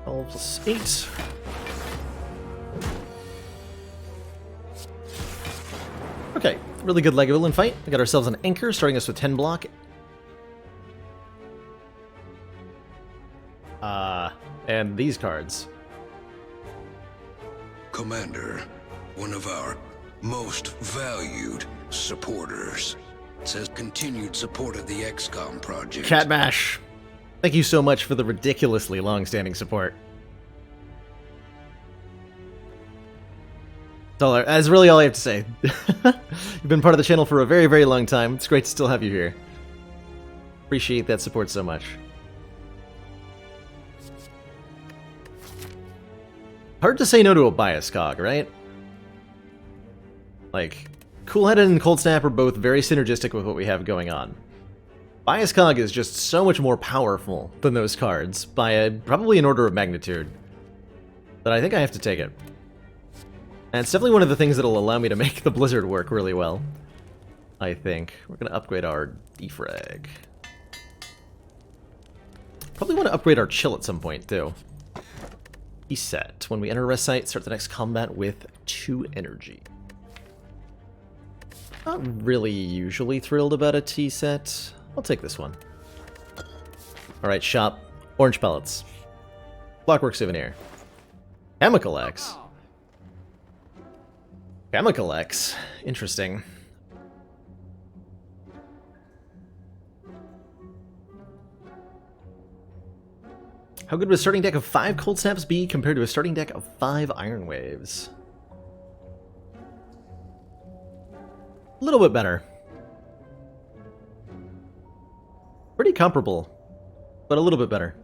+8. Okay, really good Legovillain fight. We got ourselves an Anchor, starting us with 10 block. And these cards. Commander, one of our most valued supporters, says continued support of the XCOM project. Catmash, thank you so much for the ridiculously long-standing support. That's really all I have to say. You've been part of the channel for a very, very long time. It's great to still have you here. Appreciate that support so much. Hard to say no to a Bias Cog, right? Like, Cool-Headed and Cold Snap are both very synergistic with what we have going on. Bias Cog is just so much more powerful than those cards, by probably an order of magnitude, that I think I have to take it. And it's definitely one of the things that'll allow me to make the Blizzard work really well, I think. We're going to upgrade our defrag. Probably want to upgrade our Chill at some point, too. Reset. When we enter a rest site, start the next combat with 2 energy. Not really usually thrilled about a tea set. I'll take this one. Alright, shop. Orange pellets. Clockwork souvenir. Chemical X. Chemical X. Interesting. How good would a starting deck of 5 Cold Snaps be compared to a starting deck of 5 Iron Waves? A little bit better. Pretty comparable, but a little bit better.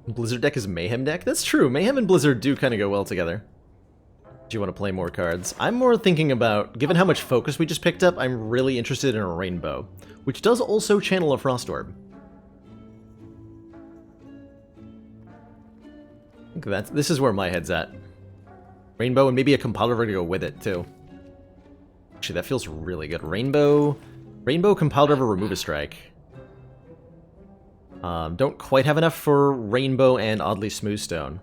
Blizzard deck is Mayhem deck? That's true. Mayhem and Blizzard do kind of go well together. Do you want to play more cards? I'm more thinking about, given how much focus we just picked up, I'm really interested in a Rainbow, which does also channel a Frost Orb. I think this is where my head's at. Rainbow and maybe a Compile River to go with it, too. Actually, that feels really good. Rainbow, Compile River, remove a strike. Don't quite have enough for Rainbow and Oddly Smooth Stone.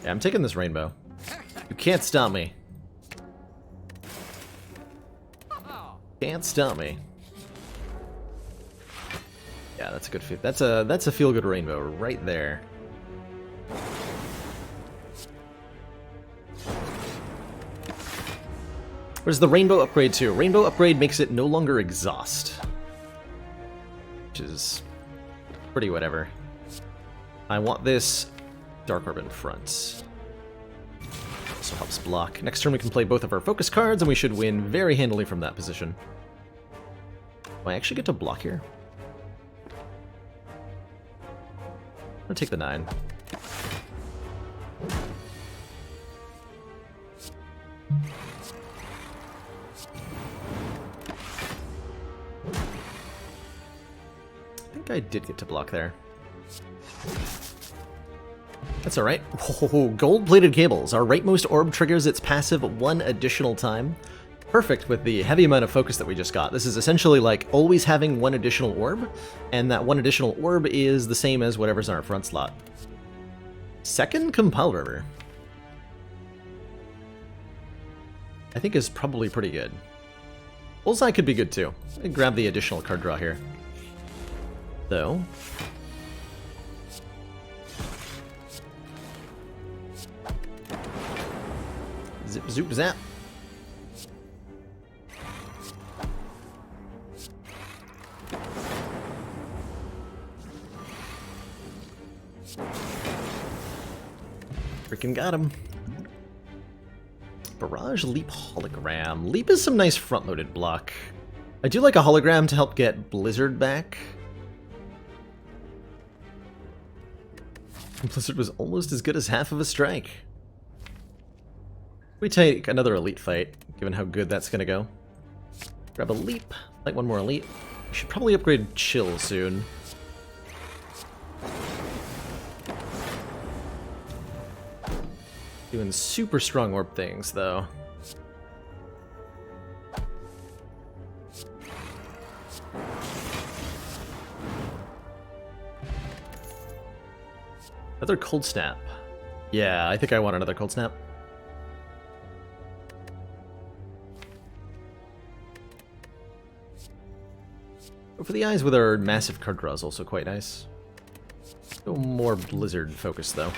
Yeah, I'm taking this Rainbow. You can't stop me. Can't stop me. Yeah, that's a good feel. That's a feel-good Rainbow right there. Where's the Rainbow upgrade to? Rainbow upgrade makes it no longer exhaust. Which is pretty whatever. I want this Dark Orb in front. Also helps block. Next turn we can play both of our focus cards and we should win very handily from that position. Do I actually get to block here? I'm gonna take the 9. I did get to block there. That's alright. Oh, gold-plated cables. Our rightmost orb triggers its passive 1 additional time. Perfect with the heavy amount of focus that we just got. This is essentially like always having 1 additional orb, and that 1 additional orb is the same as whatever's in our front slot. Second Compile River, I think is probably pretty good. Bullseye could be good too. I grab the additional card draw here. Though. Zip, zoop, zap. Freaking got him. Barrage, Leap, Hologram. Leap is some nice front-loaded block. I do like a Hologram to help get Blizzard back. Blizzard was almost as good as half of a strike. We take another Elite fight, given how good that's gonna go. Grab a Leap, like one more Elite. We should probably upgrade Chill soon. Doing super strong orb things, though. Another Cold Snap. Yeah, I think I want another Cold Snap. But for the eyes with our massive card draw is also quite nice. No more Blizzard focus, though.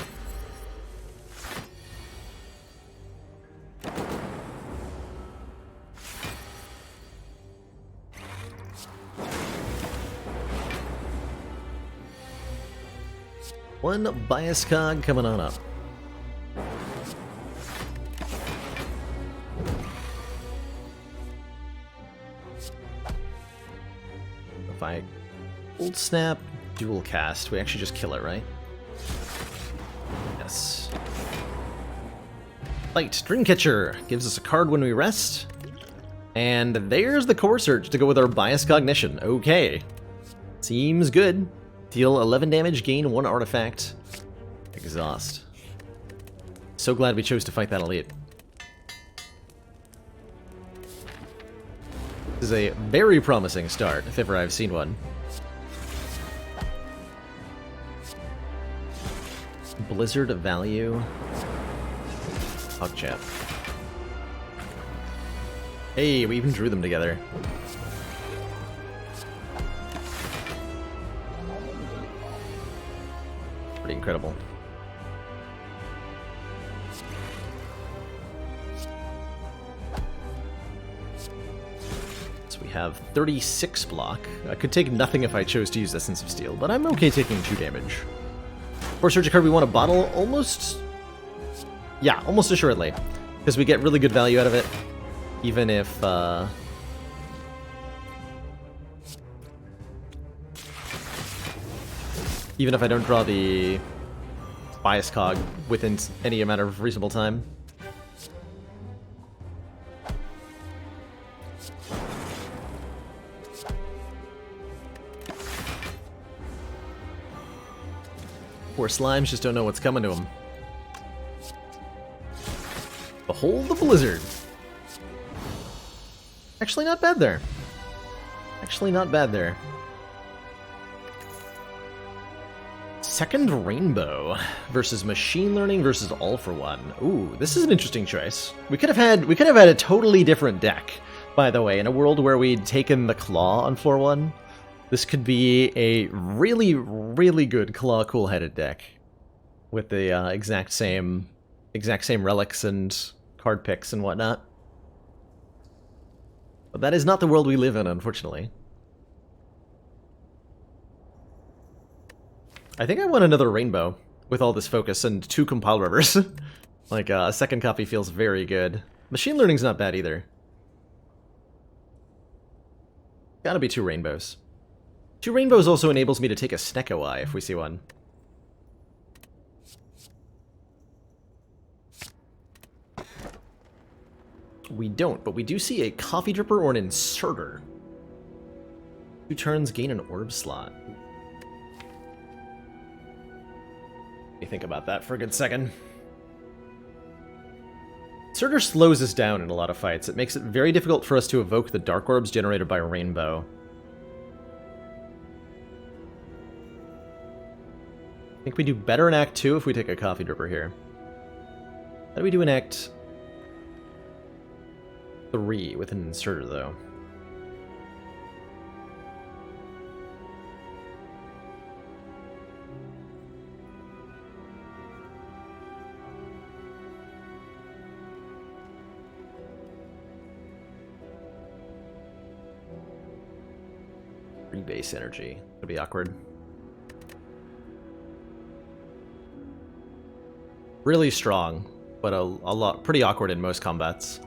One bias cog coming on up. If I Cold Snap, dual cast, we actually just kill it, right? Yes. Light, Dreamcatcher gives us a card when we rest. And there's the Core Surge to go with our Bias Cognition. Okay. Seems good. Deal 11 damage, gain 1 artifact. Exhaust. So glad we chose to fight that elite. This is a very promising start, if ever I've seen one. Blizzard value. PogChamp. Hey, we even drew them together. Pretty incredible. So we have 36 block. I could take nothing if I chose to use Essence of Steel, but I'm okay taking 2 damage. For Surge card, we want a bottle almost... Yeah, almost assuredly. Because we get really good value out of it. Even if... Even if I don't draw the bias cog within any amount of reasonable time. Poor slimes just don't know what's coming to them. Behold the blizzard. Actually not bad there. Actually not bad there. Second Rainbow versus Machine Learning versus All for One. Ooh, this is an interesting choice. We could have had a totally different deck, by the way, in a world where we'd taken the Claw on floor 1. This could be a really, really good Claw cool-headed deck with the exact same relics and card picks and whatnot. But that is not the world we live in, unfortunately. I think I want another rainbow with all this focus and 2 compile rubbers. Like, a second copy feels very good. Machine Learning's not bad either. Gotta be 2 rainbows. 2 rainbows also enables me to take a Snecko Eye if we see one. We don't, but we do see a Coffee Dripper or an Inserter. 2 turns, gain an orb slot. Let me think about that for a good second. Inserter slows us down in a lot of fights. It makes it very difficult for us to evoke the Dark Orbs generated by Rainbow. I think we do better in Act 2 if we take a Coffee Dripper here. How do we do in Act 3 with an Inserter, though? Base energy. It'll be awkward. Really strong, but a lot pretty awkward in most combats.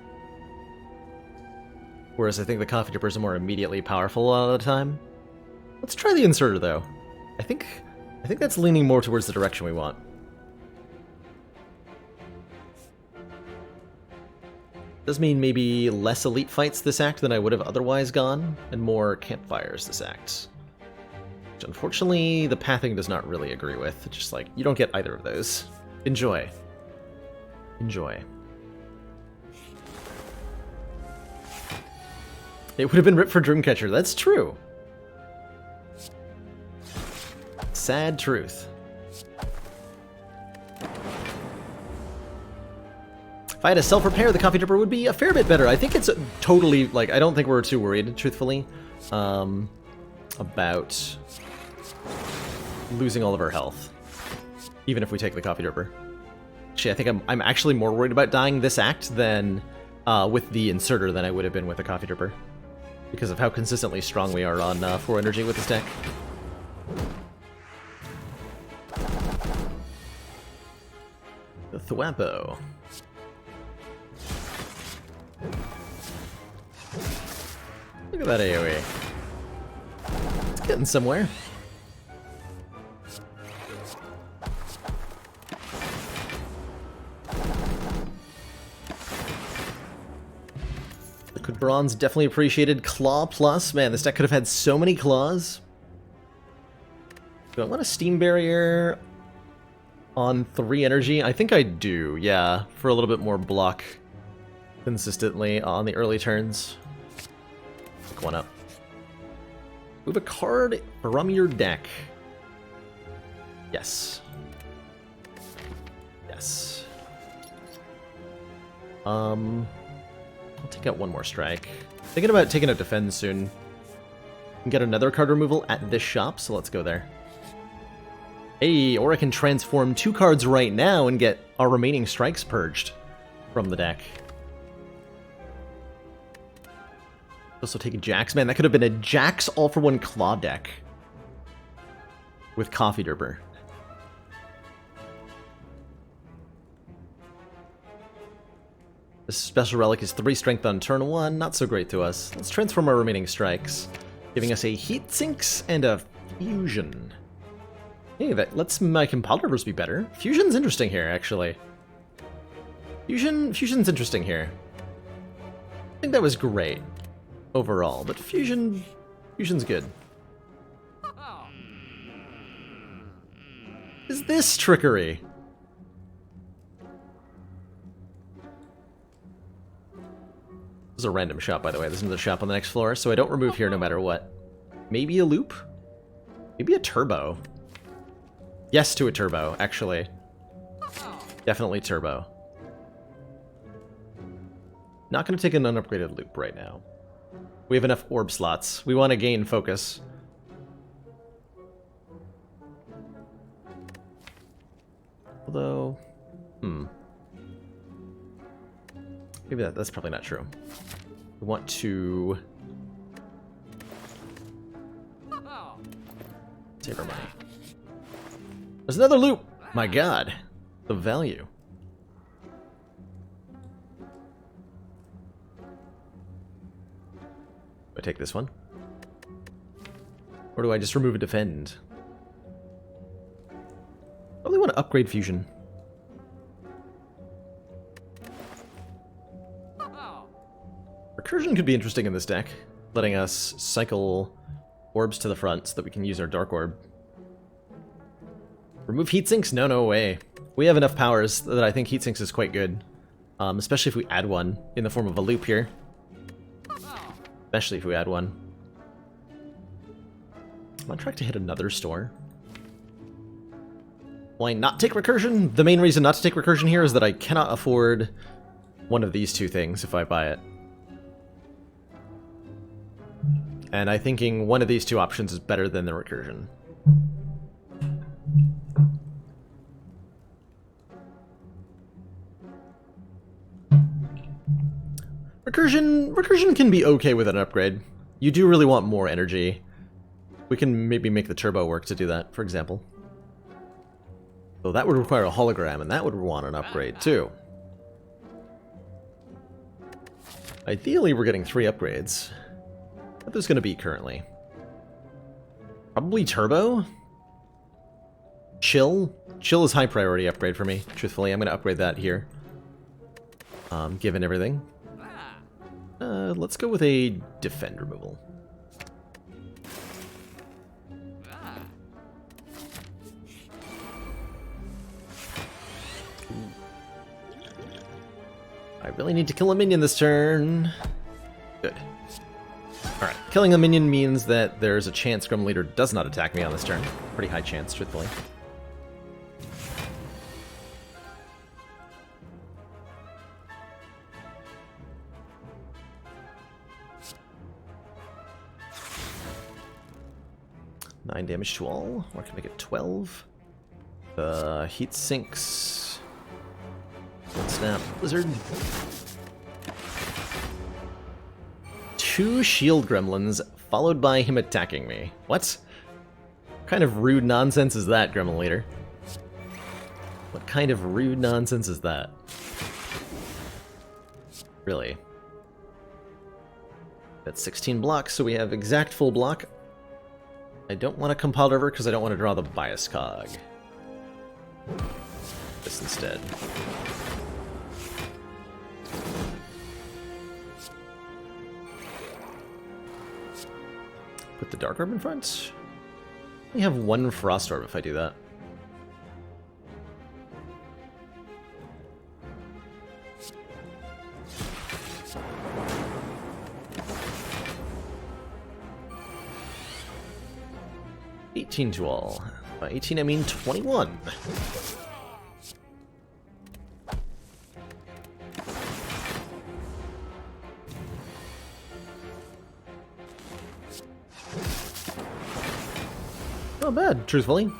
Whereas I think the Coffee Drippers are more immediately powerful a lot of the time. Let's try the Inserter though. I think that's leaning more towards the direction we want. Does mean maybe less elite fights this act than I would have otherwise gone, and more campfires this act. Which unfortunately, the pathing does not really agree with. It's just like, you don't get either of those. Enjoy. Enjoy. It would have been ripped for Dreamcatcher, that's true. Sad truth. If I had a self-repair, the Coffee Dripper would be a fair bit better. I think it's totally, like, I don't think we're too worried, truthfully, about losing all of our health, even if we take the Coffee Dripper. Actually, I think I'm actually more worried about dying this act than with the Inserter than I would have been with the Coffee Dripper, because of how consistently strong we are on 4 energy with this deck. The Thwappo. Look at that AoE. It's getting somewhere. Liquid Bronze definitely appreciated. Claw plus. Man, this deck could have had so many claws. Do I want a Steam Barrier on 3 energy? I think I do, yeah. For a little bit more block consistently on the early turns. Pick one up. Move a card from your deck. Yes. Yes. I'll take out one more strike. Thinking about taking out defend soon. Can get another card removal at this shop, so let's go there. Hey, or I can transform 2 cards right now and get our remaining strikes purged from the deck. Also take a Jax. Man, that could have been a Jax all-for-one claw deck with Coffee Derper. This special relic is 3 strength on turn 1, not so great to us. Let's transform our remaining strikes, giving us a Heat Sinks and a Fusion. Hey, that lets my Compilers be better. Fusion's interesting here, actually. Fusion's interesting here. I think that was great overall, but Fusion's good. Is this trickery? This is a random shop, by the way. There's another shop on the next floor, so I don't remove here no matter what. Maybe a loop? Maybe a turbo. Yes to a turbo, actually. Definitely turbo. Not going to take an unupgraded loop right now. We have enough orb slots. We want to gain focus. Although... Maybe that's probably not true. We want to... save our money. There's another loop! My god. The value. Do I take this one? Or do I just remove a defend? Probably want to upgrade Fusion. Recursion could be interesting in this deck, letting us cycle orbs to the front so that we can use our Dark Orb. Remove Heatsinks? No way. We have enough powers that I think Heatsinks is quite good. Especially if we add one in the form of a loop here. Especially if we add one. I'm on track to hit another store. Why not take Recursion? The main reason not to take Recursion here is that I cannot afford one of these two things if I buy it. And I'm thinking one of these two options is better than the Recursion. Recursion can be okay with an upgrade. You do really want more energy. We can maybe make the turbo work to do that, for example. So that would require a hologram, and that would want an upgrade too. Ideally, we're getting 3 upgrades. What there's going to be currently? Probably turbo? Chill? Chill is high priority upgrade for me, truthfully. I'm going to upgrade that here. Given everything. Let's go with a defend removal. I really need to kill a minion this turn. Good. Alright, killing a minion means that there's a chance Gremlin Leader does not attack me on this turn. Pretty high chance, truthfully. Nine damage to all, or I can make it 12. Heat sinks. Cold snap, blizzard. 2 shield gremlins, followed by him attacking me. What? What kind of rude nonsense is that, Gremlin Leader? What kind of rude nonsense is that? Really? That's 16 blocks, so we have exact full block. I don't want to compile river because I don't want to draw the bias cog. This instead. Put the Dark Orb in front. We have 1 Frost Orb if I do that. To all. By 18 I mean 21. Not bad, truthfully.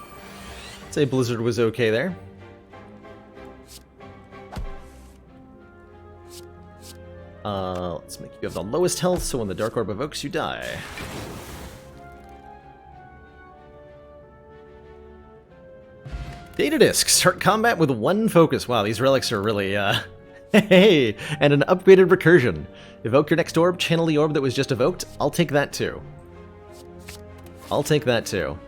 I'd say Blizzard was okay there. Let's make you have the lowest health, so when the Dark Orb evokes, you die. Data Disc, start combat with 1 focus. Wow, these relics are really, hey, and an upgraded recursion. Evoke your next orb, channel the orb that was just evoked. I'll take that too. I'll take that too.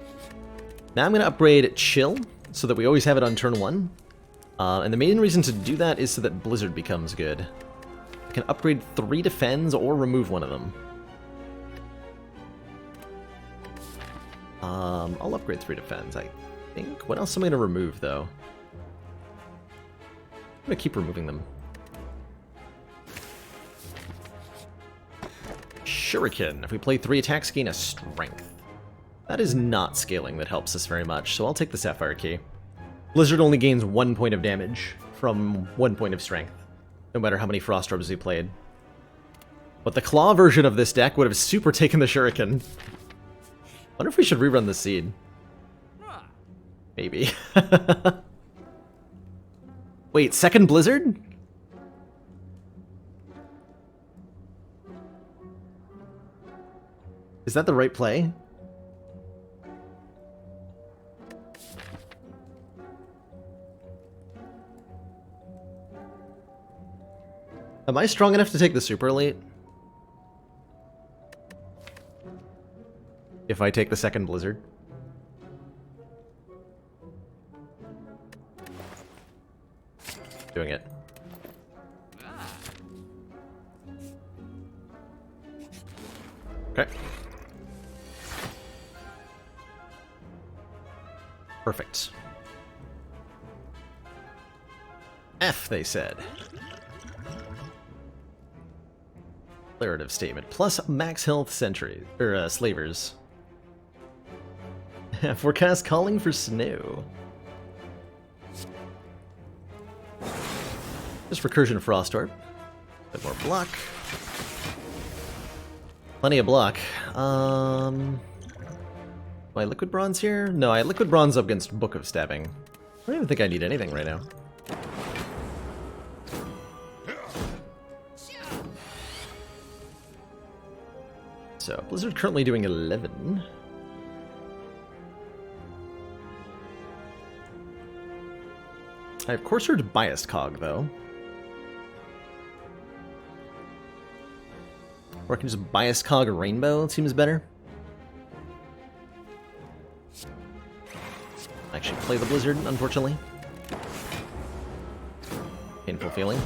Now I'm going to upgrade Chill, so that we always have it on turn 1. And the main reason to do that is so that Blizzard becomes good. I can upgrade 3 Defends or remove one of them. I'll upgrade 3 Defends, I think. What else am I going to remove, though? I'm going to keep removing them. Shuriken. If we play 3 attacks, gain a Strength. That is not scaling that helps us very much, so I'll take the Sapphire Key. Blizzard only gains 1 point of damage from 1 point of Strength, no matter how many Frost Orbs he played. But the Claw version of this deck would have super taken the Shuriken. Wonder if we should rerun the Seed. Maybe. Wait, second Blizzard? Is that the right play? Am I strong enough to take the Super Elite? If I take the second Blizzard? Doing it. Okay. Perfect. F, they said. Declarative statement. Plus max health sentries, or slavers. Forecast calling for snow. Just recursion Frost Orb. Bit more block. Plenty of block. Do I liquid bronze here? No, I liquid bronze up against Book of Stabbing. I don't even think I need anything right now. So, Blizzard currently doing 11. I have Courser's Biased Cog, though. Or I can just Biased Cog Rainbow, it seems better. Actually play the Blizzard, unfortunately. Painful feeling.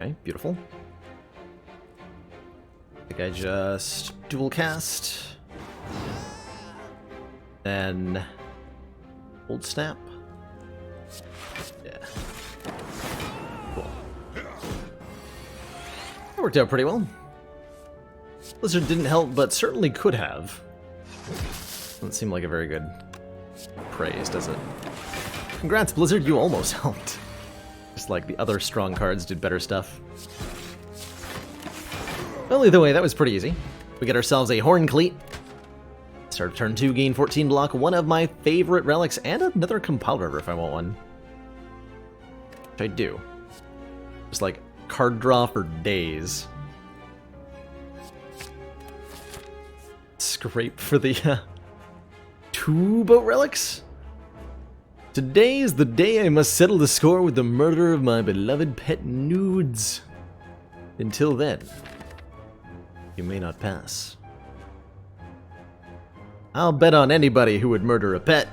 Okay, beautiful. I think I just dual cast. Then Hold Snap. Yeah. Cool. That worked out pretty well. Blizzard didn't help, but certainly could have. Doesn't seem like a very good praise, does it? Congrats, Blizzard, you almost helped. Just like the other strong cards did better stuff. Well, either way, that was pretty easy. We get ourselves a Horn Cleat. Start of turn 2, gain 14 block, one of my favorite relics, and another Compounder if I want one. Which I do. Just like card draw for days. Scrape for the 2 boat relics? Today is the day I must settle the score with the murder of my beloved pet nudes. Until then, you may not pass. I'll bet on anybody who would murder a pet.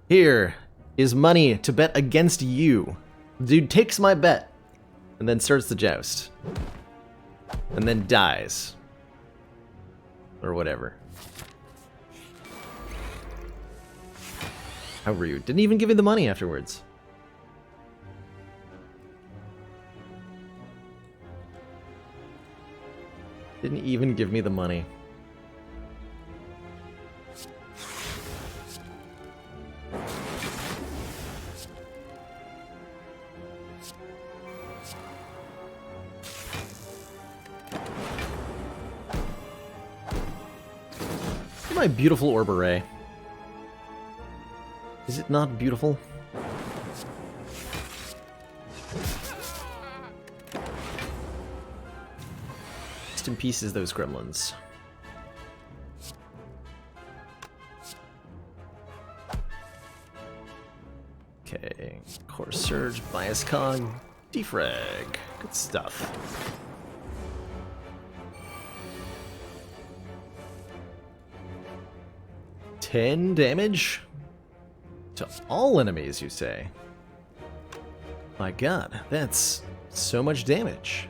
Here is money to bet against you. Dude takes my bet and then starts the joust. And then dies. Or whatever. How rude. Didn't even give me the money afterwards. Didn't even give me the money. my beautiful orb array? Is it not beautiful? Rest in pieces, those gremlins. Okay, Core Surge, Bias Cog, Defrag. Good stuff. $10 damage? To all enemies, you say? My god, that's so much damage.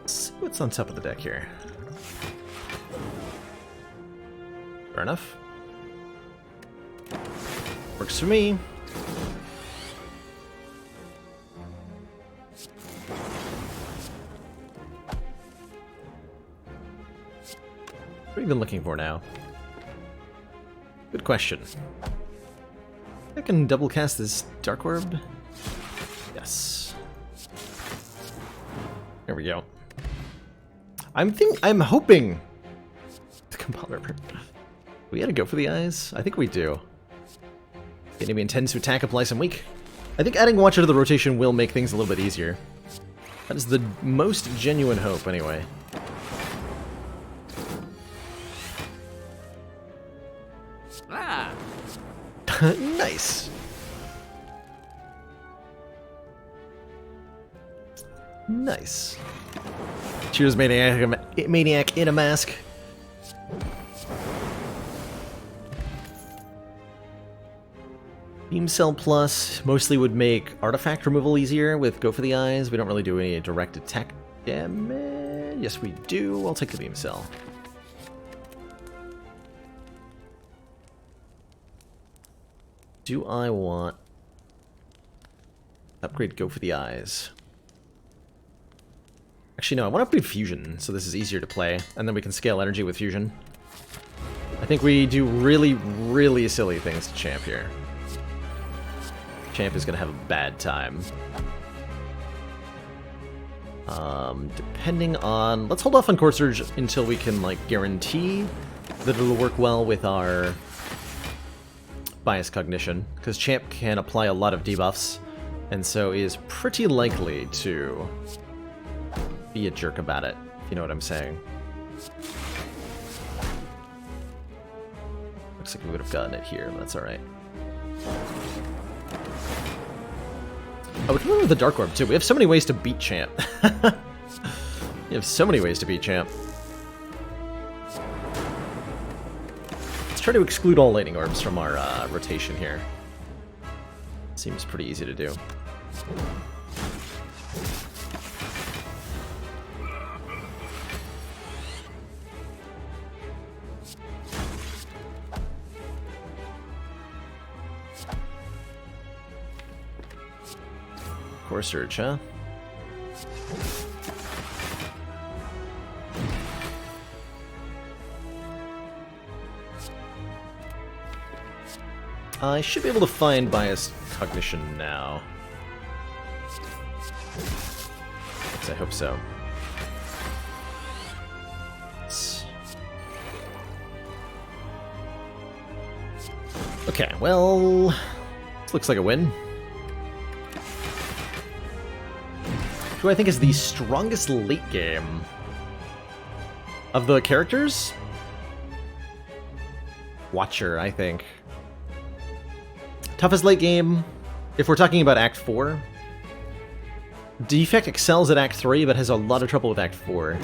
Let's see what's on top of the deck here. Fair enough. Works for me. What are you even looking for now? Good question. I can double cast this Dark Orb. Yes. There we go. I'm hoping to Cabal River. We gotta go for the eyes? I think we do. The enemy intends to attack, apply some weak. I think adding Watcher to the rotation will make things a little bit easier. That is the most genuine hope, anyway. Ah! Nice. Nice. Cheers, Maniac in a mask. Beam Cell Plus mostly would make artifact removal easier with Go for the Eyes. We don't really do any direct attack damage. Yes, we do. I'll take the Beam Cell. Do I want... upgrade Go for the Eyes? Actually, no, I want to upgrade Fusion, so this is easier to play, and then we can scale energy with Fusion. I think we do really, really silly things to Champ here. Champ is going to have a bad time. Depending on... let's hold off on Core Surge until we can, like, guarantee that it'll work well with our Bias Cognition, because Champ can apply a lot of debuffs, and so is pretty likely to be a jerk about it, if you know what I'm saying. Looks like we would have gotten it here, but that's alright. Oh, we can run with the Dark Orb, too. We have so many ways to beat Champ. We have so many ways to beat Champ. Let's try to exclude all Lightning Orbs from our rotation here. Seems pretty easy to do. Core Surge, huh? I should be able to find Bias Cognition now. I hope so. Okay, well, this looks like a win. Who I think is the strongest late game of the characters? Watcher, I think. Toughest late game, if we're talking about Act 4. Defect excels at Act 3, but has a lot of trouble with Act 4.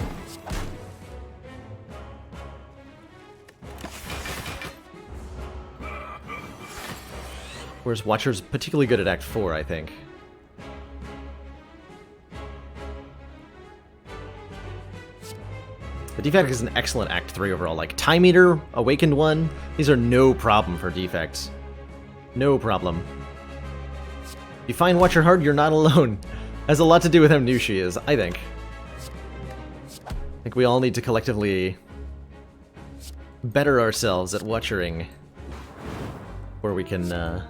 Whereas Watcher's particularly good at Act 4, I think. The Defect is an excellent Act 3 overall. Like, Time Eater, Awakened One, these are no problem for Defects. No problem. If you find Watcher hard, you're not alone. Has a lot to do with how new she is, I think. I think we all need to collectively better ourselves at watchering, where we can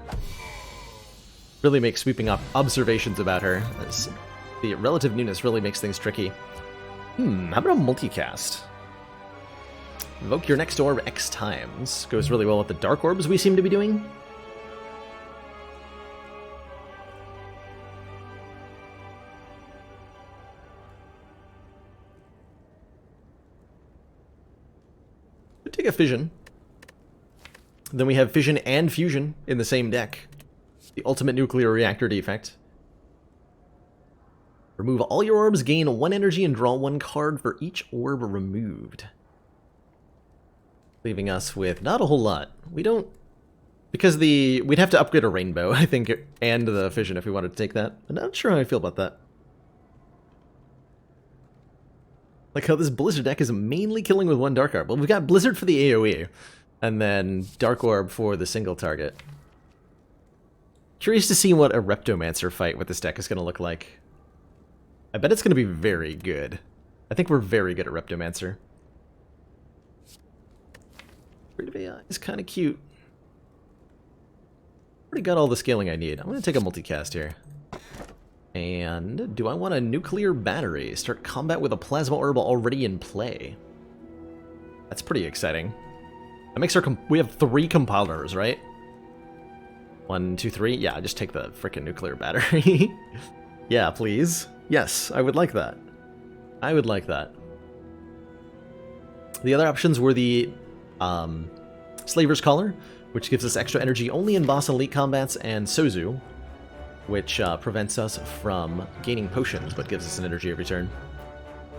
really make sweeping observations about her. As the relative newness really makes things tricky. How about a multicast? Evoke your next orb X times. Goes really well with the dark orbs we seem to be doing. Take a fission. Then we have fission and fusion in the same deck. The ultimate nuclear reactor defect. Remove all your orbs, gain 1 energy, and draw 1 card for each orb removed. Leaving us with not a whole lot. We don't... Because we'd have to upgrade a rainbow, I think, and the fission if we wanted to take that. I'm not sure how I feel about that. Like how this Blizzard deck is mainly killing with 1 Dark Orb. Well, we've got Blizzard for the AoE, and then Dark Orb for the single target. Curious to see what a Reptomancer fight with this deck is going to look like. I bet it's going to be very good. I think we're very good at Reptomancer. Rate of AI is kind of cute. Already got all the scaling I need. I'm going to take a multicast here. And do I want a nuclear battery? Start combat with a plasma orb already in play. That's pretty exciting. That makes our we have 3 compilers, right? 1, 2, 3. Yeah, just take the frickin' nuclear battery. Yeah, please. Yes, I would like that. I would like that. The other options were the Slaver's Collar, which gives us extra energy only in boss elite combats, and Sozu, which prevents us from gaining potions, but gives us an energy every turn.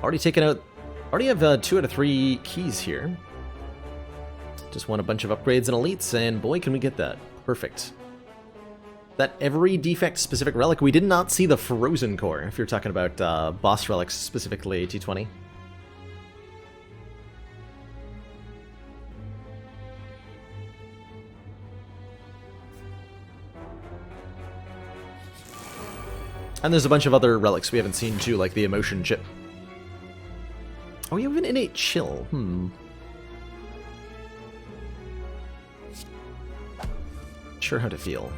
Already have 2 out of 3 keys here. Just want a bunch of upgrades and elites, and boy, can we get that. Perfect. That every defect-specific relic, we did not see the Frozen Core, if you're talking about boss relics, specifically T20. And there's a bunch of other relics we haven't seen too, like the Emotion Chip. Oh, you have an innate chill. Sure how to feel.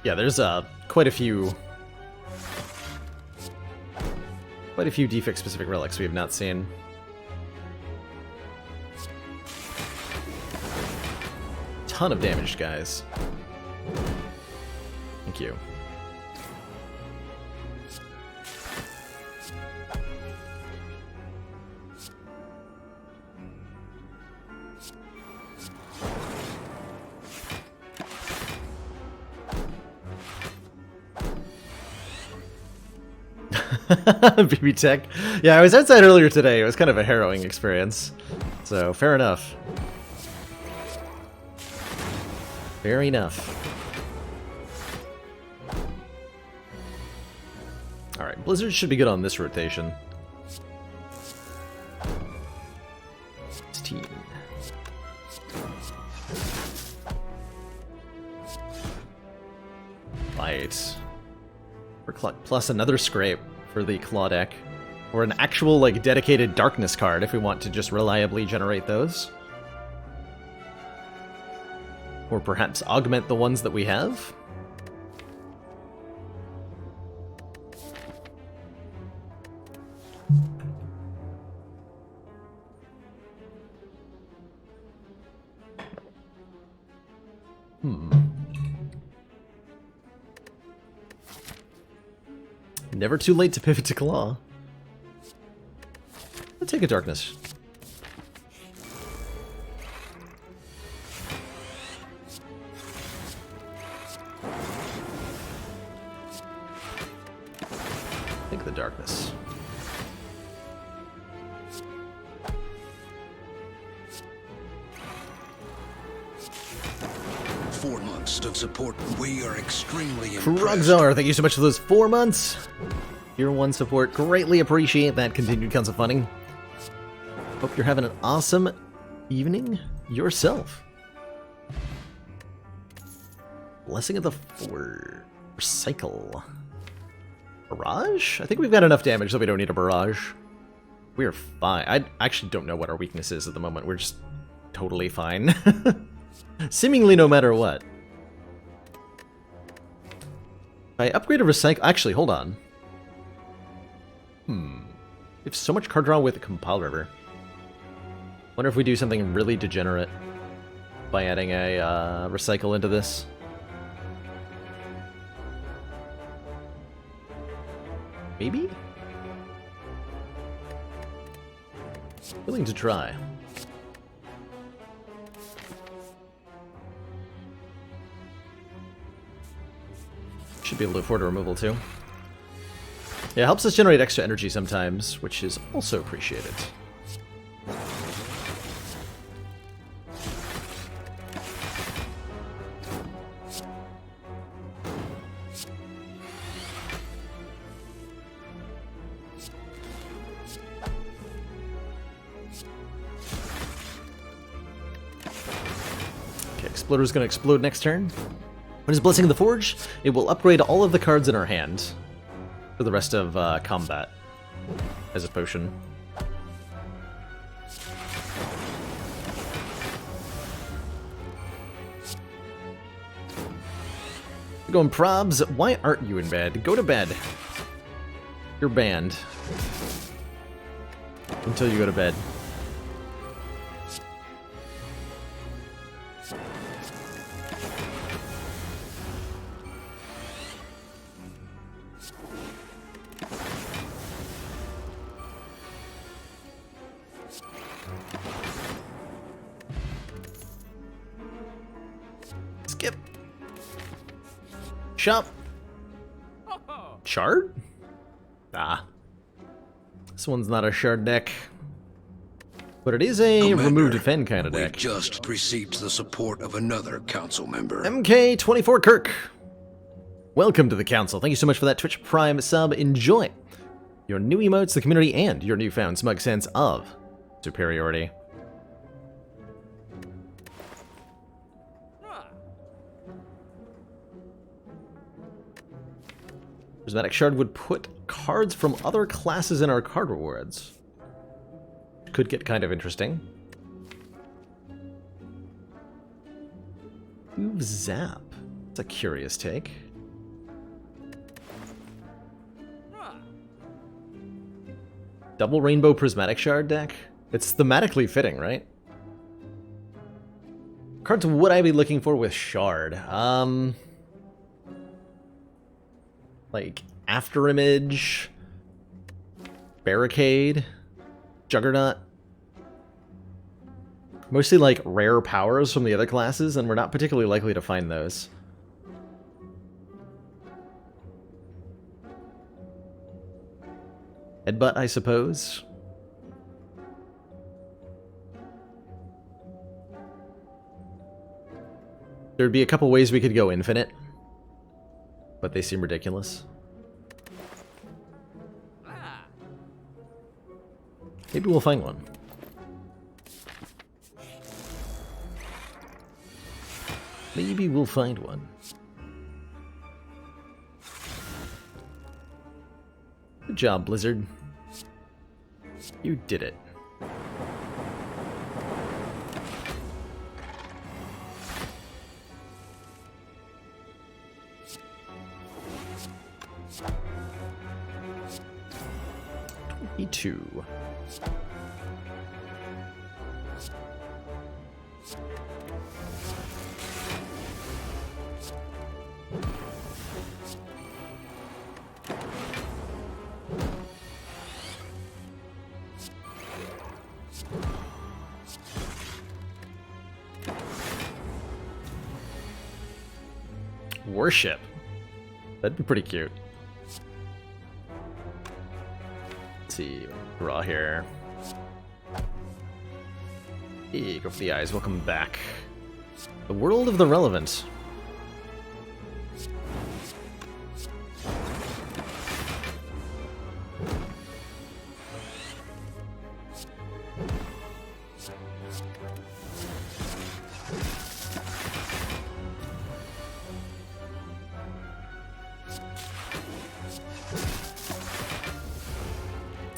Yeah, there's quite a few defect-specific relics we have not seen. Ton of damage, guys. Thank you. BB Tech. Yeah, I was outside earlier today. It was kind of a harrowing experience. So, fair enough. Fair enough. Alright, Blizzard should be good on this rotation. 16. Light. Plus another scrape for the Claw deck. Or an actual, like, dedicated Darkness card if we want to just reliably generate those. Or perhaps augment the ones that we have. Never too late to pivot to Claw. I'll take a Darkness. Take the Darkness. Of support. We are extremely impressed. Krugzar, thank you so much for those 4 months. Year 1 support. Greatly appreciate that continued constant funding. Hope you're having an awesome evening yourself. Blessing of the Forge. Recycle. Barrage? I think we've got enough damage that we don't need a barrage. We're fine. I actually don't know what our weakness is at the moment. We're just totally fine. Seemingly no matter what. I upgrade a recycle. Actually, hold on. We have so much card draw with Compile River. Wonder if we do something really degenerate by adding a recycle into this. Maybe? Willing to try. Should be able to afford a removal too. Yeah, it helps us generate extra energy sometimes, which is also appreciated. Okay, Exploder's gonna explode next turn. When his Blessing of the Forge, it will upgrade all of the cards in our hand for the rest of combat as a potion. We're going probs. Why aren't you in bed? Go to bed. You're banned. Until you go to bed. Skip. Shop. Shard? Ah. This one's not a shard deck. But it is a Commander, remove defend kind of we deck. just received the support of another council member. MK24 Kirk. Welcome to the council. Thank you so much for that Twitch Prime sub. Enjoy your new emotes, the community, and your newfound smug sense of superiority. Prismatic Shard would put cards from other classes in our card rewards. Could get kind of interesting. Ooh, Zap. That's a curious take. Double Rainbow Prismatic Shard deck? It's thematically fitting, right? Cards would I be looking for with Shard? Like Afterimage, Barricade, Juggernaut. Mostly like rare powers from the other classes, and we're not particularly likely to find those. Headbutt, I suppose. There'd be a couple ways we could go infinite, but they seem ridiculous. Maybe we'll find one. Maybe we'll find one. Good job, Blizzard. You did it. E2. Worship. That'd be pretty cute. Let's see. Draw here. Hey, go for the eyes. Welcome back. The world of the relevant.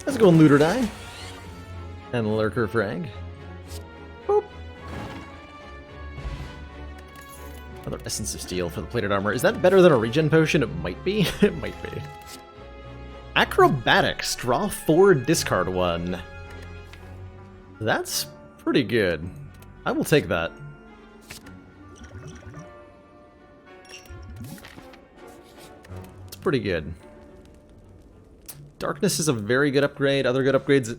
Let's go on Looter Die. And Lurker Frag. Boop. Another Essence of Steel for the plated armor. Is that better than a regen potion? It might be. It might be. Acrobatics. Draw 4, discard 1. That's pretty good. I will take that. It's pretty good. Darkness is a very good upgrade. Other good upgrades,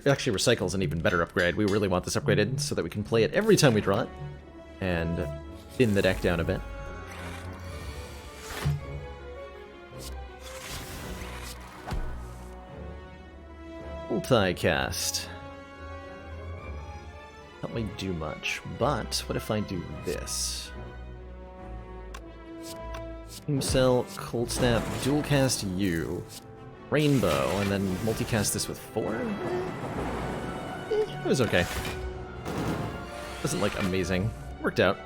actually Recycle's an even better upgrade. We really want this upgraded so that we can play it every time we draw it. And thin the deck down a bit. Multicast. Not really do much, but what if I do this? Team Cell, Cold Snap, Dual Cast you. Rainbow, and then multicast this with 4? It was okay. Wasn't, like, amazing. Worked out.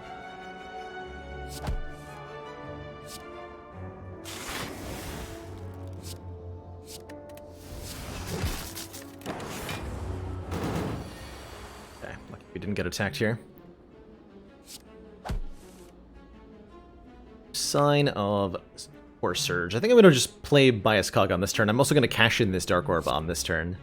Okay, lucky we didn't get attacked here. Sign of... or Surge. I think I'm going to just play Bias Cog on this turn. I'm also going to cash in this Dark Orb on this turn.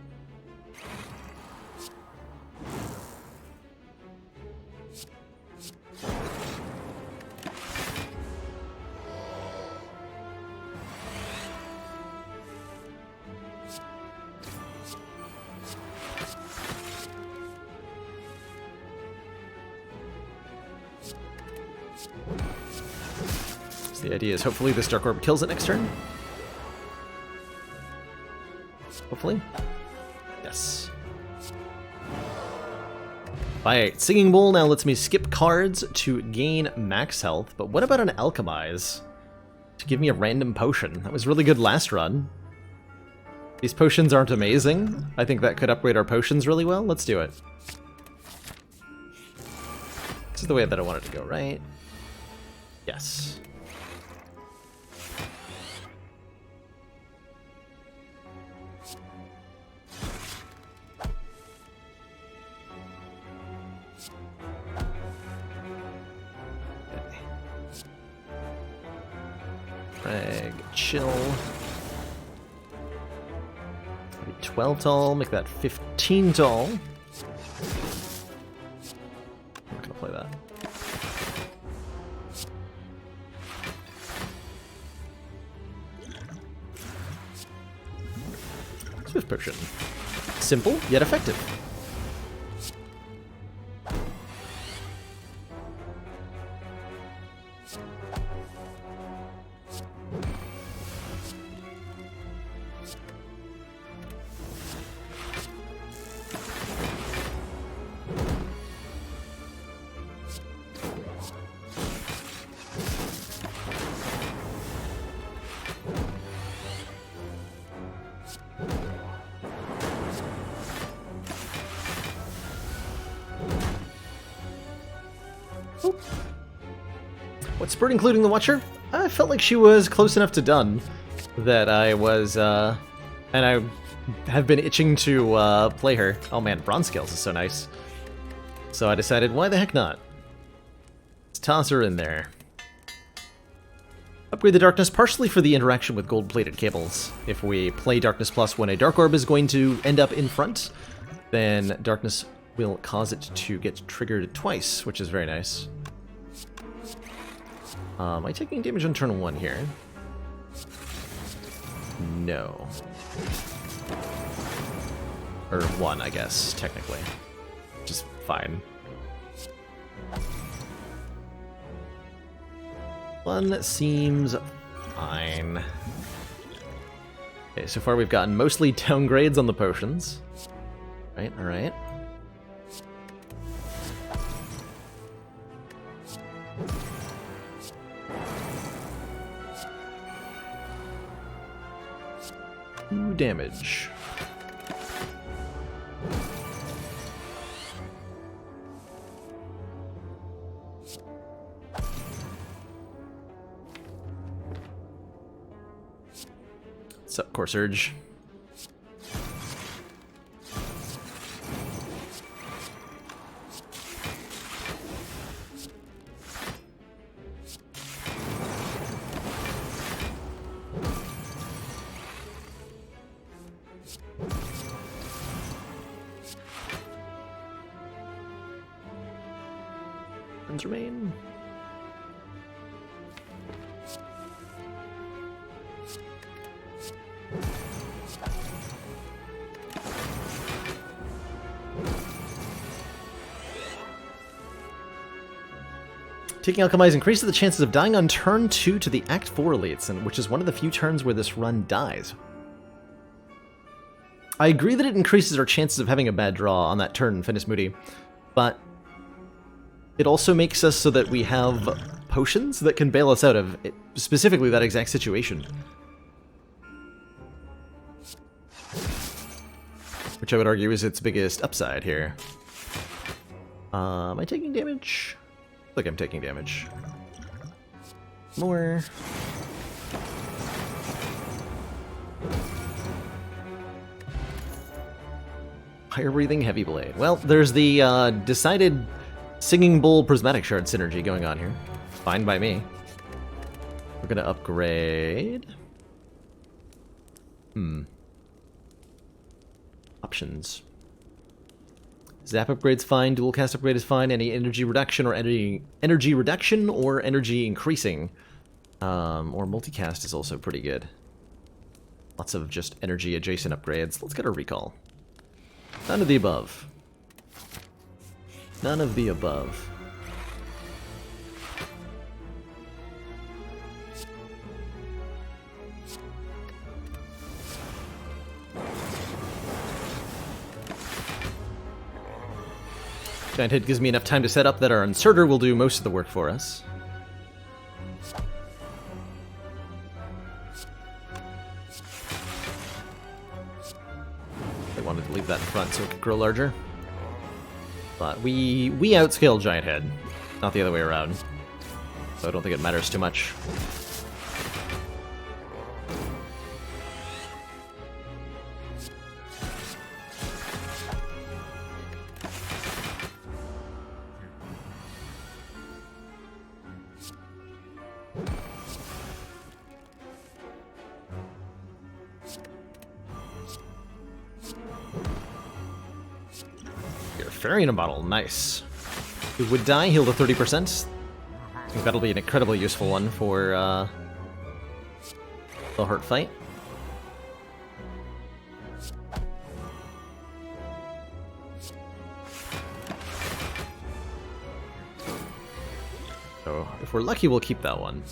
The idea is hopefully this Dark Orb kills it next turn. Hopefully. Yes. Alright, Singing Bowl now lets me skip cards to gain max health, but what about an Alchemize? To give me a random potion. That was really good last run. These potions aren't amazing. I think that could upgrade our potions really well. Let's do it. This is the way that I wanted to go, right? Yes. Frag, chill. 12 tall, make that 15 tall. I'm not gonna play that. Swift Potion. Simple, yet effective. What spurt including the Watcher? I felt like she was close enough to done that I was, and I have been itching to play her. Oh man, Bronze Scales is so nice. So I decided, why the heck not? Let's toss her in there. Upgrade the Darkness partially for the interaction with gold-plated cables. If we play Darkness Plus when a Dark Orb is going to end up in front, then Darkness will cause it to get triggered twice, which is very nice. Am I taking damage on turn 1 here? No. Or 1, I guess, technically. Which is fine. 1 seems fine. Okay, so far we've gotten mostly downgrades on the potions. Right, alright. Damage. What's up, Core Surge? Remain. Taking Alchemize increases the chances of dying on turn 2 to the Act 4 elites, and which is one of the few turns where this run dies. I agree that it increases our chances of having a bad draw on that turn, Finis Moody, but it also makes us so that we have potions that can bail us out of it, specifically that exact situation. Which I would argue is its biggest upside here. Am I taking damage? I feel like I'm taking damage. More. Fire breathing heavy blade. Well, there's the decided Singing Bowl Prismatic Shard synergy going on here. Fine by me. We're gonna upgrade. Options. Zap upgrade's fine, dual cast upgrade is fine, any energy reduction or energy reduction or energy increasing. Or multicast is also pretty good. Lots of just energy adjacent upgrades. Let's get a recall. None of the above. None of the above. Giant Hit gives me enough time to set up that our inserter will do most of the work for us. I wanted to leave that in front so it could grow larger. But we outscale Giant Head, not the other way around. So I don't think it matters too much. Fairy in a bottle, nice. It would die, heal to 30%. I think that'll be an incredibly useful one for the heart fight. So if we're lucky, we'll keep that one.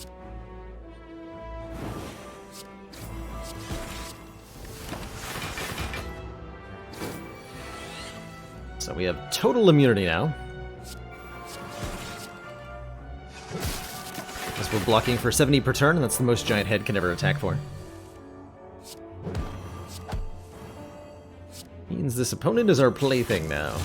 So we have total immunity now. As we're blocking for 70 per turn, and that's the most Giant Head can ever attack for. Means this opponent is our plaything now.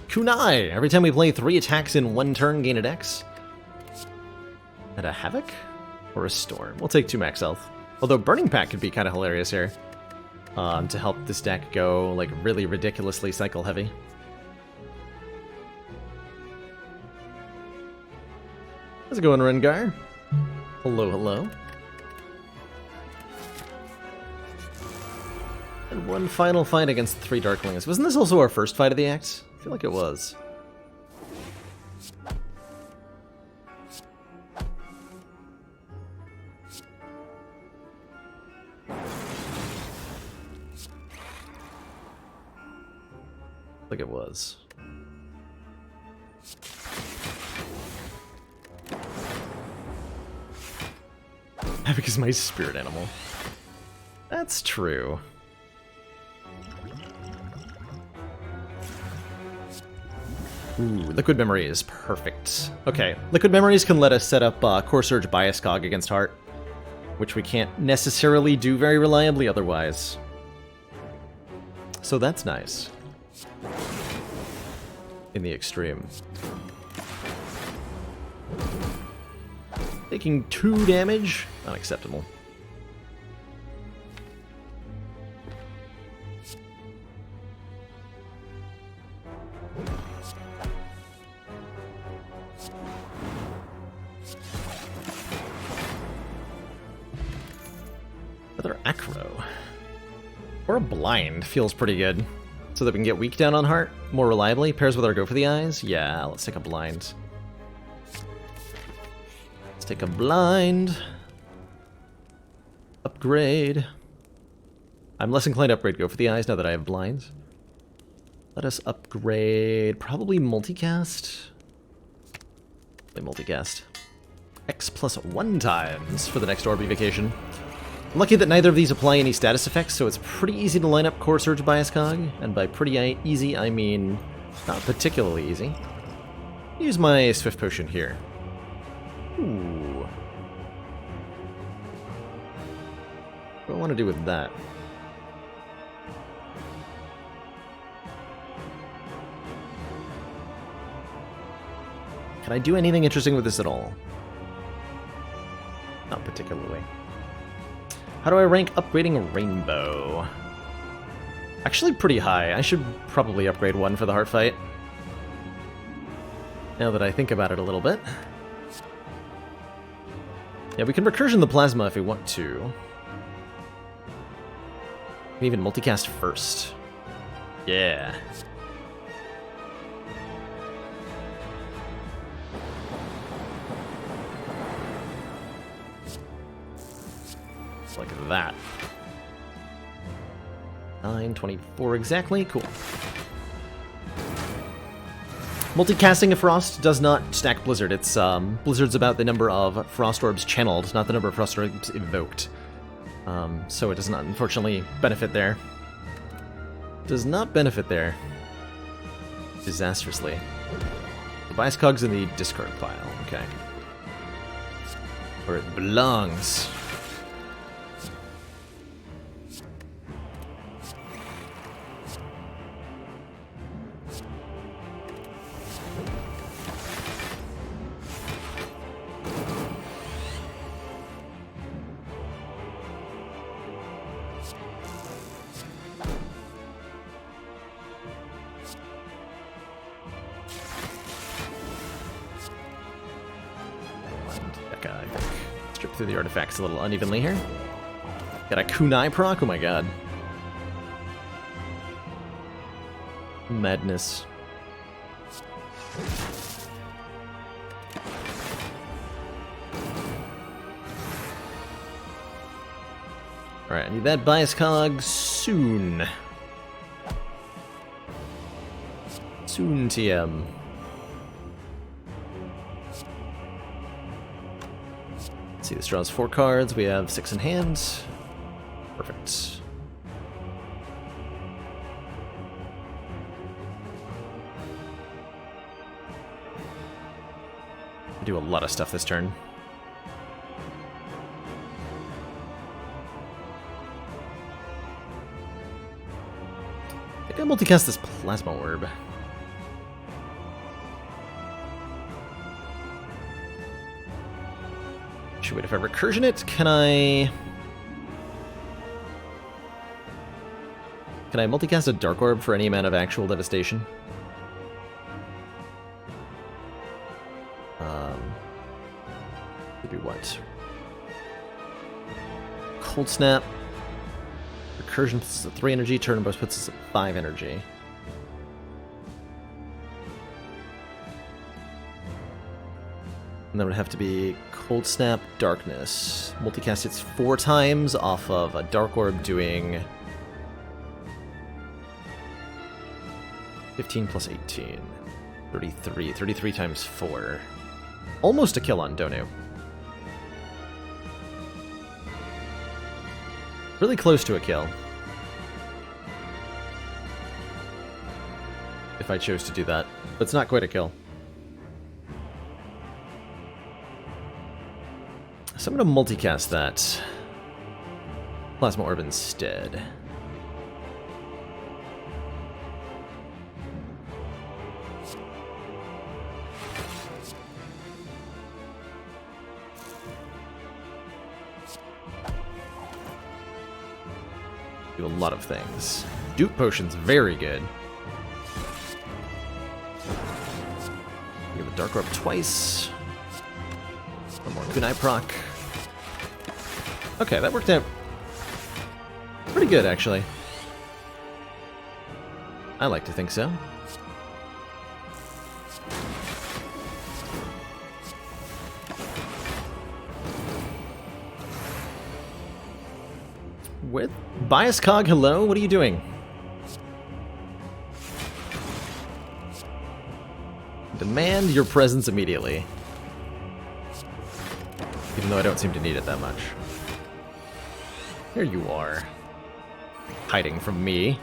Kunai! Every time we play 3 attacks in 1 turn, gain a dex. And a Havoc? Or a Storm? We'll take 2 max health. Although Burning Pack could be kind of hilarious here. To help this deck go, like, really ridiculously cycle heavy. How's it going, Rengar? Hello, hello. And one final fight against 3 Darklings. Wasn't this also our first fight of the act? I feel like it was. Like it was. Havoc is my spirit animal. That's true. Ooh, Liquid Memory is perfect. Okay, Liquid Memories can let us set up Core Surge Bias Cog against Heart, which we can't necessarily do very reliably otherwise. So that's nice. In the extreme. Taking 2 damage? Unacceptable. Another Acro. Or a Blind feels pretty good. So that we can get weak down on Heart more reliably. Pairs with our Go for the Eyes. Yeah, let's take a Blind. Let's take a Blind. Upgrade. I'm less inclined to upgrade Go for the Eyes now that I have Blinds. Let us upgrade probably Multicast. Multicast. X plus 1 times for the next Orby Vacation. I'm lucky that neither of these apply any status effects, so it's pretty easy to line up Core Surge Bias Cog, and by pretty easy, I mean not particularly easy. Use my Swift Potion here. Ooh. What do I want to do with that? Can I do anything interesting with this at all? Not particularly. How do I rank upgrading Rainbow? Actually pretty high. I should probably upgrade 1 for the Heart Fight. Now that I think about it a little bit. Yeah, we can Recursion the Plasma if we want to. We can even Multicast first. Yeah. Like that. 9:24 exactly. Cool. Multicasting a Frost does not stack Blizzard. It's Blizzard's about the number of Frost Orbs channeled, not the number of Frost Orbs evoked. So it does not, unfortunately, benefit there. Does not benefit there. Disastrously. The Bias Cog's in the discard pile. Okay. Where it belongs. Strip through the artifacts a little unevenly here. Got a Kunai proc? Oh my god. Madness. Alright, I need that Bias Cog soon. Soon, TM. See, this draws 4 cards. We have 6 in hand. Perfect. I do a lot of stuff this turn. I think I multicast this Plasma Orb. Wait, if I recursion it, can I multicast a Dark Orb for any amount of actual devastation? Maybe what? Cold Snap. Recursion puts us at 3 energy, Turn Burst puts us at 5 energy. And that would have to be Cold Snap, Darkness. Multicast hits 4 times off of a Dark Orb doing 15 plus 18. 33. 33 times 4. Almost a kill on Donu. Really close to a kill. If if I chose to do that, but it's not quite a kill. So I'm going to multicast that Plasma Orb instead. Do a lot of things. Dupe Potion's very good. Give a Dark Orb twice. One more Kunai proc. Okay, that worked out pretty good, actually. I like to think so. With Bias Cog, hello? What are you doing? Demand your presence immediately. Even though I don't seem to need it that much. Here you are. Hiding from me.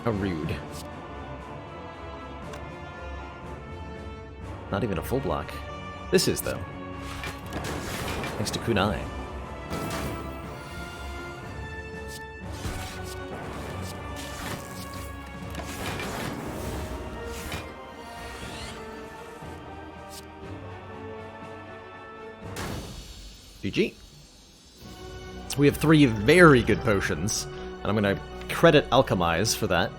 How rude. Not even a full block. This is, though. Thanks to Kunai. GG. We have 3 very good potions, and I'm going to credit Alchemize for that.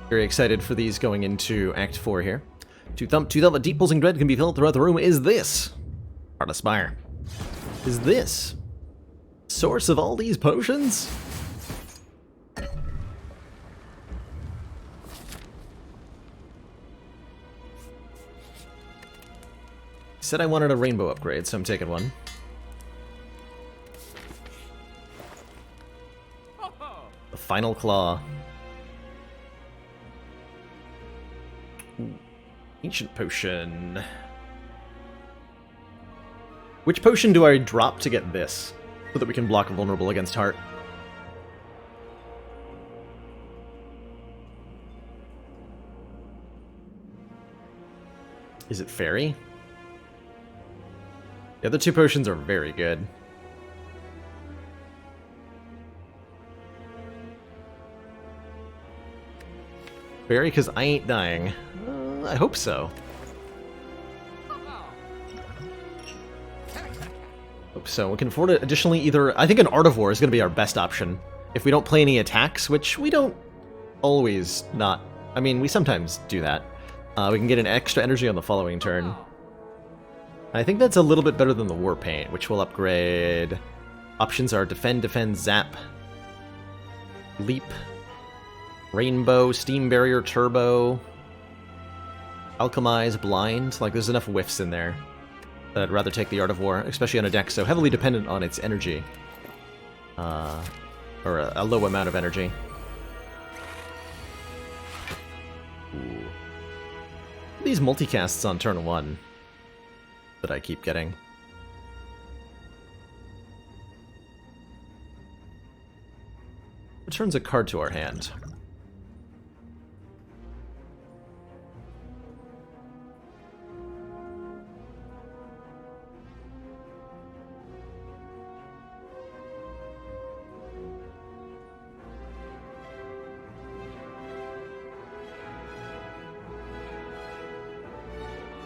Very excited for these going into Act 4 here. To thump, a deep pulsing dread can be felt throughout the room. Is this part of Spire? Is this source of all these potions? Said I wanted a rainbow upgrade, so I'm taking one. The final claw. Ooh. Ancient potion. Which potion do I drop to get this? So that we can block vulnerable against heart. Is it fairy? The other 2 potions are very good. Fairy, because I ain't dying. I hope so. Hope so. We can afford it. Additionally, either... I think an Artivore is going to be our best option. If we don't play any attacks, which we don't always not... I mean, we sometimes do that. We can get an extra energy on the following turn. I think that's a little bit better than the War Paint, which will upgrade. Options are Defend, Zap, Leap, Rainbow, Steam Barrier, Turbo, Alchemize, Blind. Like, there's enough whiffs in there that I'd rather take the Art of War, especially on a deck so heavily dependent on its energy. Or a low amount of energy. Ooh. These multicasts on turn 1 that I keep getting. Returns a card to our hand.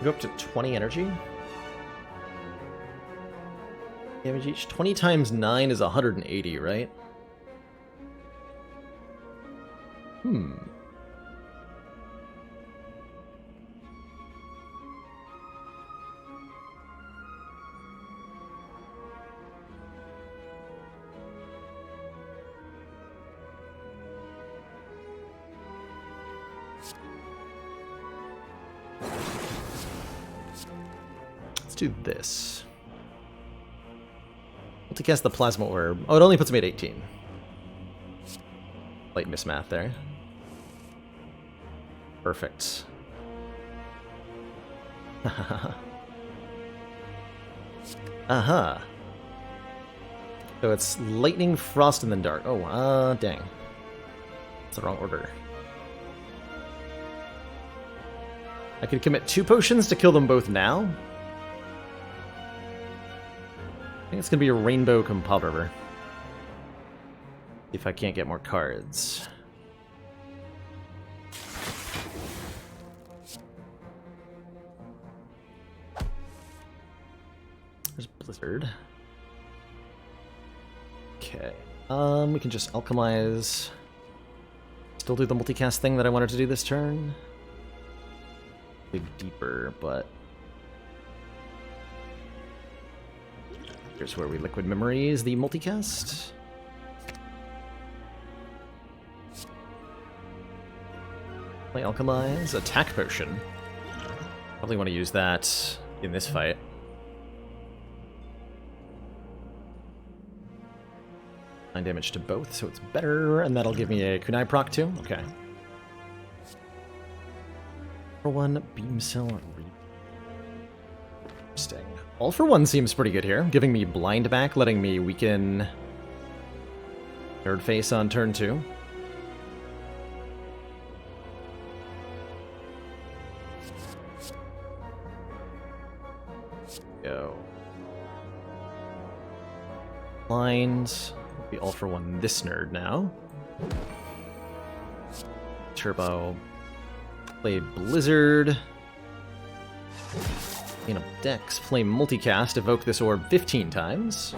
Go up to 20 energy. Damage each. 20 times 9 is 180, right? Let's do this. To cast the Plasma Orb. Oh, it only puts me at 18. Light mismath there. Perfect. Aha. So it's lightning, frost, and then dark. Oh, dang. It's the wrong order. I could commit 2 potions to kill them both now. I think it's gonna be a Rainbow Compounder. If I can't get more cards. There's Blizzard. Okay. We can just alchemize. Still do the multicast thing that I wanted to do this turn. Dig deeper, but here's where we liquid memories the multicast. Play alchemize, attack potion. Probably want to use that in this fight. 9 damage to both, so it's better, and that'll give me a kunai proc too. Okay. For 1 beam cell. Interesting. All for 1 seems pretty good here, giving me blind back, letting me weaken third face on turn 2. Go. Blind. Be all for 1 this nerd now. Turbo. Play Blizzard. Clean up decks. Play multicast. Evoke this orb 15 times.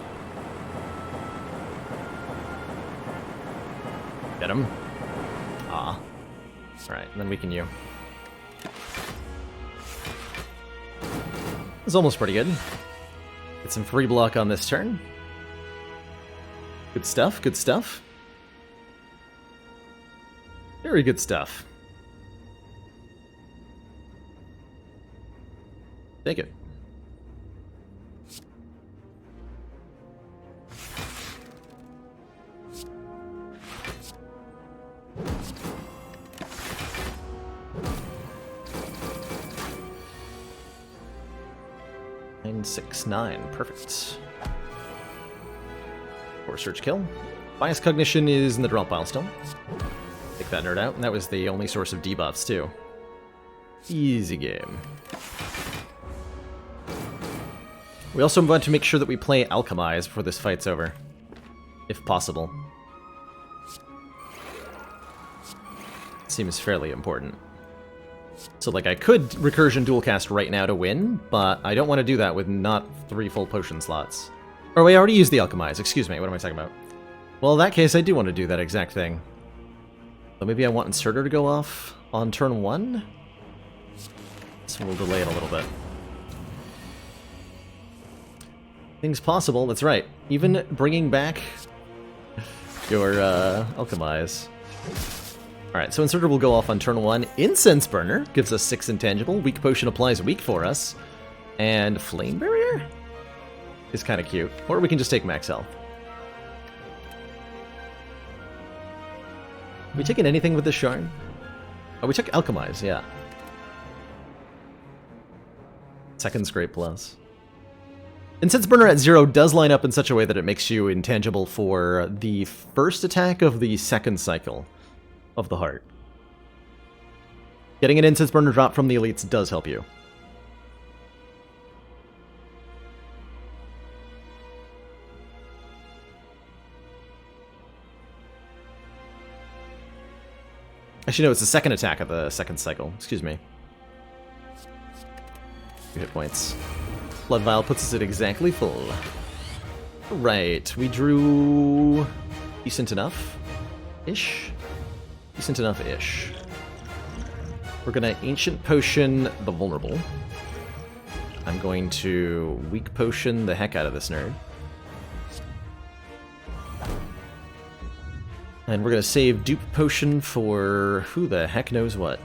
Get him. Ah. Alright, and then weaken you. It's almost pretty good. Get some free block on this turn. Good stuff, good stuff. Very good stuff. Take it. Nine, 6, 9. Perfect. Search kill. Bias Cognition is in the draw pile still. Take that nerd out, and that was the only source of debuffs too. Easy game. We also want to make sure that we play Alchemize before this fight's over, if possible. Seems fairly important. So like I could Recursion Dualcast right now to win, but I don't want to do that with not 3 full potion slots. Or we already used the Alchemize, excuse me, what am I talking about? Well, in that case, I do want to do that exact thing. So maybe I want Inserter to go off on turn 1? So we'll delay it a little bit. Things possible, that's right. Even bringing back your Alchemize. Alright, so Inserter will go off on turn 1. Incense Burner gives us 6 intangible. Weak Potion applies weak for us. And Flame Barrier is kind of cute. Or we can just take max health. Are we taking anything with this shard? Oh, we took Alchemize, yeah. Second's great plus. Incense Burner at 0 does line up in such a way that it makes you intangible for the first attack of the second cycle of the heart. Getting an Incense Burner drop from the elites does help you. Actually, no, it's the second attack of the second cycle. Excuse me. 2 hit points. Blood Vial puts us at exactly full. Right, we drew decent enough-ish? Decent enough-ish. We're gonna Ancient Potion the Vulnerable. I'm going to Weak Potion the heck out of this nerd. And we're gonna save Dupe Potion for who the heck knows what.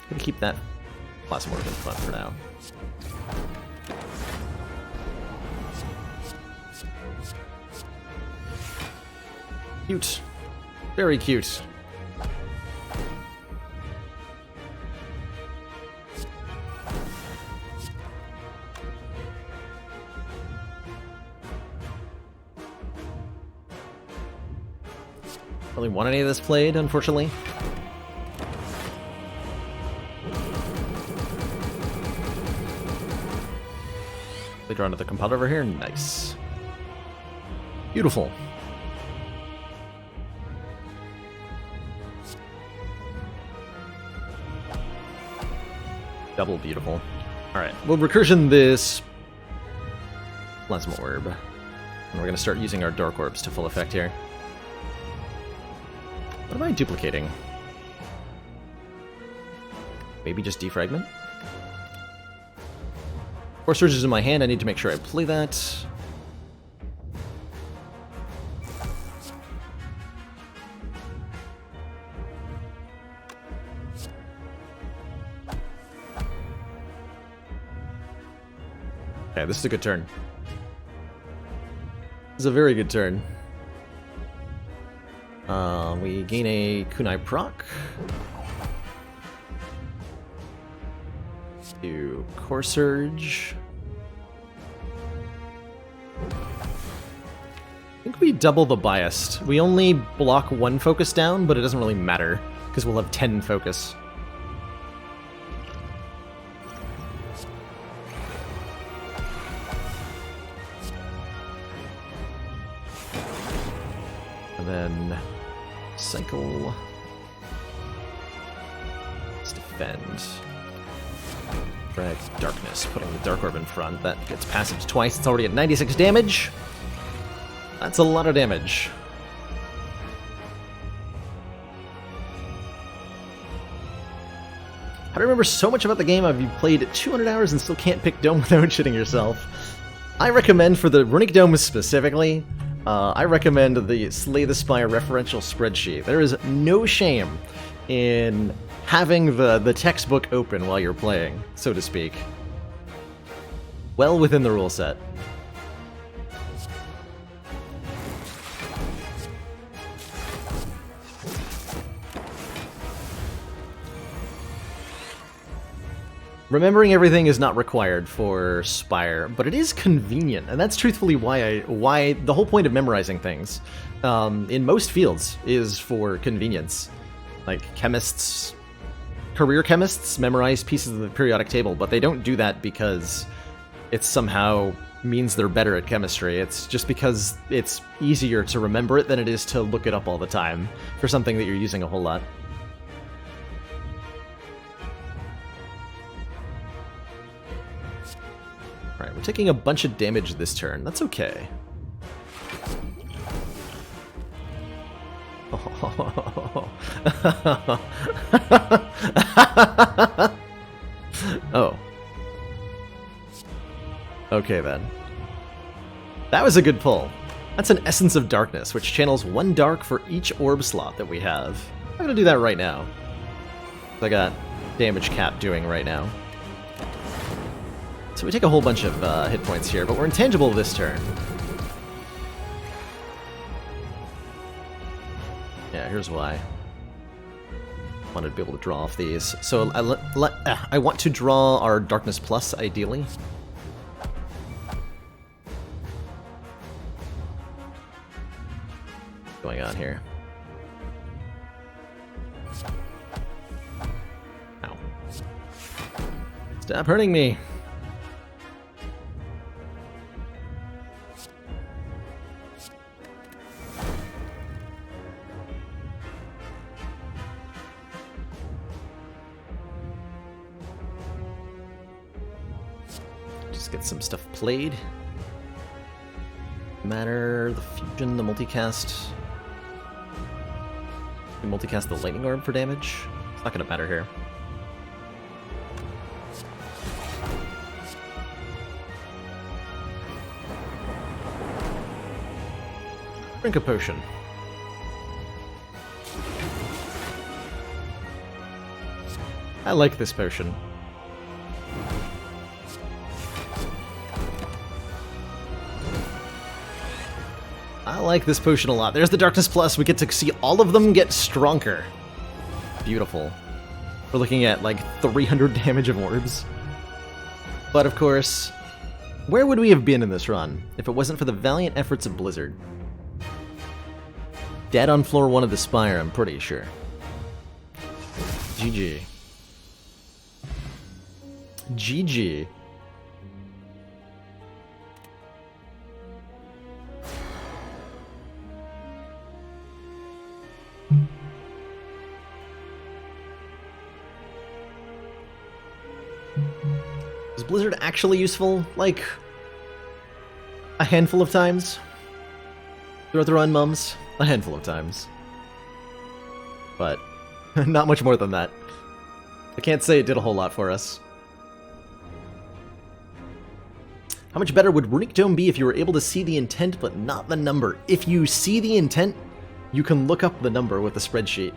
Gonna keep that Plasmorph in front for now. Cute. Very cute. Really want any of this played, unfortunately. They draw another compound over here. Nice. Beautiful. Double beautiful. Alright, we'll recursion this plasma orb. And we're going to start using our dark orbs to full effect here. What am I duplicating? Maybe just defragment? Force Surge is in my hand, I need to make sure I play that. Okay, this is a good turn. This is a very good turn. We gain a kunai proc. Do Core Surge. I think we double the biased. We only block one focus down, but it doesn't really matter, because we'll have 10 focus. And then cycle. Let's defend. Drag Darkness, putting the Dark Orb in front. That gets passive twice. It's already at 96 damage. That's a lot of damage. I remember so much about the game. I've played 200 hours and still can't pick Dome without shitting yourself. I recommend, for the Runic Dome specifically, I recommend the Slay the Spire referential spreadsheet. There is no shame in having the textbook open while you're playing, so to speak. Well within the rule set. Remembering everything is not required for Spire, but it is convenient, and that's truthfully why the whole point of memorizing things in most fields is for convenience. Like chemists, career chemists memorize pieces of the periodic table, but they don't do that because it somehow means they're better at chemistry. It's just because it's easier to remember it than it is to look it up all the time for something that you're using a whole lot. Alright, we're taking a bunch of damage this turn. That's okay. Oh. Okay then. That was a good pull. That's an Essence of Darkness, which channels 1 dark for each orb slot that we have. I'm gonna do that right now. I got damage cap doing right now. So we take a whole bunch of hit points here, but we're intangible this turn. Yeah, here's why. Wanted to be able to draw off these. So I want to draw our Darkness Plus, ideally. What's going on here? Ow. Stop hurting me! Get some stuff played. Matter, the fusion, the multicast. We multicast the lightning orb for damage. It's not gonna matter here. Drink a potion. I like this potion. I like this potion a lot. There's the Darkness Plus. We get to see all of them get stronger. Beautiful. We're looking at like 300 damage of orbs. But of course, where would we have been in this run if it wasn't for the valiant efforts of Blizzard? dead on floor 1 of the Spire, I'm pretty sure. GG. GG. Is Blizzard actually useful? Like, a handful of times? Throughout the run, mums? A handful of times. But, not much more than that. I can't say it did a whole lot for us. How much better would Runic Dome be if you were able to see the intent but not the number? If you see the intent, you can look up the number with the spreadsheet.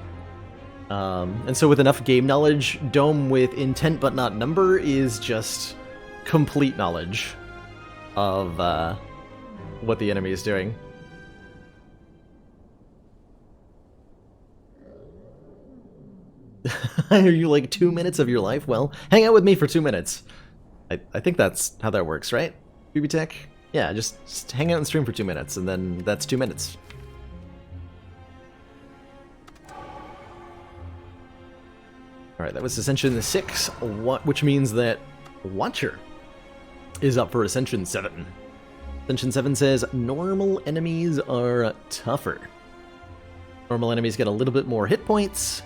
And so with enough game knowledge, Dome with intent but not number is just complete knowledge of what the enemy is doing. Are you like 2 minutes of your life? Well, hang out with me for 2 minutes. I think that's how that works, right? BB Tech? Yeah, just hang out and stream for 2 minutes, and then that's 2 minutes. Alright, that was Ascension 6, which means that Watcher is up for Ascension 7. Ascension 7 says, normal enemies are tougher. Normal enemies get a little bit more hit points,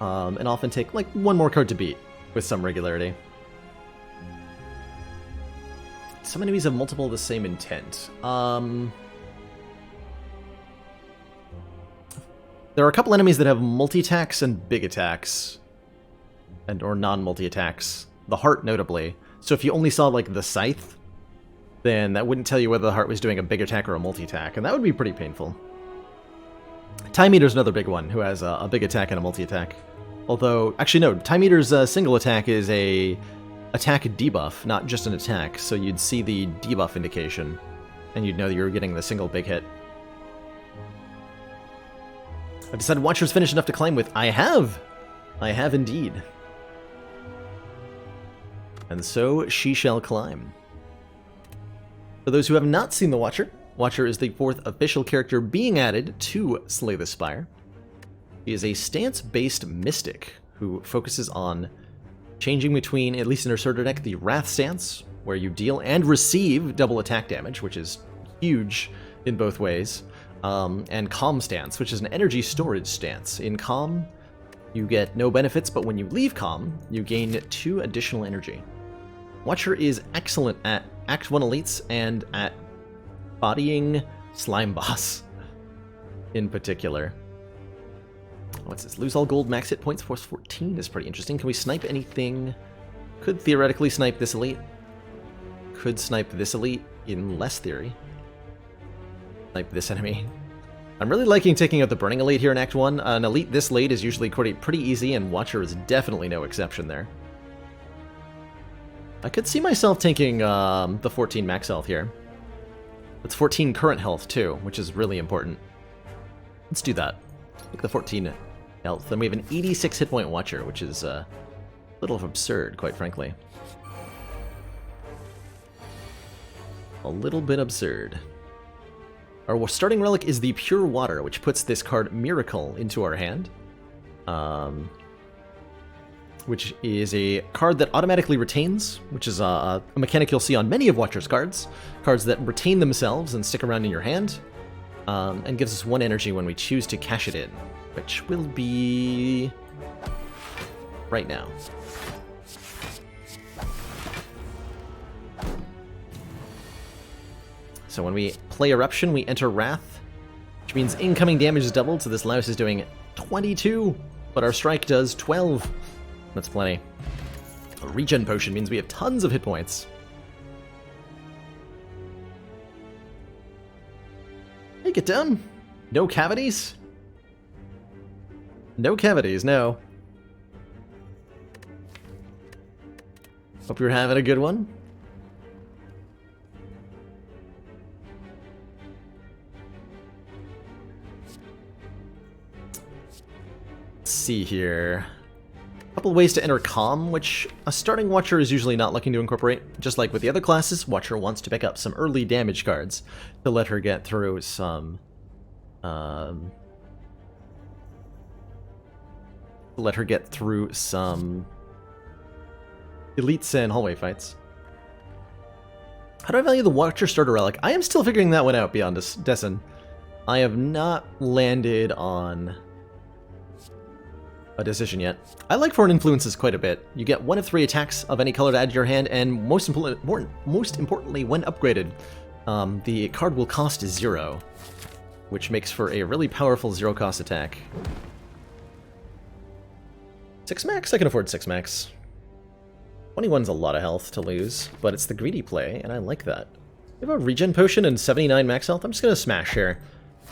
and often take like one more card to beat with some regularity. Some enemies have multiple of the same intent. There are a couple enemies that have multi-attacks and big attacks, or non-multi-attacks. The Heart, notably. So if you only saw like the Scythe, then that wouldn't tell you whether the Heart was doing a big attack or a multi-attack, and that would be pretty painful. Time Eater's another big one, who has a big attack and a multi-attack. Although, actually no, Time Eater's single attack is a attack debuff, not just an attack, so you'd see the debuff indication, and you'd know that you were getting the single big hit. I've decided Watcher's finished enough to climb with. I have! I have indeed. And so she shall climb. For those who have not seen the Watcher, Watcher is the 4th official character being added to Slay the Spire. He is a stance-based mystic who focuses on changing between, at least in her starter deck, the Wrath stance, where you deal and receive double attack damage, which is huge in both ways, and Calm stance, which is an energy storage stance. In Calm, you get no benefits, but when you leave Calm, you gain 2 additional energy. Watcher is excellent at Act 1 elites and at bodying Slime Boss in particular. What's this? Lose all gold, max hit points, force 14 is pretty interesting. Can we snipe anything? Could theoretically snipe this elite. Could snipe this elite in less theory. Snipe this enemy. I'm really liking taking out the Burning Elite here in Act 1. An elite this late is usually pretty easy, and Watcher is definitely no exception there. I could see myself taking the 14 max health here. That's 14 current health too, which is really important. Let's do that. Take the 14 health. Then we have an 86 hit point Watcher, which is a little absurd, quite frankly. A little bit absurd. Our starting relic is the Pure Water, which puts this card Miracle into our hand. Which is a card that automatically retains, which is a mechanic you'll see on many of Watcher's cards. Cards that retain themselves and stick around in your hand, and gives us 1 energy when we choose to cash it in, which will be right now. So when we play Eruption, we enter Wrath, which means incoming damage is doubled, so this Louse is doing 22, but our strike does 12. That's plenty. A regen potion means we have tons of hit points. Hey, get down. No cavities? No cavities, no. Hope you're having a good one. Let's see here. Couple ways to enter Calm, which a starting Watcher is usually not looking to incorporate. Just like with the other classes, Watcher wants to pick up some early damage cards to let her get through some Let her get through some elites and hallway fights. How do I value the Watcher Starter Relic? I am still figuring that one out beyond Dessen. I have not landed on a decision yet. I like Foreign Influences quite a bit. You get 1 of 3 attacks of any color to add to your hand, and most importantly, when upgraded, the card will cost 0, which makes for a really powerful 0-cost attack. 6 max? I can afford 6 max. 21's a lot of health to lose, but it's the greedy play, and I like that. We have a regen potion and 79 max health. I'm just going to smash here.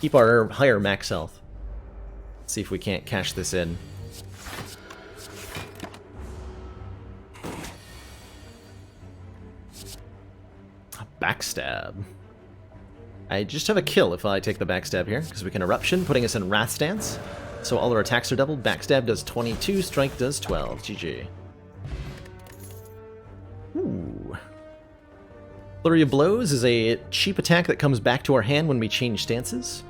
Keep our higher max health. Let's see if we can't cash this in. Backstab. I just have a kill if I take the backstab here, because we can Eruption, putting us in Wrath Stance. So all our attacks are doubled. Backstab does 22, Strike does 12. GG. Ooh. Flurry of Blows is a cheap attack that comes back to our hand when we change stances.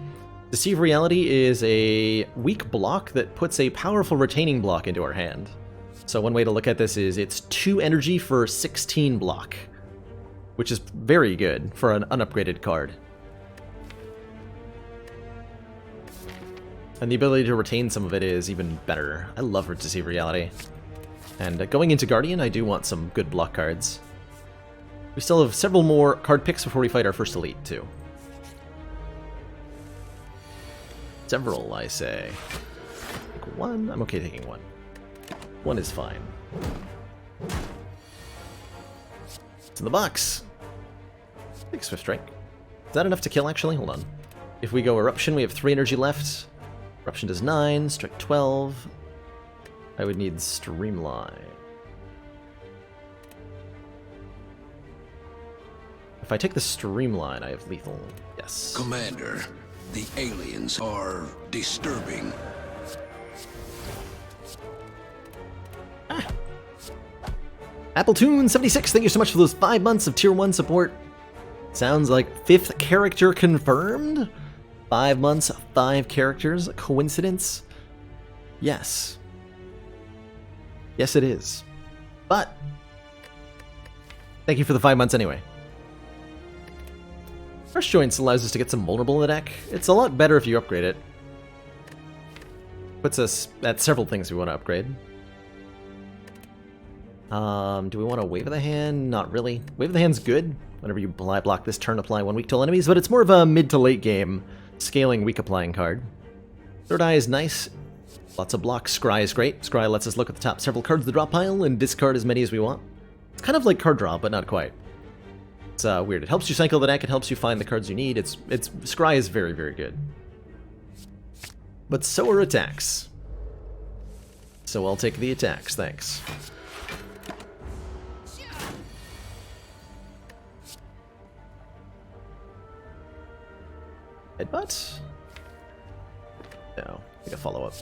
Deceive Reality is a weak block that puts a powerful retaining block into our hand. So one way to look at this is it's 2 energy for 16 block, which is very good for an unupgraded card. And the ability to retain some of it is even better. I love Deceive Reality. And going into Guardian, I do want some good block cards. We still have several more card picks before we fight our first elite, too. Several, I say. Take 1. I'm okay taking 1. 1 is fine. It's in the box. Big Swift Strike. Is that enough to kill, actually? Hold on. If we go Eruption, we have 3 energy left. Eruption does 9, Strike 12. I would need Streamline. If I take the Streamline, I have lethal. Yes. Commander, the aliens are disturbing. Appletoon76, thank you so much for those 5 months of Tier 1 support. Sounds like 5th character confirmed? 5 months, 5 characters. Coincidence? Yes. Yes, it is. But thank you for the 5 months anyway. Fresh Joints allows us to get some vulnerable in the deck. It's a lot better if you upgrade it. Puts us at several things we want to upgrade. Do we want to Wave of the Hand? Not really. Wave of the Hand's good. Whenever you block this turn, apply 1 weak to all enemies, but it's more of a mid to late game scaling weak applying card. Third Eye is nice. Lots of blocks. Scry is great. Scry lets us look at the top several cards of the drop pile and discard as many as we want. It's kind of like card draw, but not quite. It's weird. It helps you cycle the deck. It helps you find the cards you need. Scry is very, very good. But so are attacks. So I'll take the attacks, thanks. Headbutt? No, I think a follow-up.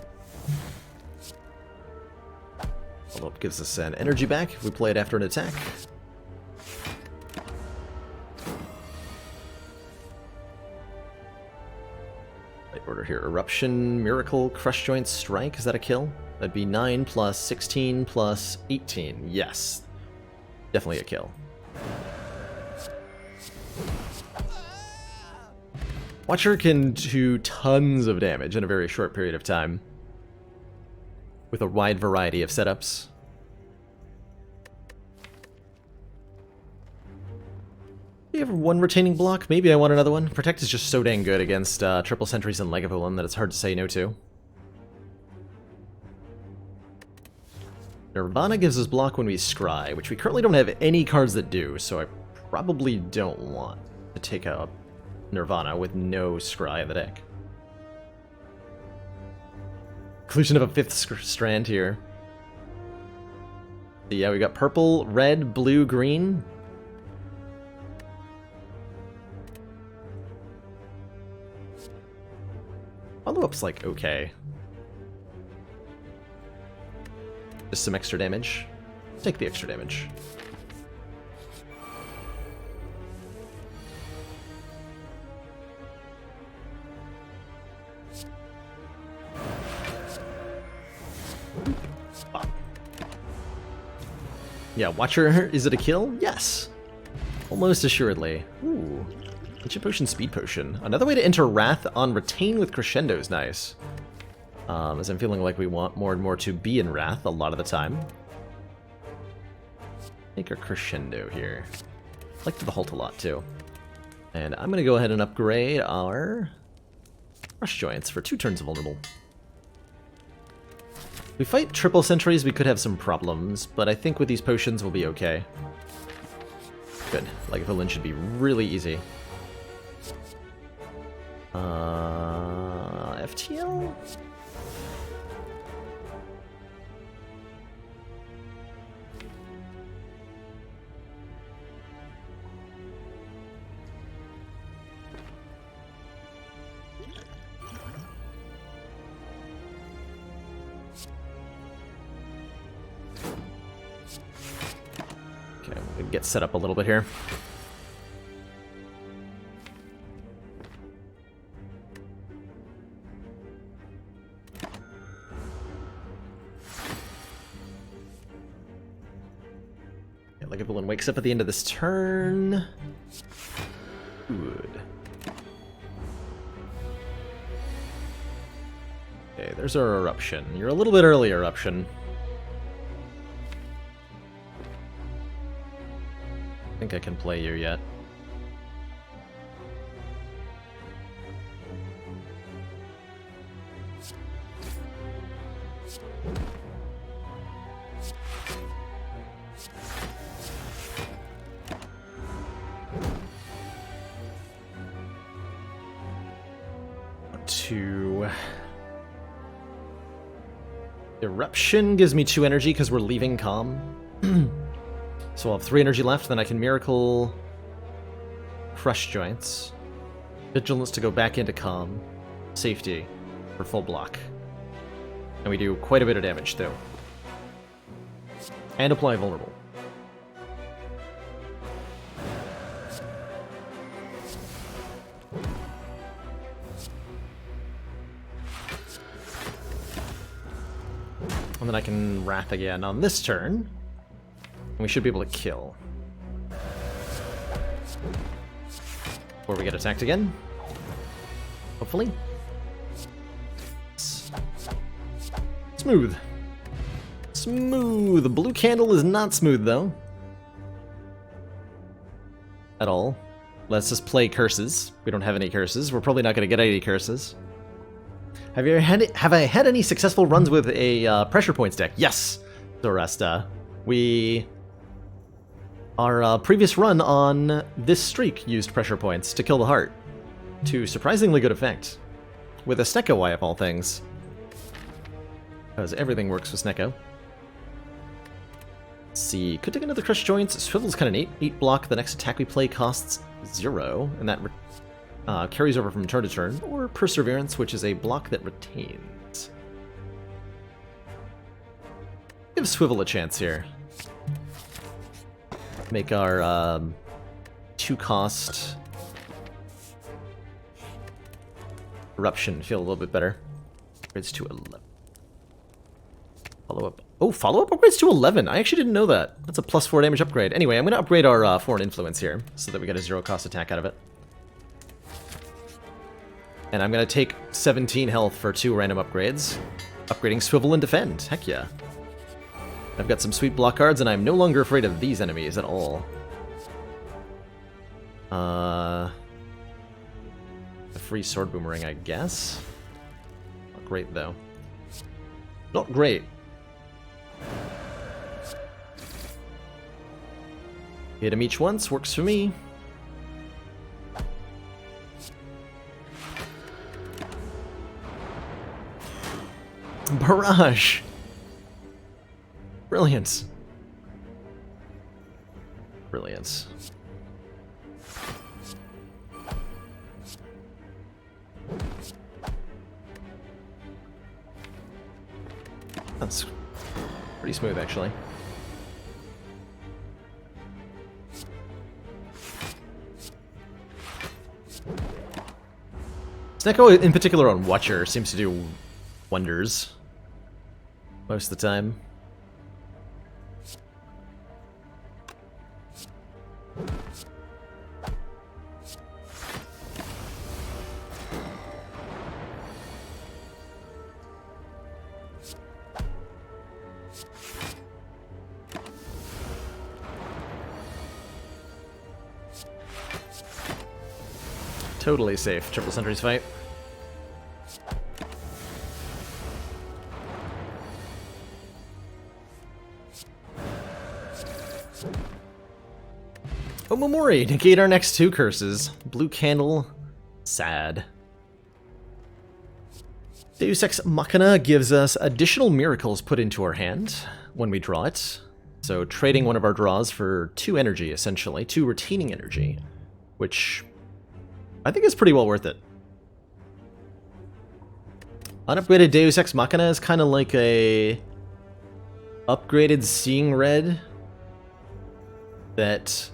Follow-up gives us an energy back if we play it after an attack. Right order here. Eruption, Miracle, Crush Joint, Strike. Is that a kill? That'd be 9 plus 16 plus 18. Yes. Definitely a kill. Watcher can do tons of damage in a very short period of time, with a wide variety of setups. Do you have 1 retaining block? Maybe I want another one. Protect is just so dang good against triple sentries and Legavolum that it's hard to say no to. Nirvana gives us block when we scry, which we currently don't have any cards that do, so I probably don't want to take a Nirvana with no scry in the deck. Inclusion of a 5th strand here. So yeah, we got purple, red, blue, green. Follow-up's like okay. Just some extra damage. Take the extra damage. Yeah, Watcher, is it a kill? Yes. Almost assuredly. Ooh. Ancient Potion, Speed Potion. Another way to enter Wrath on Retain with Crescendo is nice. As I'm feeling like we want more and more to be in Wrath a lot of the time. Make our Crescendo here. I like the Halt a lot too. And I'm going to go ahead and upgrade our Rush Joints for 2 turns of Vulnerable. If we fight triple sentries, we could have some problems, but I think with these potions we'll be okay. Good. Like Villain should be really easy. FTL? Get set up a little bit here. Yeah, like everyone wakes up at the end of this turn. Good. Okay, there's our Eruption. You're a little bit early, Eruption. I think I can play you yet. Two. Eruption gives me 2 energy because we're leaving Calm. So I'll have 3 energy left, then I can Miracle Crush Joints. Vigilance to go back into Calm. Safety for full block. And we do quite a bit of damage, too. And apply Vulnerable. And then I can Wrath again on this turn. And we should be able to kill. Or we get attacked again. Hopefully. Smooth. Smooth. The blue candle is not smooth, though. At all. Let's just play curses. We don't have any curses. We're probably not going to get any curses. Have I had any successful runs with a pressure points deck? Yes, Zoresta. Our previous run on this streak used pressure points to kill the heart, to surprisingly good effect. With a Snecko eye of all things. Because everything works with Snecko. Let's see, could take another Crush Joints. Swivel's kind of neat. 8 block, the next attack we play costs 0, and that carries over from turn to turn. Or Perseverance, which is a block that retains. Give Swivel a chance here. Make our 2-cost Eruption feel a little bit better. Upgrades to 11. Follow-up. Oh, follow-up upgrades to 11. I actually didn't know that. That's a +4 damage upgrade. Anyway, I'm going to upgrade our Foreign Influence here so that we get a 0-cost attack out of it. And I'm going to take 17 health for 2 random upgrades. Upgrading Swivel and Defend. Heck yeah. I've got some sweet block cards, and I'm no longer afraid of these enemies at all. A free Sword Boomerang, I guess? Not great, though. Not great. Hit him each once, works for me. Barrage! Brilliant. Brilliant. That's pretty smooth, actually. Snecko, in particular on Watcher, seems to do wonders. most of the time. Totally safe triple sentries fight. Omamori, negate our next 2 curses. Blue candle, sad. Deus Ex Machina gives us additional miracles put into our hand when we draw it. So trading one of our draws for 2 energy, essentially, 2 retaining energy, which I think is pretty well worth it. Unupgraded Deus Ex Machina is kind of like a upgraded Seeing Red that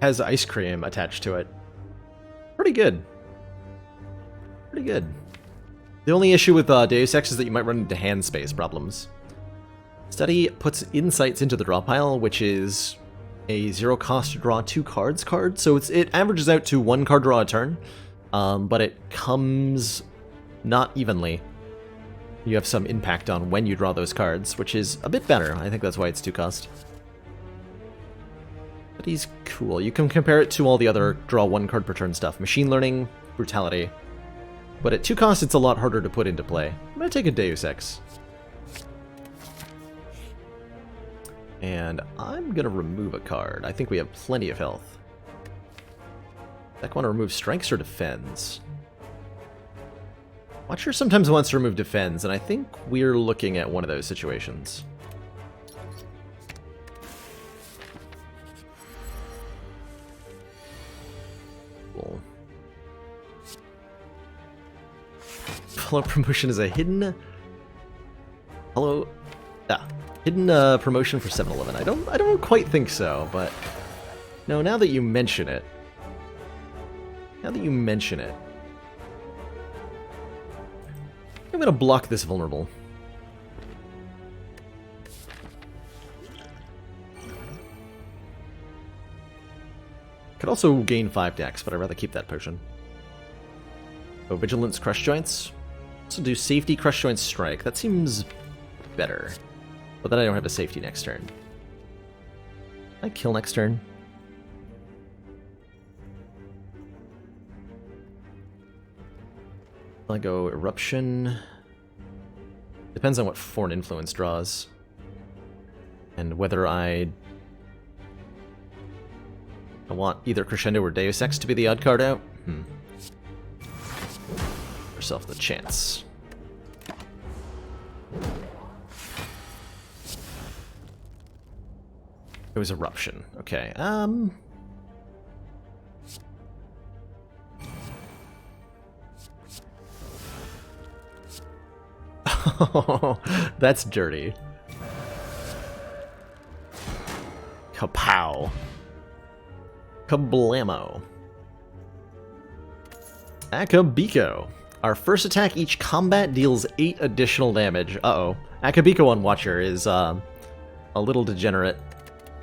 has ice cream attached to it. Pretty good. Pretty good. The only issue with Deus Ex is that you might run into hand space problems. Study puts insights into the draw pile, which is a 0 cost to draw 2 cards card, so it averages out to 1 card draw a turn, but it comes not evenly. You have some impact on when you draw those cards, which is a bit better. I think that's why it's 2 cost. But he's cool. You can compare it to all the other draw 1 card per turn stuff. Machine Learning, Brutality. But at 2 cost, it's a lot harder to put into play. I'm going to take a Deus Ex. And I'm going to remove a card. I think we have plenty of health. Deck want to remove Strengths or Defends? Watcher sometimes wants to remove Defends, and I think we're looking at one of those situations. Cool. Follow promotion is a hidden... hidden promotion for 7-Eleven. I don't quite think so, but... No, now that you mention it... I'm gonna block this vulnerable. Could also gain 5 decks, but I'd rather keep that potion. Oh, Vigilance, Crush Joints. Also do Safety, Crush Joints, Strike. That seems better. But then I don't have a safety next turn. Can I kill next turn? I go Eruption. Depends on what Foreign Influence draws. And whether I want either Crescendo or Deus Ex to be the odd card out. Give yourself the chance. It was Eruption. Okay, Oh, that's dirty. Kapow. Kablamo. Akabiko. Our first attack each combat deals 8 additional damage. Uh-oh. Akabiko on Watcher is a little degenerate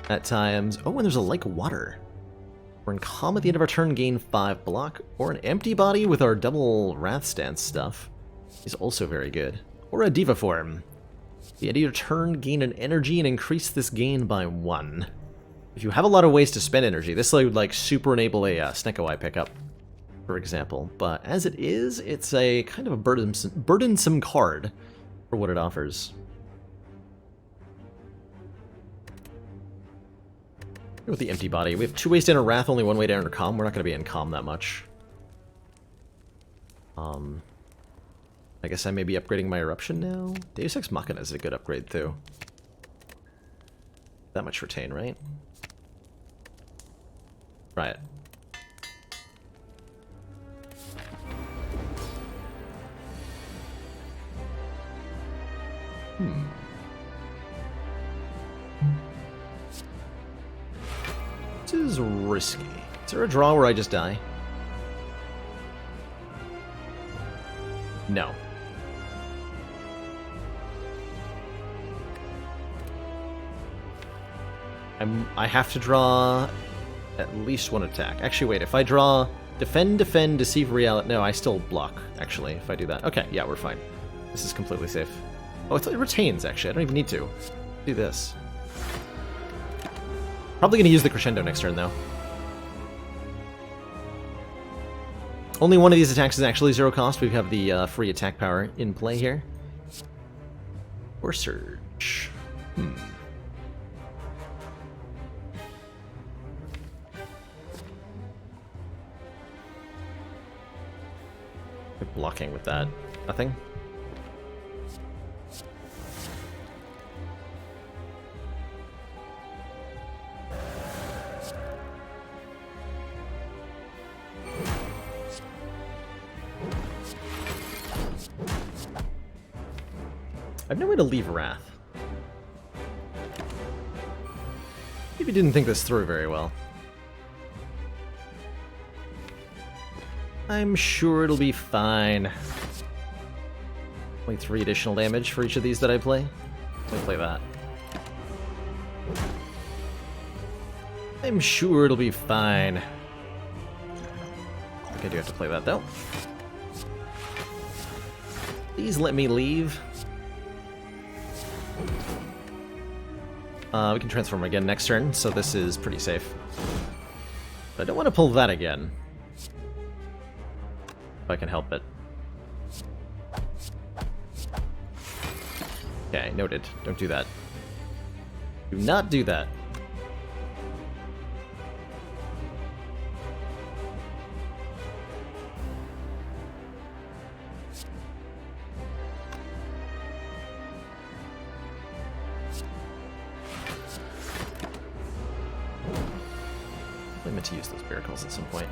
at times. Oh, and there's a Like Water. We're in calm at the end of our turn, gain 5 block. Or an Empty Body with our double Wrath Stance stuff is also very good. Or a Diva Form. The end of your turn, gain an energy and increase this gain by 1. If you have a lot of ways to spend energy, this would like super enable a Snecko pickup, for example. But as it is, it's a kind of a burdensome card for what it offers. With the Empty Body, we have 2 ways to enter Wrath, only 1 way to enter Calm. We're not going to be in Calm that much. I guess I may be upgrading my Eruption now. Deus Ex Machina is a good upgrade, too. That much retain, right? Try it. This is risky. Is there a draw where I just die? No. I have to draw at least one attack. Actually, wait, if I draw defend, deceive reality... No, I still block, actually, if I do that. Okay, yeah, we're fine. This is completely safe. Oh, it retains, actually. I don't even need to do this. Probably going to use the crescendo next turn, though. Only one of these attacks is actually 0 cost. We have the free attack power in play here. Or Surge. Blocking with that. Nothing. I have no way to leave Wrath. Maybe didn't think this through very well. I'm sure it'll be fine. Only 3 additional damage for each of these that I play. Let me play that. I'm sure it'll be fine. I think I do have to play that though. Please let me leave. We can transform again next turn, so this is pretty safe. But I don't want to pull that again. If I can help it. Okay, noted. Don't do that. Do not do that. I meant to use those miracles at some point.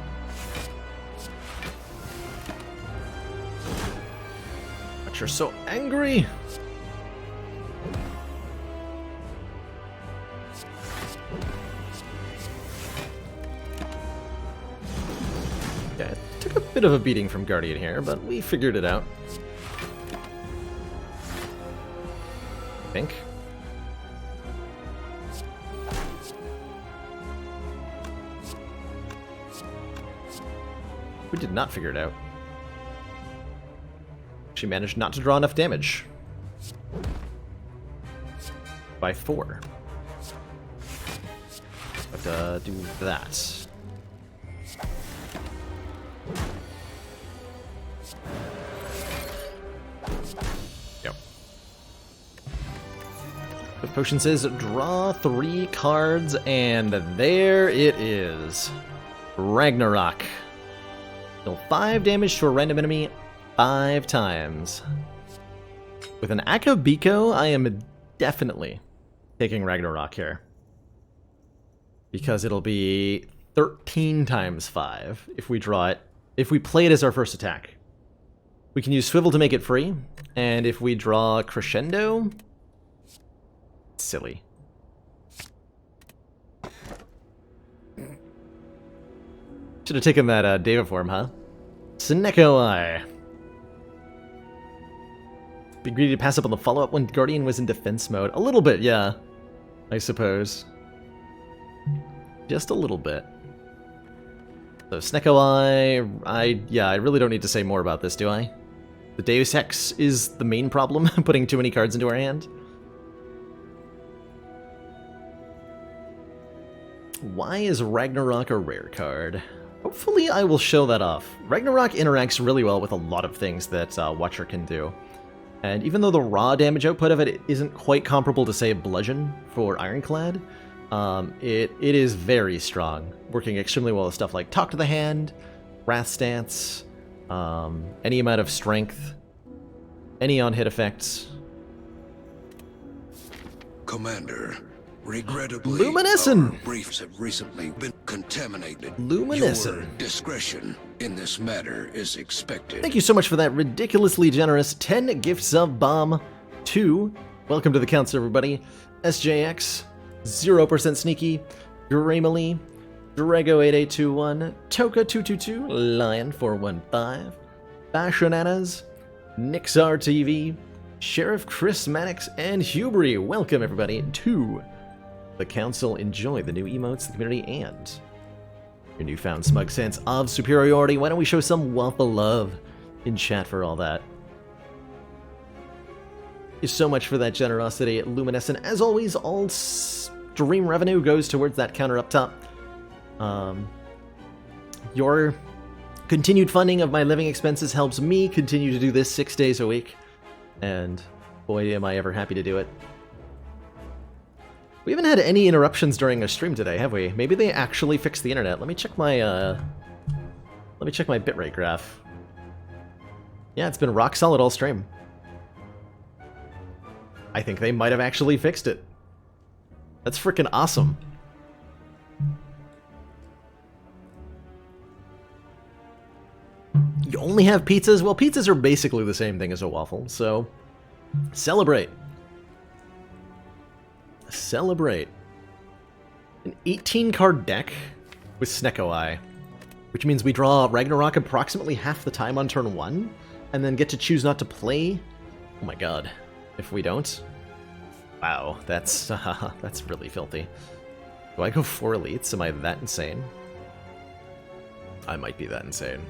But you're so angry! Yeah, it took a bit of a beating from Guardian here, but we figured it out. I think. We did not figure it out. She managed not to draw enough damage. By 4. But do that. Yep. The potion says draw 3 cards, and there it is. Ragnarok. Deal 5 damage to a random enemy 5 times. With an Akabiko, I am definitely taking Ragnarok here. Because it'll be 13 times 5 if we draw it. If we play it as our first attack. We can use Swivel to make it free. And if we draw Crescendo... Silly. Should have taken that Deva form, huh? Sneko Eye. Be greedy to pass up on the follow-up when Guardian was in defense mode. A little bit, yeah. I suppose. Just a little bit. So Sneko Eye, I really don't need to say more about this, do I? The Deus Ex is the main problem, putting too many cards into our hand. Why is Ragnarok a rare card? Hopefully I will show that off. Ragnarok interacts really well with a lot of things that Watcher can do. And even though the raw damage output of it isn't quite comparable to, say, Bludgeon for Ironclad, it is very strong, working extremely well with stuff like Talk to the Hand, Wrath Stance, any amount of strength, any on-hit effects. Commander, regrettably, Luminescent! our briefs have recently been contaminated. Luminescent. Your discretion in this matter is expected. Thank you so much for that ridiculously generous 10 gifts of bomb 2. Welcome to the council, everybody. SJX, 0% Sneaky, Gramely, Drago8821, Toka222, Lion415, Bashananas, Nixar TV, Sheriff Chris Mannix, and Hubry. Welcome, everybody, to the council enjoy the new emotes, the community, and your newfound smug sense of superiority. Why don't we show some waffle love in chat for all that? Thank you so much for that generosity, Luminescent. As always, all stream revenue goes towards that counter up top. Your continued funding of my living expenses helps me continue to do this 6 days a week, and boy, am I ever happy to do it. We haven't had any interruptions during a stream today, have we? Maybe they actually fixed the internet. Let me check my bitrate graph. Yeah, it's been rock solid all stream. I think they might have actually fixed it. That's freaking awesome. You only have pizzas? Well, pizzas are basically the same thing as a waffle, so celebrate. Celebrate. An 18-card deck with Snecko Eye, which means we draw Ragnarok approximately half the time on turn 1, and then get to choose not to play. Oh my god. If we don't? Wow, that's really filthy. Do I go 4 elites? Am I that insane? I might be that insane.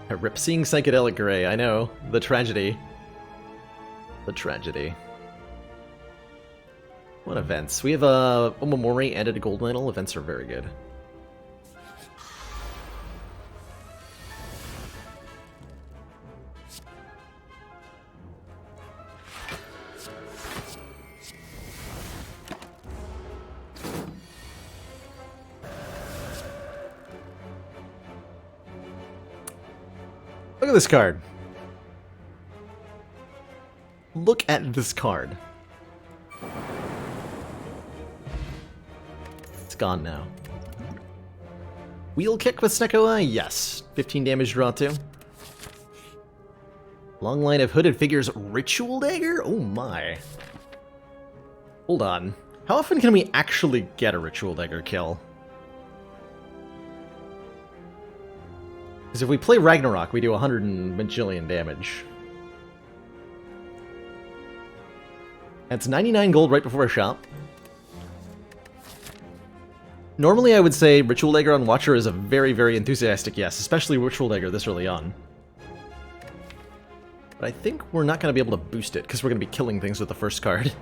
I rip seeing Psychedelic Gray, I know. The tragedy. The tragedy. What events? We have a Omamori and a Gold Medal. Events are very good. Look at this card. Look at this card. It's gone now. Wheel Kick with Snecko Eye? Yes. 15 damage draw too. Long line of hooded figures. Ritual Dagger? Oh my. Hold on. How often can we actually get a Ritual Dagger kill? Because if we play Ragnarok, we do 100 and bajillion damage. That's 99 gold right before a shop. Normally I would say Ritual Dagger on Watcher is a very, very enthusiastic yes, especially Ritual Dagger this early on. But I think we're not going to be able to boost it, because we're going to be killing things with the first card,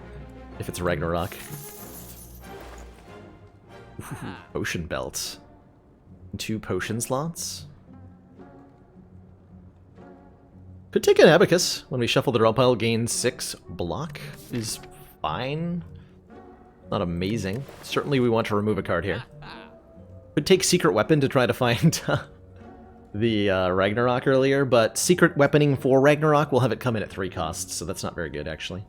if it's Ragnarok. Ooh, potion belts. 2 potion slots. Could take an Abacus. When we shuffle the draw pile, gain 6 block is fine. Not amazing. Certainly we want to remove a card here. Could take Secret Weapon to try to find the Ragnarok earlier, but Secret Weaponing for Ragnarok will have it come in at 3 costs, so that's not very good, actually.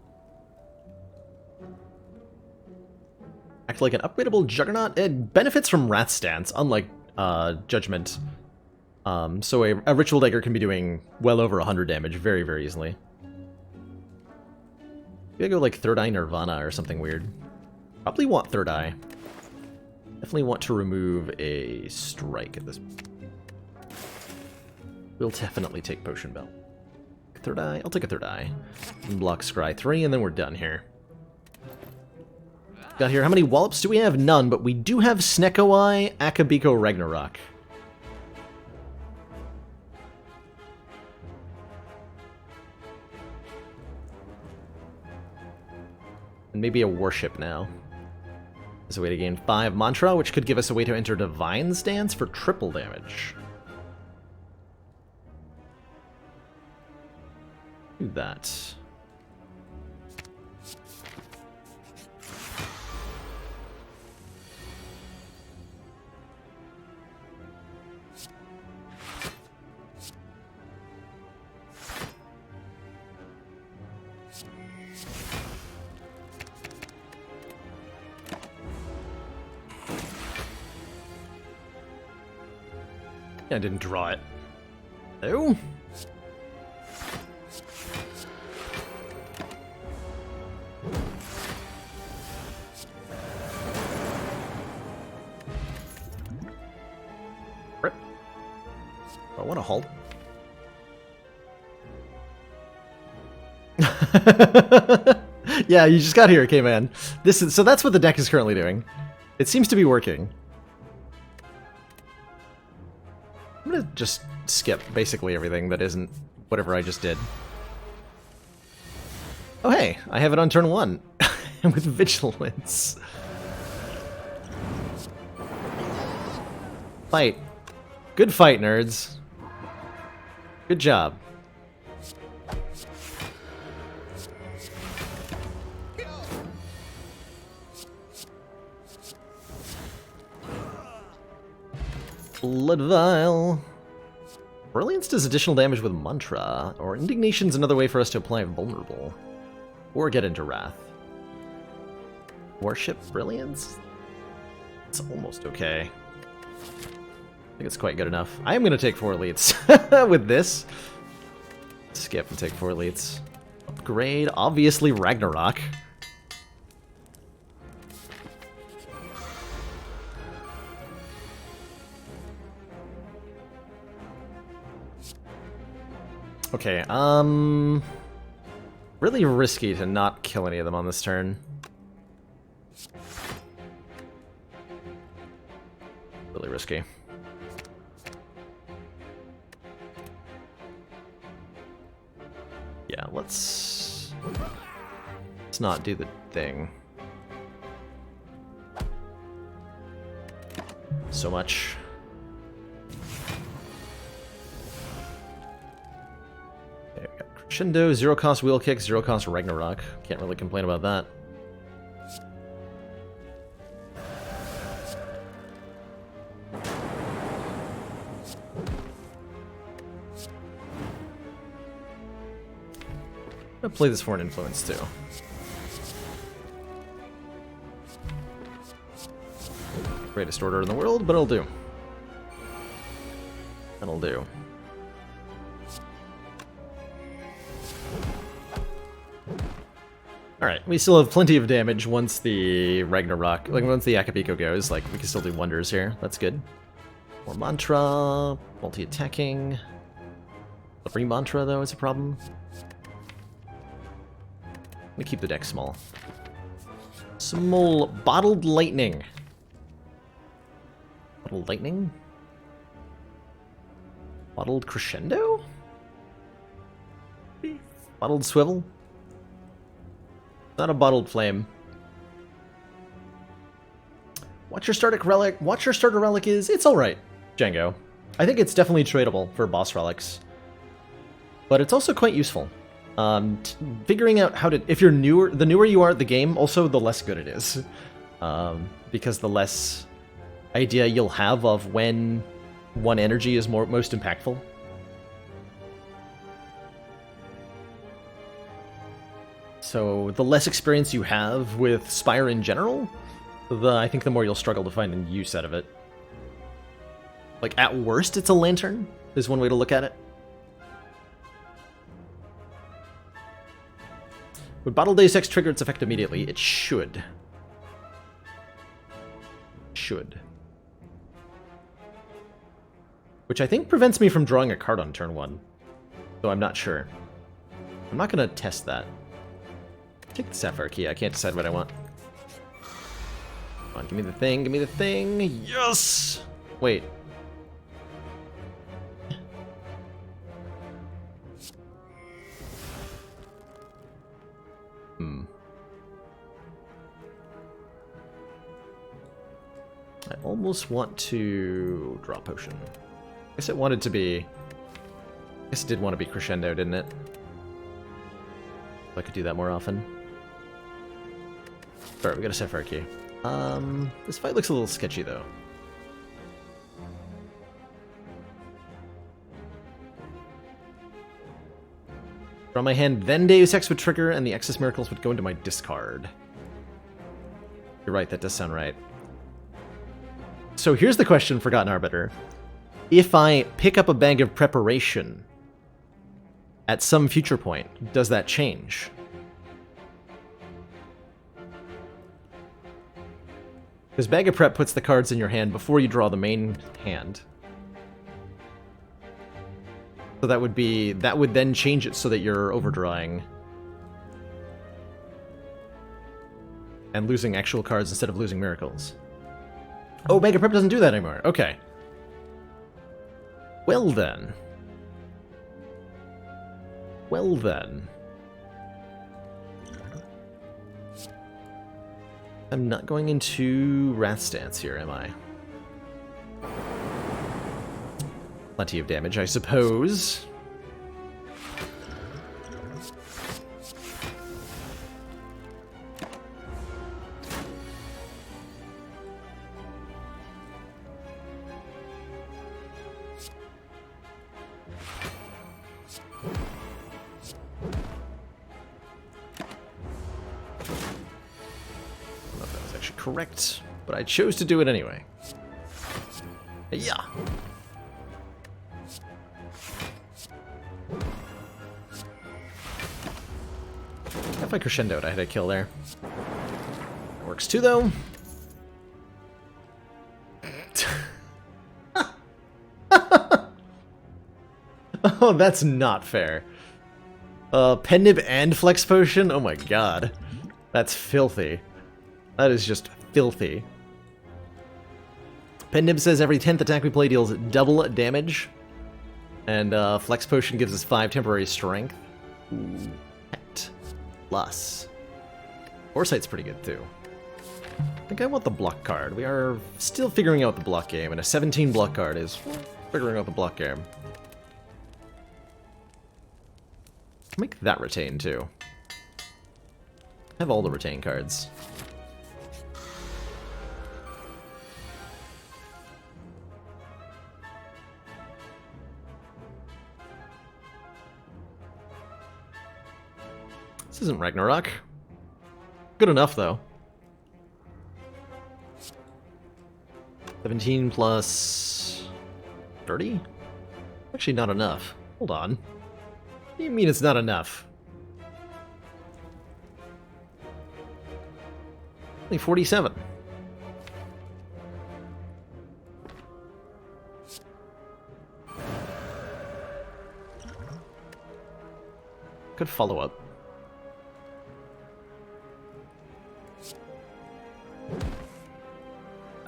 Act like an upgradable Juggernaut. It benefits from Wrath Stance, unlike Judgment. So a Ritual Dagger can be doing well over 100 damage very, very easily. Maybe I go like Third Eye Nirvana or something weird. Probably want Third Eye. Definitely want to remove a strike at this point. We'll definitely take Potion Belt. Third Eye? I'll take a Third Eye. And block Scry 3, and then we're done here. Got here, how many Wallops do we have? None, but we do have Snecko Eye, Akabiko, Ragnarok. And maybe a Warship now. As a way to gain 5 Mantra, which could give us a way to enter Divine Stance for triple damage. Do that. I didn't draw it. Oh. Rip. I want to hold. Yeah, you just got here, K-Man. So that's what the deck is currently doing. It seems to be working. I'm gonna just skip basically everything that isn't whatever I just did. Oh hey, I have it on turn 1. With Vigilance. Fight. Good fight, nerds. Good job. Blood Vial. Brilliance does additional damage with Mantra, or Indignation's another way for us to apply Vulnerable. Or get into Wrath. Worship Brilliance? It's almost okay. I think it's quite good enough. I am going to take 4 elites with this. Skip and take 4 elites. Upgrade, obviously Ragnarok. Okay, really risky to not kill any of them on this turn. Really risky. Yeah, let's not do the thing. So much. Okay, we got Crescendo, 0 cost Wheel Kick, 0 cost Ragnarok. Can't really complain about that. I'm gonna play this for an influence too. Greatest order in the world, but it'll do. That'll do. Alright, we still have plenty of damage once the Ragnarok, like once the Akabeko goes, like we can still do wonders here. That's good. More Mantra, multi-attacking. The free Mantra though is a problem. I'm gonna keep the deck small. Small Bottled Lightning. Bottled Lightning? Bottled Crescendo? Bottled Swivel? Not a Bottled Flame. Watch your starter relic. Watch your starter relic is it's alright, Django. I think it's definitely tradable for boss relics. But it's also quite useful. Figuring out how to, if you're newer, the newer you are at the game, also the less good it is. Because the less idea you'll have of when one energy is most impactful. So the less experience you have with Spire in general, I think the more you'll struggle to find a use out of it. Like, at worst, it's a lantern, is one way to look at it. Would Bottle Deus Ex trigger its effect immediately? It should. Should. Which I think prevents me from drawing a card on turn 1. Though I'm not sure. I'm not going to test that. Take the Sapphire Key. I can't decide what I want. Come on, give me the thing. Give me the thing. Yes! Wait. I almost want to draw a potion. I guess it wanted to be... I guess it did want to be Crescendo, didn't it? If I could do that more often. Alright, we got a Sapphire Key. This fight looks a little sketchy, though. Draw my hand, then Deus Ex would trigger, and the Excess Miracles would go into my discard. You're right, that does sound right. So here's the question, Forgotten Arbiter. If I pick up a bag of preparation at some future point, does that change? Because Bag of Prep puts the cards in your hand before you draw the main hand. So that would then change it so that you're overdrawing. and losing actual cards instead of losing miracles. Oh, Mega Prep doesn't do that anymore. Okay. Well then. Well then. I'm not going into Wrath Stance here, am I? Plenty of damage, I suppose. Correct, but I chose to do it anyway. Yeah. If I crescendoed, I had a kill there. That works too, though. Oh, that's not fair. Pen Nib and Flex Potion? Oh my god. That's filthy. That is just filthy. Pen Nib says every 10th attack we play deals double damage. And Flex Potion gives us 5 temporary strength. Ooh, pet. Plus. Foresight's pretty good too. I think I want the block card. We are still figuring out the block game, and a 17 block card is figuring out the block game. Make that retain too. Have all the retain cards. This isn't Ragnarok. Good enough, though. 17 plus 30? Actually, not enough. Hold on. What do you mean it's not enough? Only 47. Good follow-up.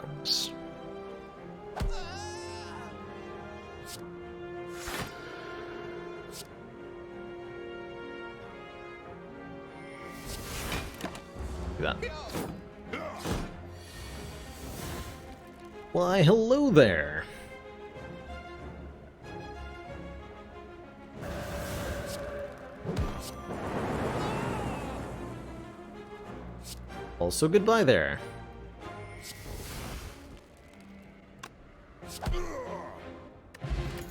Ouch. Do that. Why, hello there. Also, goodbye there.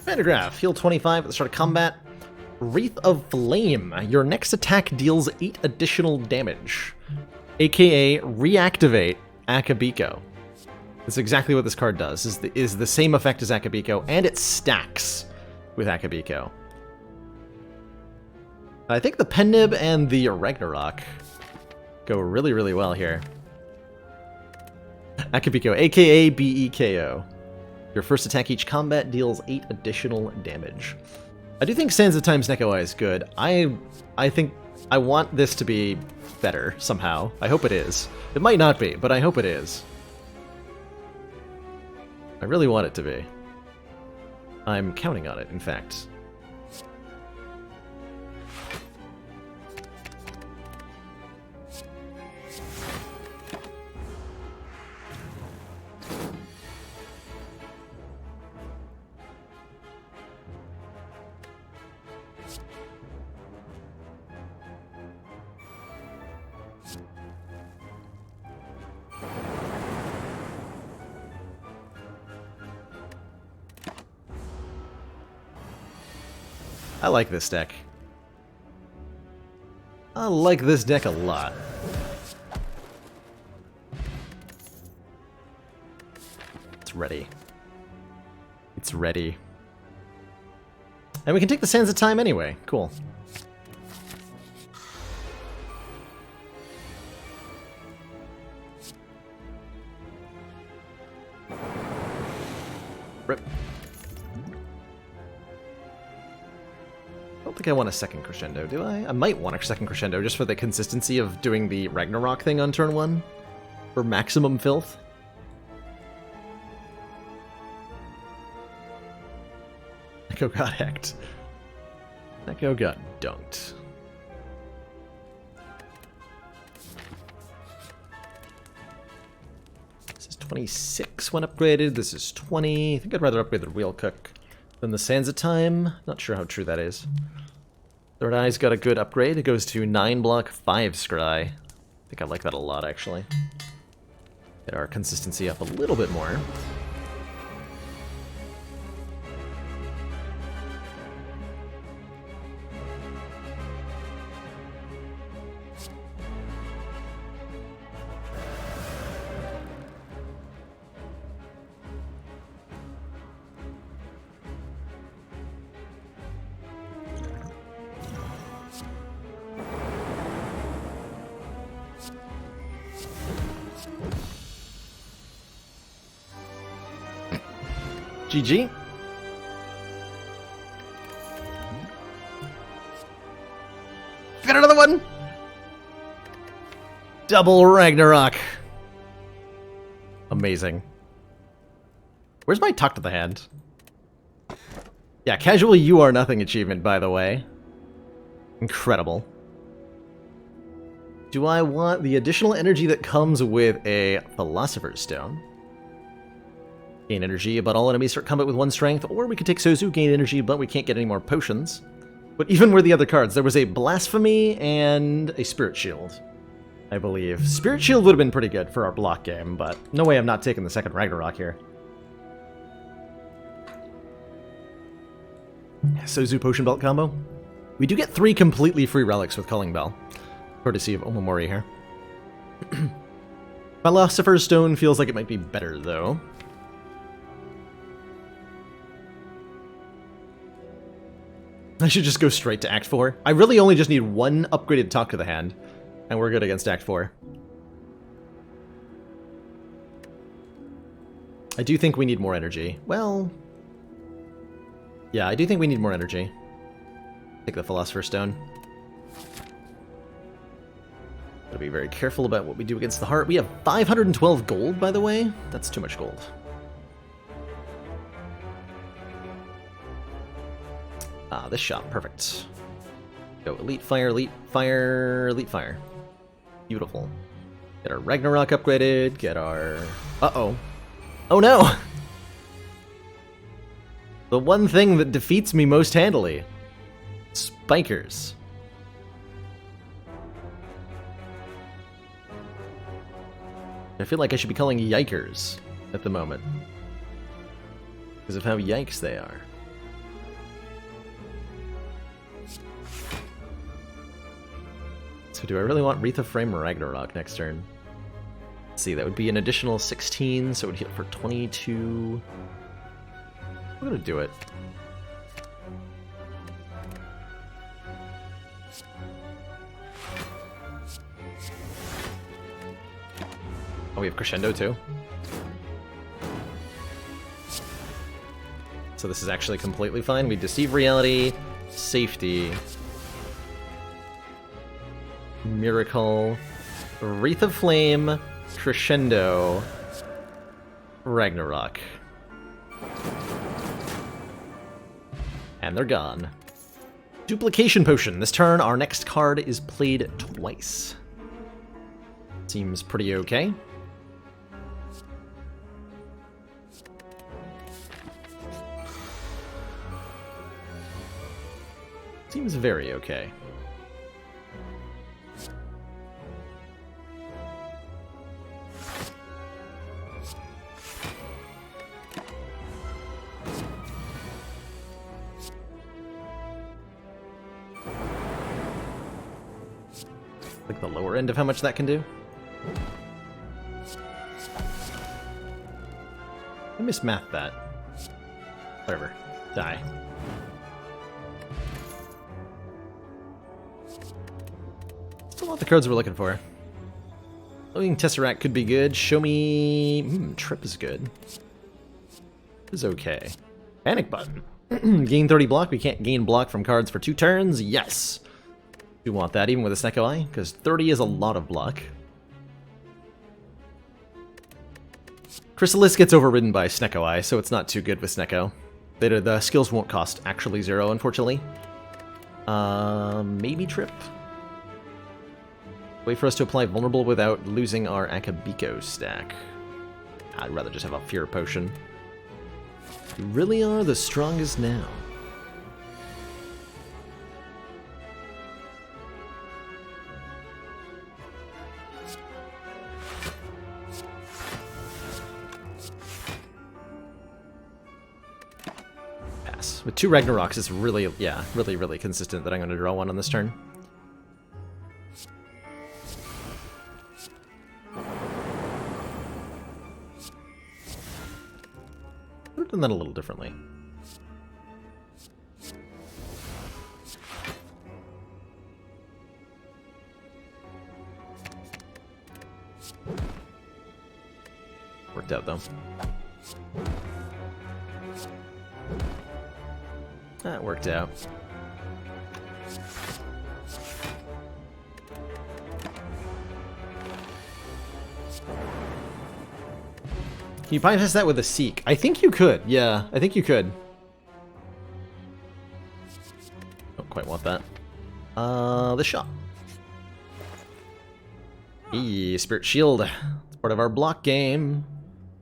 Pantograph, heal 25 at the start of combat. Wreath of Flame. Your next attack deals 8 additional damage. AKA reactivate Akabeko. That's exactly what this card does. Is the same effect as Akabeko, and it stacks with Akabeko. I think the Pen Nib and the Ragnarok go really, really well here. Akabeko, aka BEKO. Your first attack each combat deals 8 additional damage. I do think Sands of Time's Neko is good. I think I want this to be better somehow. I hope it is. It might not be, but I hope it is. I really want it to be. I'm counting on it, in fact. I like this deck. I like this deck a lot. It's ready. It's ready. And we can take the Sands of Time anyway. Cool. Rip. think I want a second Crescendo, do I? I might want a second Crescendo just for the consistency of doing the Ragnarok thing on turn 1 for maximum filth. Echo got hacked. Echo got dunked. This is 26 when upgraded. This is 20. I think I'd rather upgrade the Wheel Cook than the Sands of Time. Not sure how true that is. Third Eye's got a good upgrade. It goes to 9 block, 5 scry. I think I like that a lot, actually. Get our consistency up a little bit more. GG. Got another one! Double Ragnarok. Amazing. Where's my Talk to the Hand? Yeah, casually you are nothing achievement, by the way. Incredible. Do I want the additional energy that comes with a Philosopher's Stone? Gain energy, but all enemies start combat with 1 strength, or we could take Sozu, gain energy, but we can't get any more potions. But even were the other cards, there was a Blasphemy and a Spirit Shield, I believe. Spirit Shield would have been pretty good for our block game, but no way I'm not taking the second Ragnarok here. Sozu Potion Belt combo. We do get 3 completely free relics with Calling Bell, courtesy of Omamori here. Philosopher's Stone feels like it might be better, though. I should just go straight to Act 4. I really only just need 1 upgraded Talk to the Hand, and we're good against Act 4. I do think we need more energy. Well... yeah, I do think we need more energy. Take the Philosopher's Stone. Gotta be very careful about what we do against the heart. We have 512 gold, by the way. That's too much gold. Ah, this shot, perfect. Go Elite Fire, Elite Fire, Elite Fire. Beautiful. Get our Ragnarok upgraded, get our... uh-oh. Oh no! The one thing that defeats me most handily. Spikers. I feel like I should be calling Yikers at the moment. Because of how yikes they are. So do I really want Wreath of Frame Ragnarok next turn? Let's see, that would be an additional 16, so it would hit for 22. I'm gonna do it. Oh, we have Crescendo too. So this is actually completely fine. We Deceive Reality, Safety, Miracle, Wreath of Flame, Crescendo, Ragnarok. And they're gone. Duplication Potion. This turn, our next card is played twice. Seems pretty okay. Seems very okay. Like the lower end of how much that can do. I mismathed that. Whatever. Die. Still not the cards we're looking for. Loading Tesseract could be good. Show me... Trip is good. Is okay. Panic Button. Gain 30 block. We can't gain block from cards for 2 turns. Yes. We want that even with a Snecko Eye, because 30 is a lot of block. Chrysalis gets overridden by Snecko Eye, so it's not too good with Snecko. The skills won't cost actually 0, unfortunately. Maybe Trip. Wait for us to apply Vulnerable without losing our Akabiko stack. I'd rather just have a Fear Potion. You really are the strongest now. Pass. With 2 Ragnaroks, it's really, yeah, really consistent that I'm going to draw one on this turn. I've done that a little differently. Worked out though. That worked out. Can you bypass that with a Seek? I think you could. Yeah, I think you could. Don't quite want that. The shot. Spirit Shield. It's part of our block game.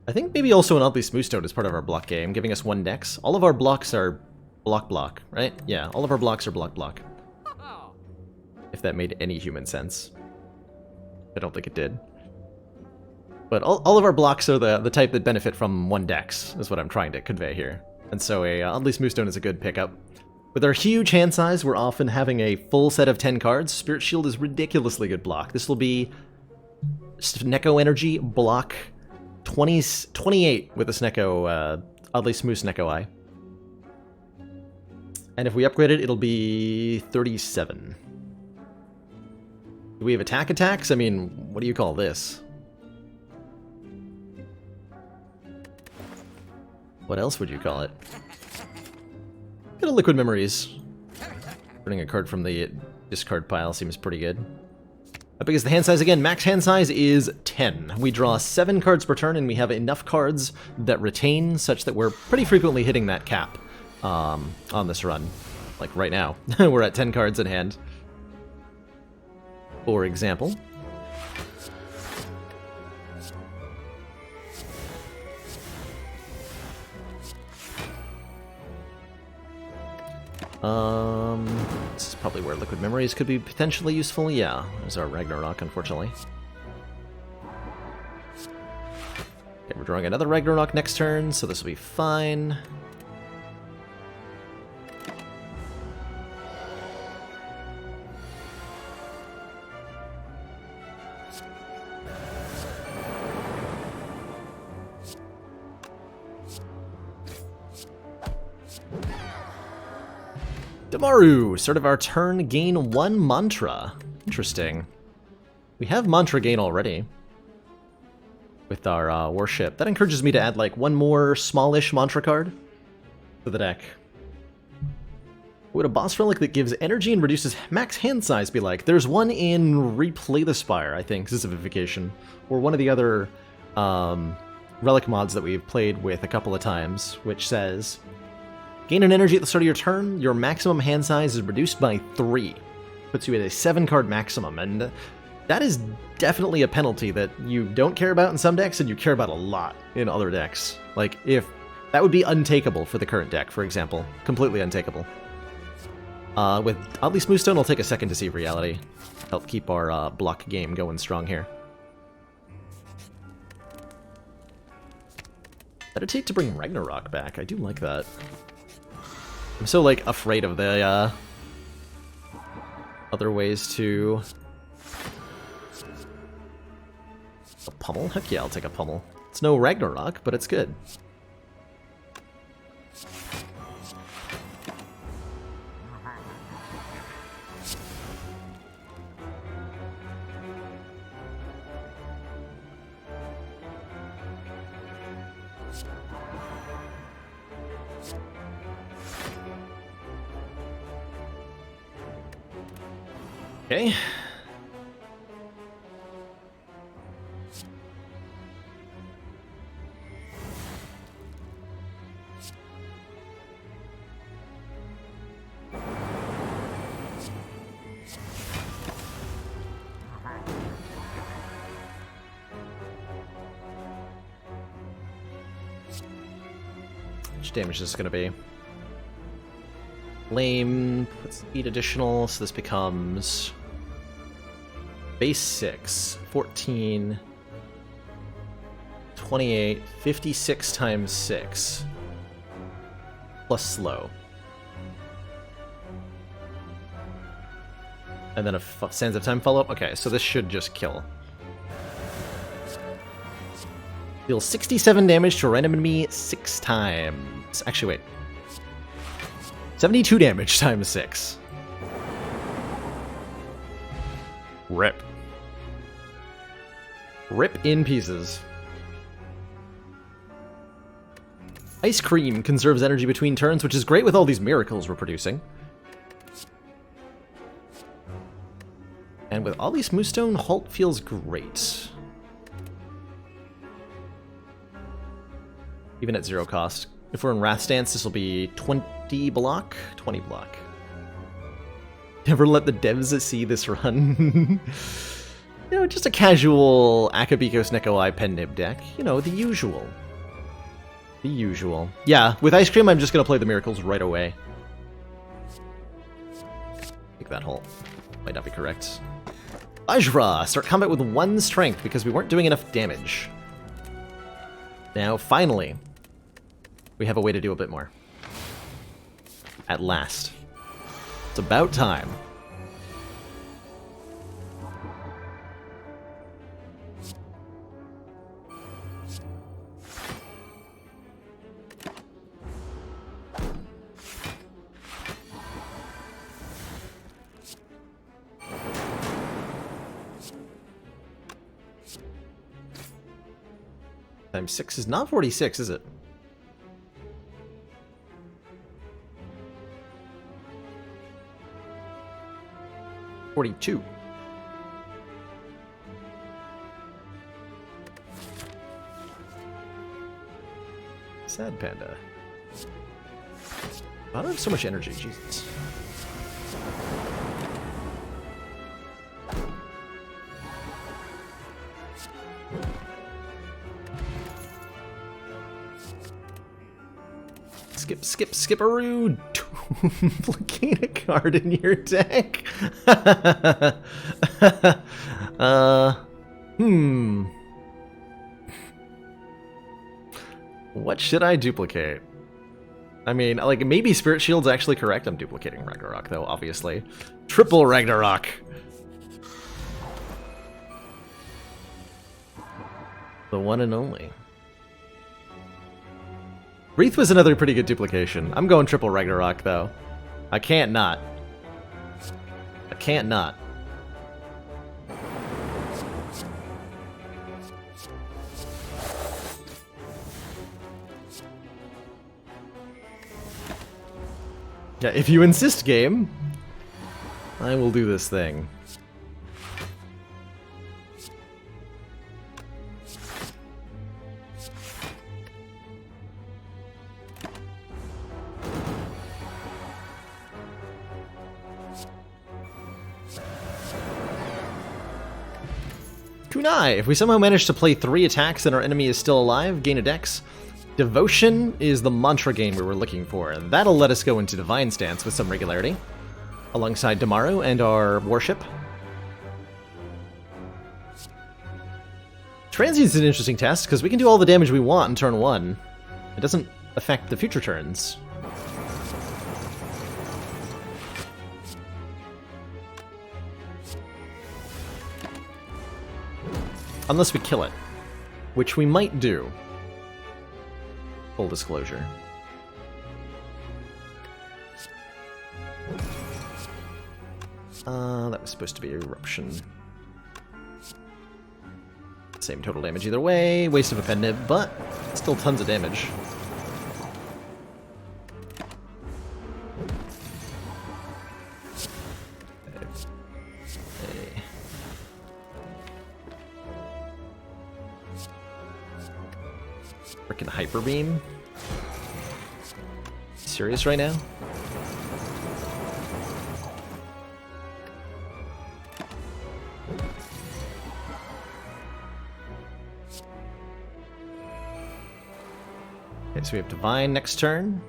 I think maybe also an Oddly Smooth Stone is part of our block game, giving us 1 dex. All of our blocks are block, right? Yeah, all of our blocks are block. If that made any human sense. I don't think it did. But all of our blocks are the type that benefit from 1 dex, is what I'm trying to convey here. And so a Oddly Smooth Stone is a good pickup. With our huge hand size, we're often having a full set of 10 cards. Spirit Shield is ridiculously good block. This will be Snecko Energy block 28 with a Snecko, Oddly Smooth Snecko Eye. And if we upgrade it, it'll be 37. Do we have attacks? I mean, what do you call this? What else would you call it? Get a Liquid Memories. Running a card from the discard pile seems pretty good. How big is the hand size again? Max hand size is 10. We draw 7 cards per turn, and we have enough cards that retain, such that we're pretty frequently hitting that cap on this run. Like right now, we're at 10 cards in hand. For example. This is probably where Liquid Memories could be potentially useful. Yeah, there's our Ragnarok, unfortunately. Okay, we're drawing another Ragnarok next turn, so this will be fine. Damaru, start of our turn, gain 1 mantra. Interesting. We have mantra gain already with our warship. That encourages me to add like 1 more smallish mantra card to the deck. What would a boss relic that gives energy and reduces max hand size be like? There's one in Replay the Spire, I think, Sisyphication, or one of the other relic mods that we've played with a couple of times, which says, gain an energy at the start of your turn, your maximum hand size is reduced by 3. Puts you at a 7-card maximum, and that is definitely a penalty that you don't care about in some decks, and you care about a lot in other decks. Like, if that would be untakeable for the current deck, for example. Completely untakeable. With Oddly Smooth Stone, I'll take a second to see reality. Help keep our block game going strong here. Meditate to bring Ragnarok back. I do like that. I'm so, like, afraid of the, other ways to... A pummel? Heck yeah, I'll take a pummel. It's no Ragnarok, but it's good. Okay. How much damage is this going to be? Lame. Let's eat additional, so this becomes base 6, 14, 28, 56 times 6, plus slow. And then a Sands of Time follow-up? Okay, so this should just kill. Deal 67 damage to a random enemy 6 times. Actually, wait. 72 damage times 6. Rip. Rip in pieces. Ice Cream conserves energy between turns, which is great with all these miracles we're producing. And with all these Moonstone, Halt feels great. Even at 0 cost. If we're in Wrath Stance, this will be 20 block? 20 block. Never let the devs see this run. You know, just a casual Akabikos Neko Pen Nib deck. You know, the usual. The usual. Yeah, with Ice Cream, I'm just going to play the Miracles right away. Take that Halt. Might not be correct. Vajra! Start combat with 1 strength because we weren't doing enough damage. Now, finally, we have a way to do a bit more. At last. It's about time. Times 6 is not 46, is it? $42. Sad Panda. I don't have so much energy, Jesus. Skip-a-roo! Duplicate a card in your deck. What should I duplicate? I mean, like, maybe Spirit Shield's actually correct. I'm duplicating Ragnarok, though, obviously. Triple Ragnarok! The one and only. Wreath was another pretty good duplication. I'm going triple Ragnarok, though. I can't not. I can't not. Yeah, if you insist, game, I will do this thing. Kunai! If we somehow manage to play 3 attacks and our enemy is still alive, gain a dex. Devotion is the mantra gain we were looking for. That'll let us go into Divine Stance with some regularity, alongside Damaru and our Warship. Transient's an interesting test, because we can do all the damage we want in turn 1. It doesn't affect the future turns. Unless we kill it, which we might do. Full disclosure. That was supposed to be Eruption. Same total damage either way. Waste of a pen nib, but still tons of damage. Frickin' Hyper Beam? Serious right now? Okay, so we have Divine next turn.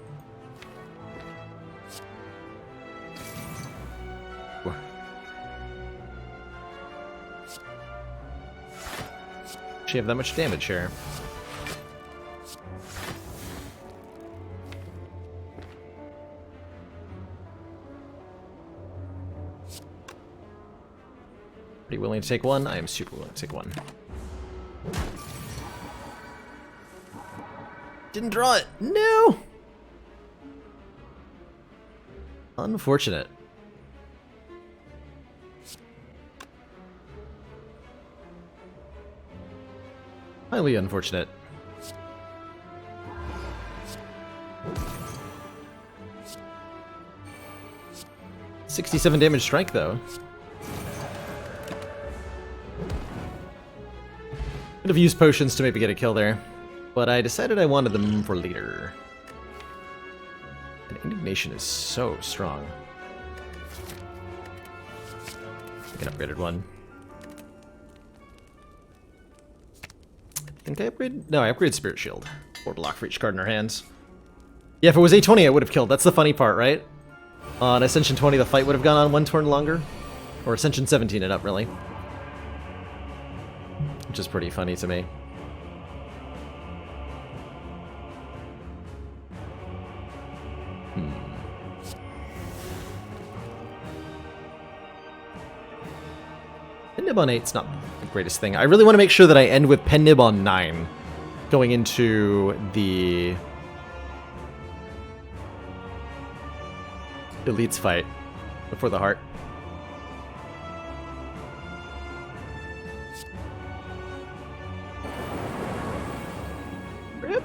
She have that much damage here. Pretty willing to take one. I am super willing to take one. Didn't draw it. No! Unfortunate. Highly unfortunate. $67 damage strike, though. Could have used potions to maybe get a kill there, but I decided I wanted them for later. And Indignation is so strong. I can upgraded one. I think I upgraded? No, I upgraded Spirit Shield. 4 block for each card in our hands. Yeah, if it was A20, I would have killed. That's the funny part, right? On Ascension 20, the fight would have gone on 1 turn longer. Or Ascension 17 it up, really. Which is pretty funny to me. Nib on 8's not the greatest thing. I really want to make sure that I end with Pen Nib on 9 going into the Elites fight before the heart. Rip.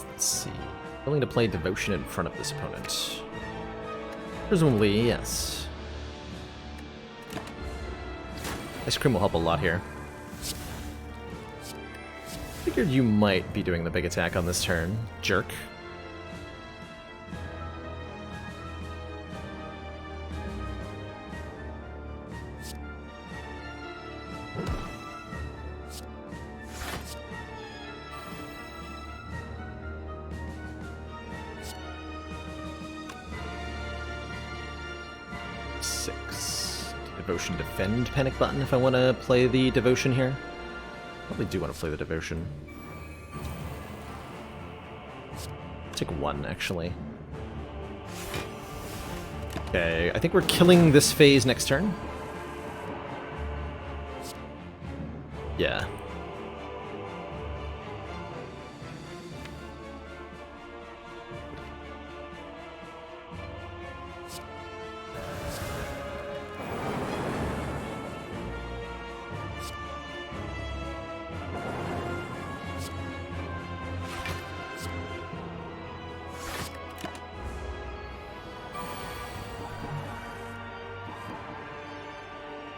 Let's see. Willing to play Devotion in front of this opponent. Presumably, yes. Ice Cream will help a lot here. Figured you might be doing the big attack on this turn. Jerk. Devotion defend panic button if I want to play the devotion here. Probably do want to play the devotion. Take 1 actually. Okay, I think we're killing this phase next turn. Yeah.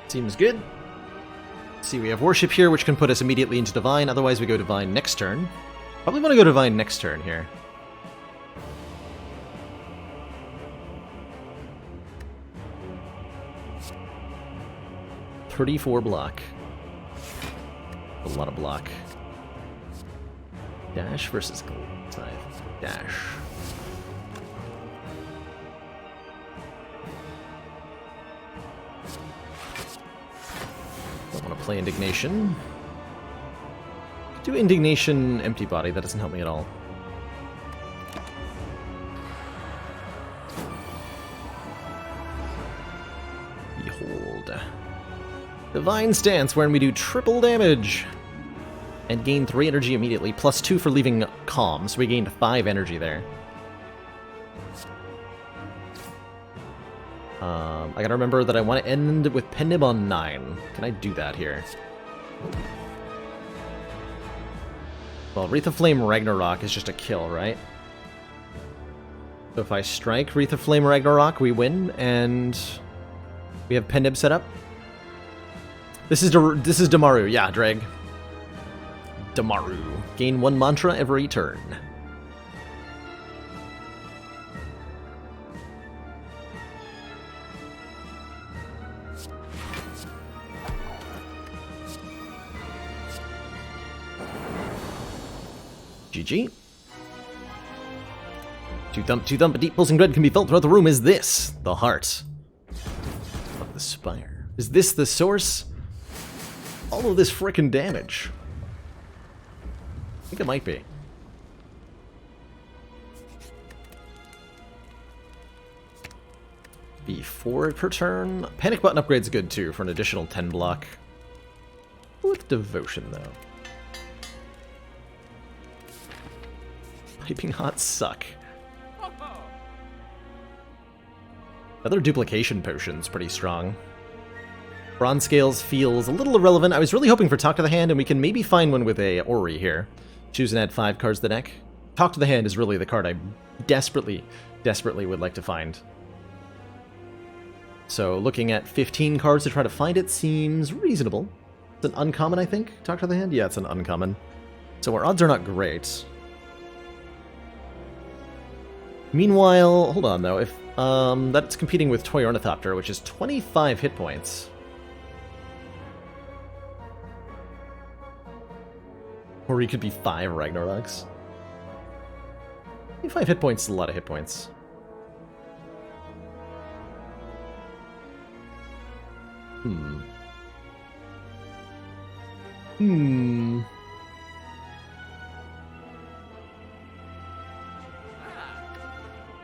Seems good. See, we have Worship here, which can put us immediately into Divine. Otherwise, we go Divine next turn. Probably want to go Divine next turn here. $34 block. A lot of block. Dash versus Gold Scythe. Dash. Play Indignation. Do Indignation Empty Body, that doesn't help me at all. Behold. Divine Stance, wherein we do triple damage. And gain 3 energy immediately, plus 2 for leaving calm, so we gained 5 energy there. I gotta remember that I want to end with Pen Nib on 9. Can I do that here? Well, Wreath of Flame Ragnarok is just a kill, right? So if I strike Wreath of Flame Ragnarok, we win, and we have Pendib set up. This is Damaru, yeah, Dreg. Damaru. Gain 1 mantra every turn. GG. Two thump, a deep pulsing dread can be felt throughout the room. Is this the heart of the Spire? Is this the source? All of this frickin' damage. I think it might be. B4 per turn. Panic button upgrade's good too for an additional 10 block. With devotion though. Piping Hot suck. Another duplication potion's pretty strong. Bronze Scales feels a little irrelevant. I was really hoping for Talk to the Hand, and we can maybe find one with a Ori here. Choose and add 5 cards to the deck. Talk to the Hand is really the card I desperately would like to find. So looking at 15 cards to try to find it seems reasonable. It's an uncommon, I think. Talk to the Hand? Yeah, it's an uncommon. So our odds are not great. Meanwhile, hold on though, if that's competing with Toy Ornithopter, which is 25 hit points. Or he could be 5 Ragnaroks. 25 hit points is a lot of hit points.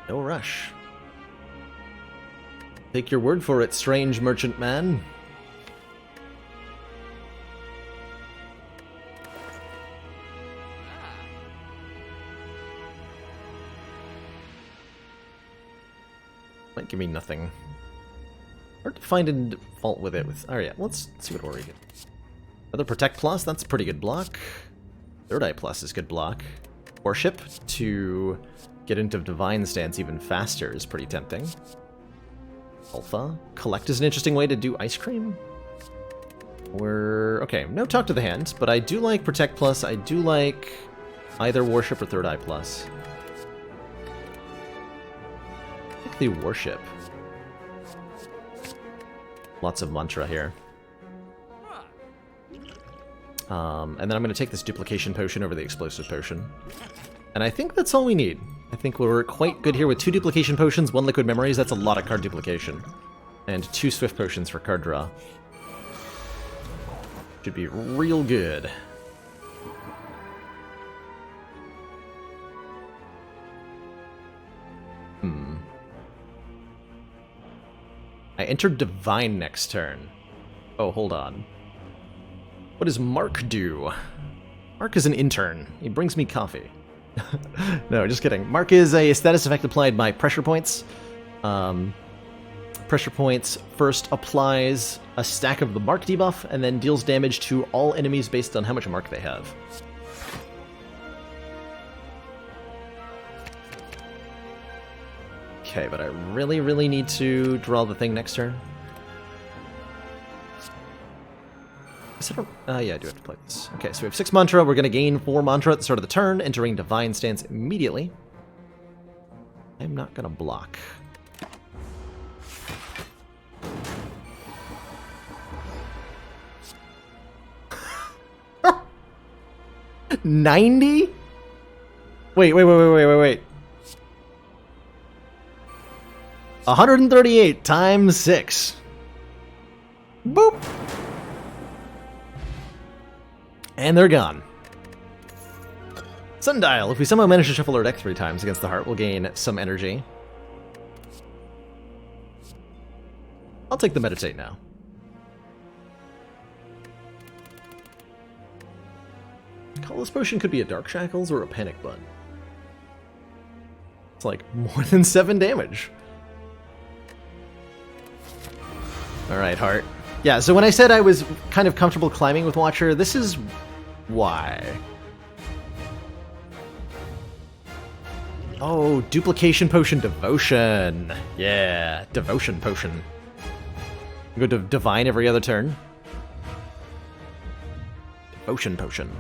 No rush. Take your word for it, strange merchant man. Might give me nothing. Hard to find and fault with it. Oh yeah, let's see what Ori gets. Another Protect Plus, that's a pretty good block. Third Eye Plus is good block. Worship to get into Divine Stance even faster is pretty tempting. Alpha. Collect is an interesting way to do Ice Cream. Okay, no Talk to the Hand, but I do like Protect Plus. I do like either Worship or Third Eye Plus. I think the Worship. Lots of mantra here. And then I'm going to take this Duplication Potion over the Explosive Potion. And I think that's all we need. I think we're quite good here with 2 Duplication Potions, 1 Liquid Memories. That's a lot of card duplication. And 2 Swift Potions for card draw. Should be real good. I entered Divine next turn. Oh, hold on. What does Mark do? Mark is an intern. He brings me coffee. No, just kidding. Mark is a status effect applied by pressure points. Pressure points first applies a stack of the Mark debuff, and then deals damage to all enemies based on how much Mark they have. Okay, but I really need to draw the thing next turn. Yeah, I do have to play this. Okay, so we have 6 mantra. We're going to gain 4 mantra at the start of the turn, entering Divine Stance immediately. I'm not going to block. $90? Wait. 138 times 6. Boop. And they're gone. Sundial. If we somehow manage to shuffle our deck 3 times against the heart, we'll gain some energy. I'll take the Meditate now. Colorless Potion could be a Dark Shackles or a Panic Button. It's like more than 7 damage. Alright, heart. Yeah, so when I said I was kind of comfortable climbing with Watcher, this is why. Oh, duplication potion, devotion. Yeah, devotion potion. Go to divine every other turn. Devotion potion.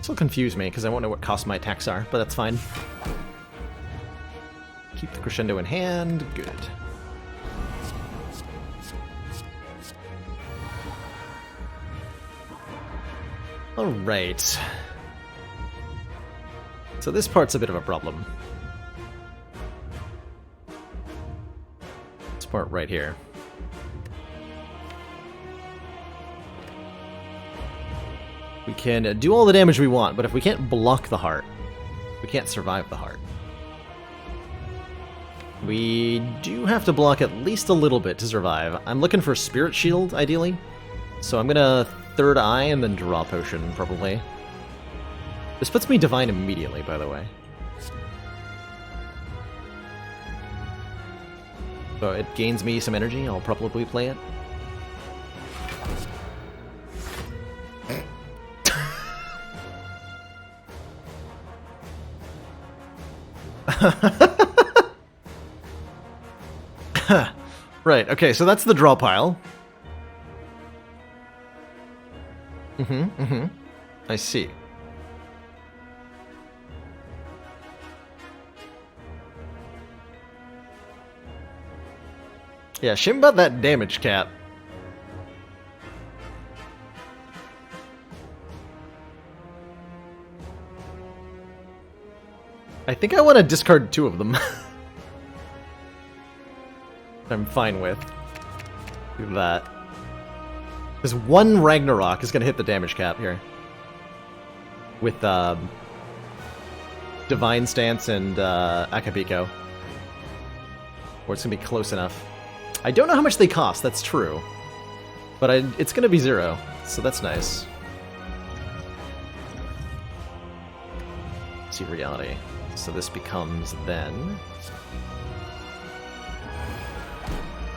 Still confuse me because I won't know what cost my attacks are, but that's fine. Keep the crescendo in hand. Good. Alright. So this part's a bit of a problem. This part right here. We can do all the damage we want, but if we can't block the heart, we can't survive the heart. We do have to block at least a little bit to survive. I'm looking for Spirit Shield, ideally. So I'm gonna Third Eye and then draw Potion, probably. This puts me Divine immediately, by the way. So it gains me some energy, I'll probably play it. Right, okay, so that's the draw pile. I see. Yeah, shame about that damage cap. I think I want to discard 2 of them. I'm fine with. Do that. Because 1 Ragnarok is going to hit the damage cap here. With Divine Stance and Akabiko. Or it's going to be close enough. I don't know how much they cost, that's true. But it's going to be 0, so that's nice. Let's see reality. So this becomes then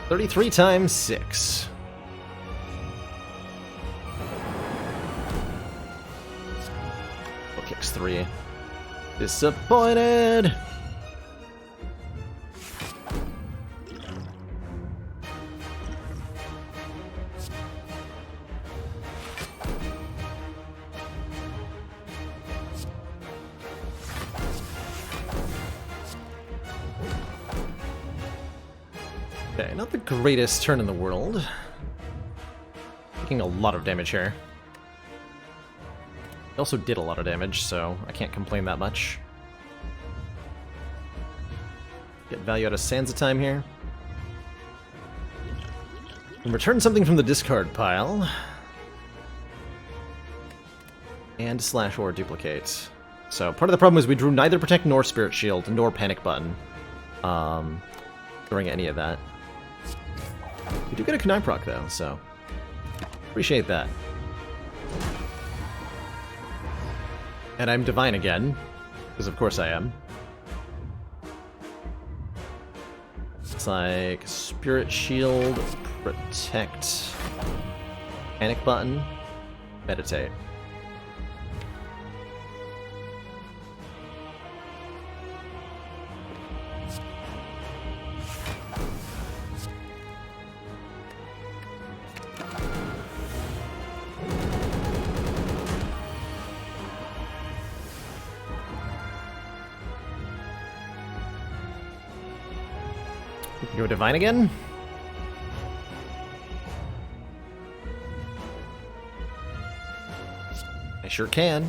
33 times 6. Well, kicks 3. Disappointed. Okay, not the greatest turn in the world. Taking a lot of damage here. It also did a lot of damage, so I can't complain that much. Get value out of Sansa time here. And return something from the discard pile. And slash or duplicate. So part of the problem is we drew neither Protect nor Spirit Shield nor Panic Button during any of that. We do get a Kunai proc though, so appreciate that. And I'm Divine again, because of course I am. It's like Spirit Shield, Protect, Panic Button, Meditate. Go Divine again? I sure can.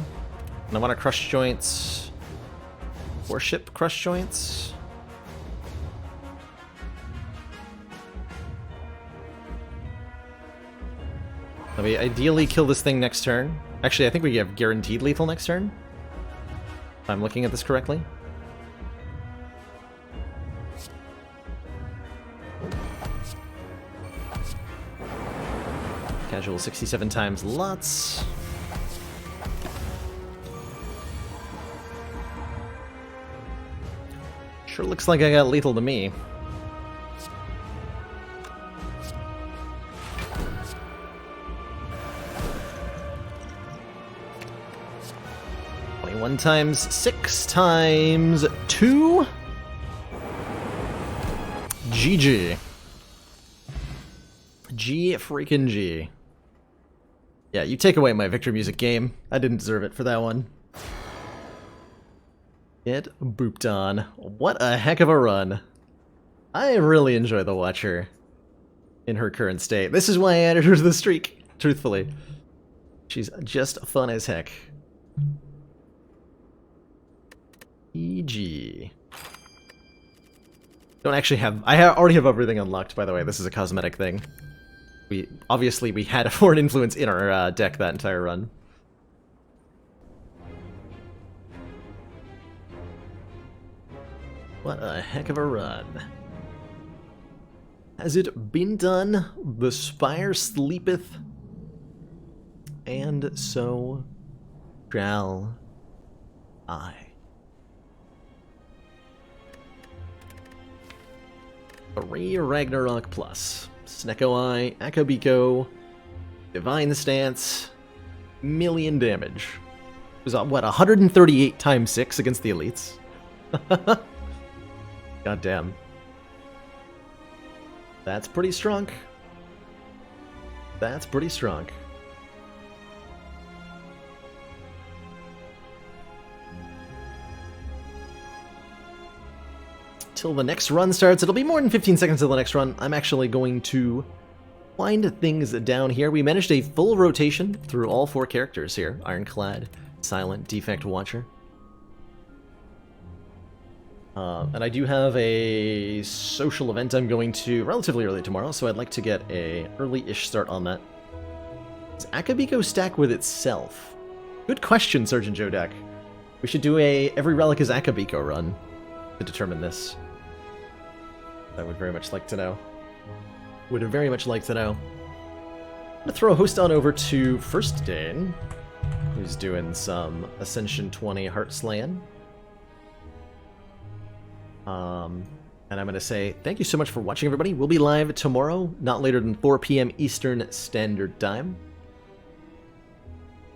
And I want to Crush Joints. Worship Crush Joints. Let me ideally kill this thing next turn. Actually, I think we have guaranteed lethal next turn. If I'm looking at this correctly. Casual 67 times lots. Sure looks like I got lethal to me. One times 6 times 2. GG. G freaking G. Yeah, you take away my victory music game. I didn't deserve it for that one. Get booped on. What a heck of a run. I really enjoy the Watcher in her current state. This is why I added her to the streak, truthfully. She's just fun as heck. EG. Don't actually have... I already have everything unlocked, by the way. This is a cosmetic thing. Obviously, we had a foreign influence in our deck that entire run. What a heck of a run. Has it been done? The Spire sleepeth, and so shall I. Three Ragnarok plus. Snecko Eye, Akabiko, Divine Stance, million damage. It was, what, 138 times 6 against the elites? God damn. That's pretty strong. That's pretty strong. Till the next run starts. It'll be more than 15 seconds till the next run. I'm actually going to wind things down here. We managed a full rotation through all 4 characters here. Ironclad, Silent, Defect, Watcher. And I do have a social event I'm going to relatively early tomorrow, so I'd like to get a early-ish start on that. Does Akabiko stack with itself? Good question, Sergeant Jodak. We should do a Every Relic is Akabiko run to determine this. I would very much like to know. Would very much like to know. I'm going to throw a host on over to First Dane, who's doing some Ascension 20 Heart Slaying. And I'm going to say thank you so much for watching, everybody. We'll be live tomorrow, not later than 4 p.m. Eastern Standard Time,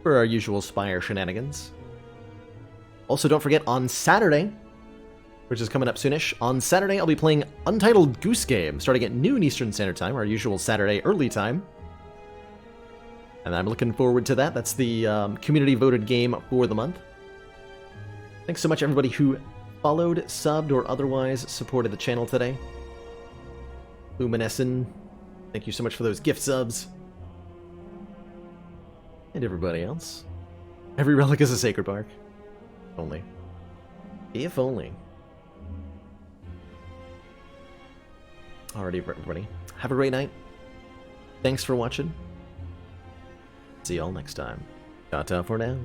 for our usual Spire shenanigans. Also, don't forget, on Saturday, which is coming up soonish, on Saturday I'll be playing Untitled Goose Game, starting at noon Eastern Standard Time, our usual Saturday early time. And I'm looking forward to that. That's the community-voted game for the month. Thanks so much, everybody who followed, subbed, or otherwise supported the channel today. Luminescent, thank you so much for those gift subs. And everybody else. Every relic is a sacred bark. Only. If only. Alrighty, everybody. Have a great night. Thanks for watching. See y'all next time. Ta-ta for now.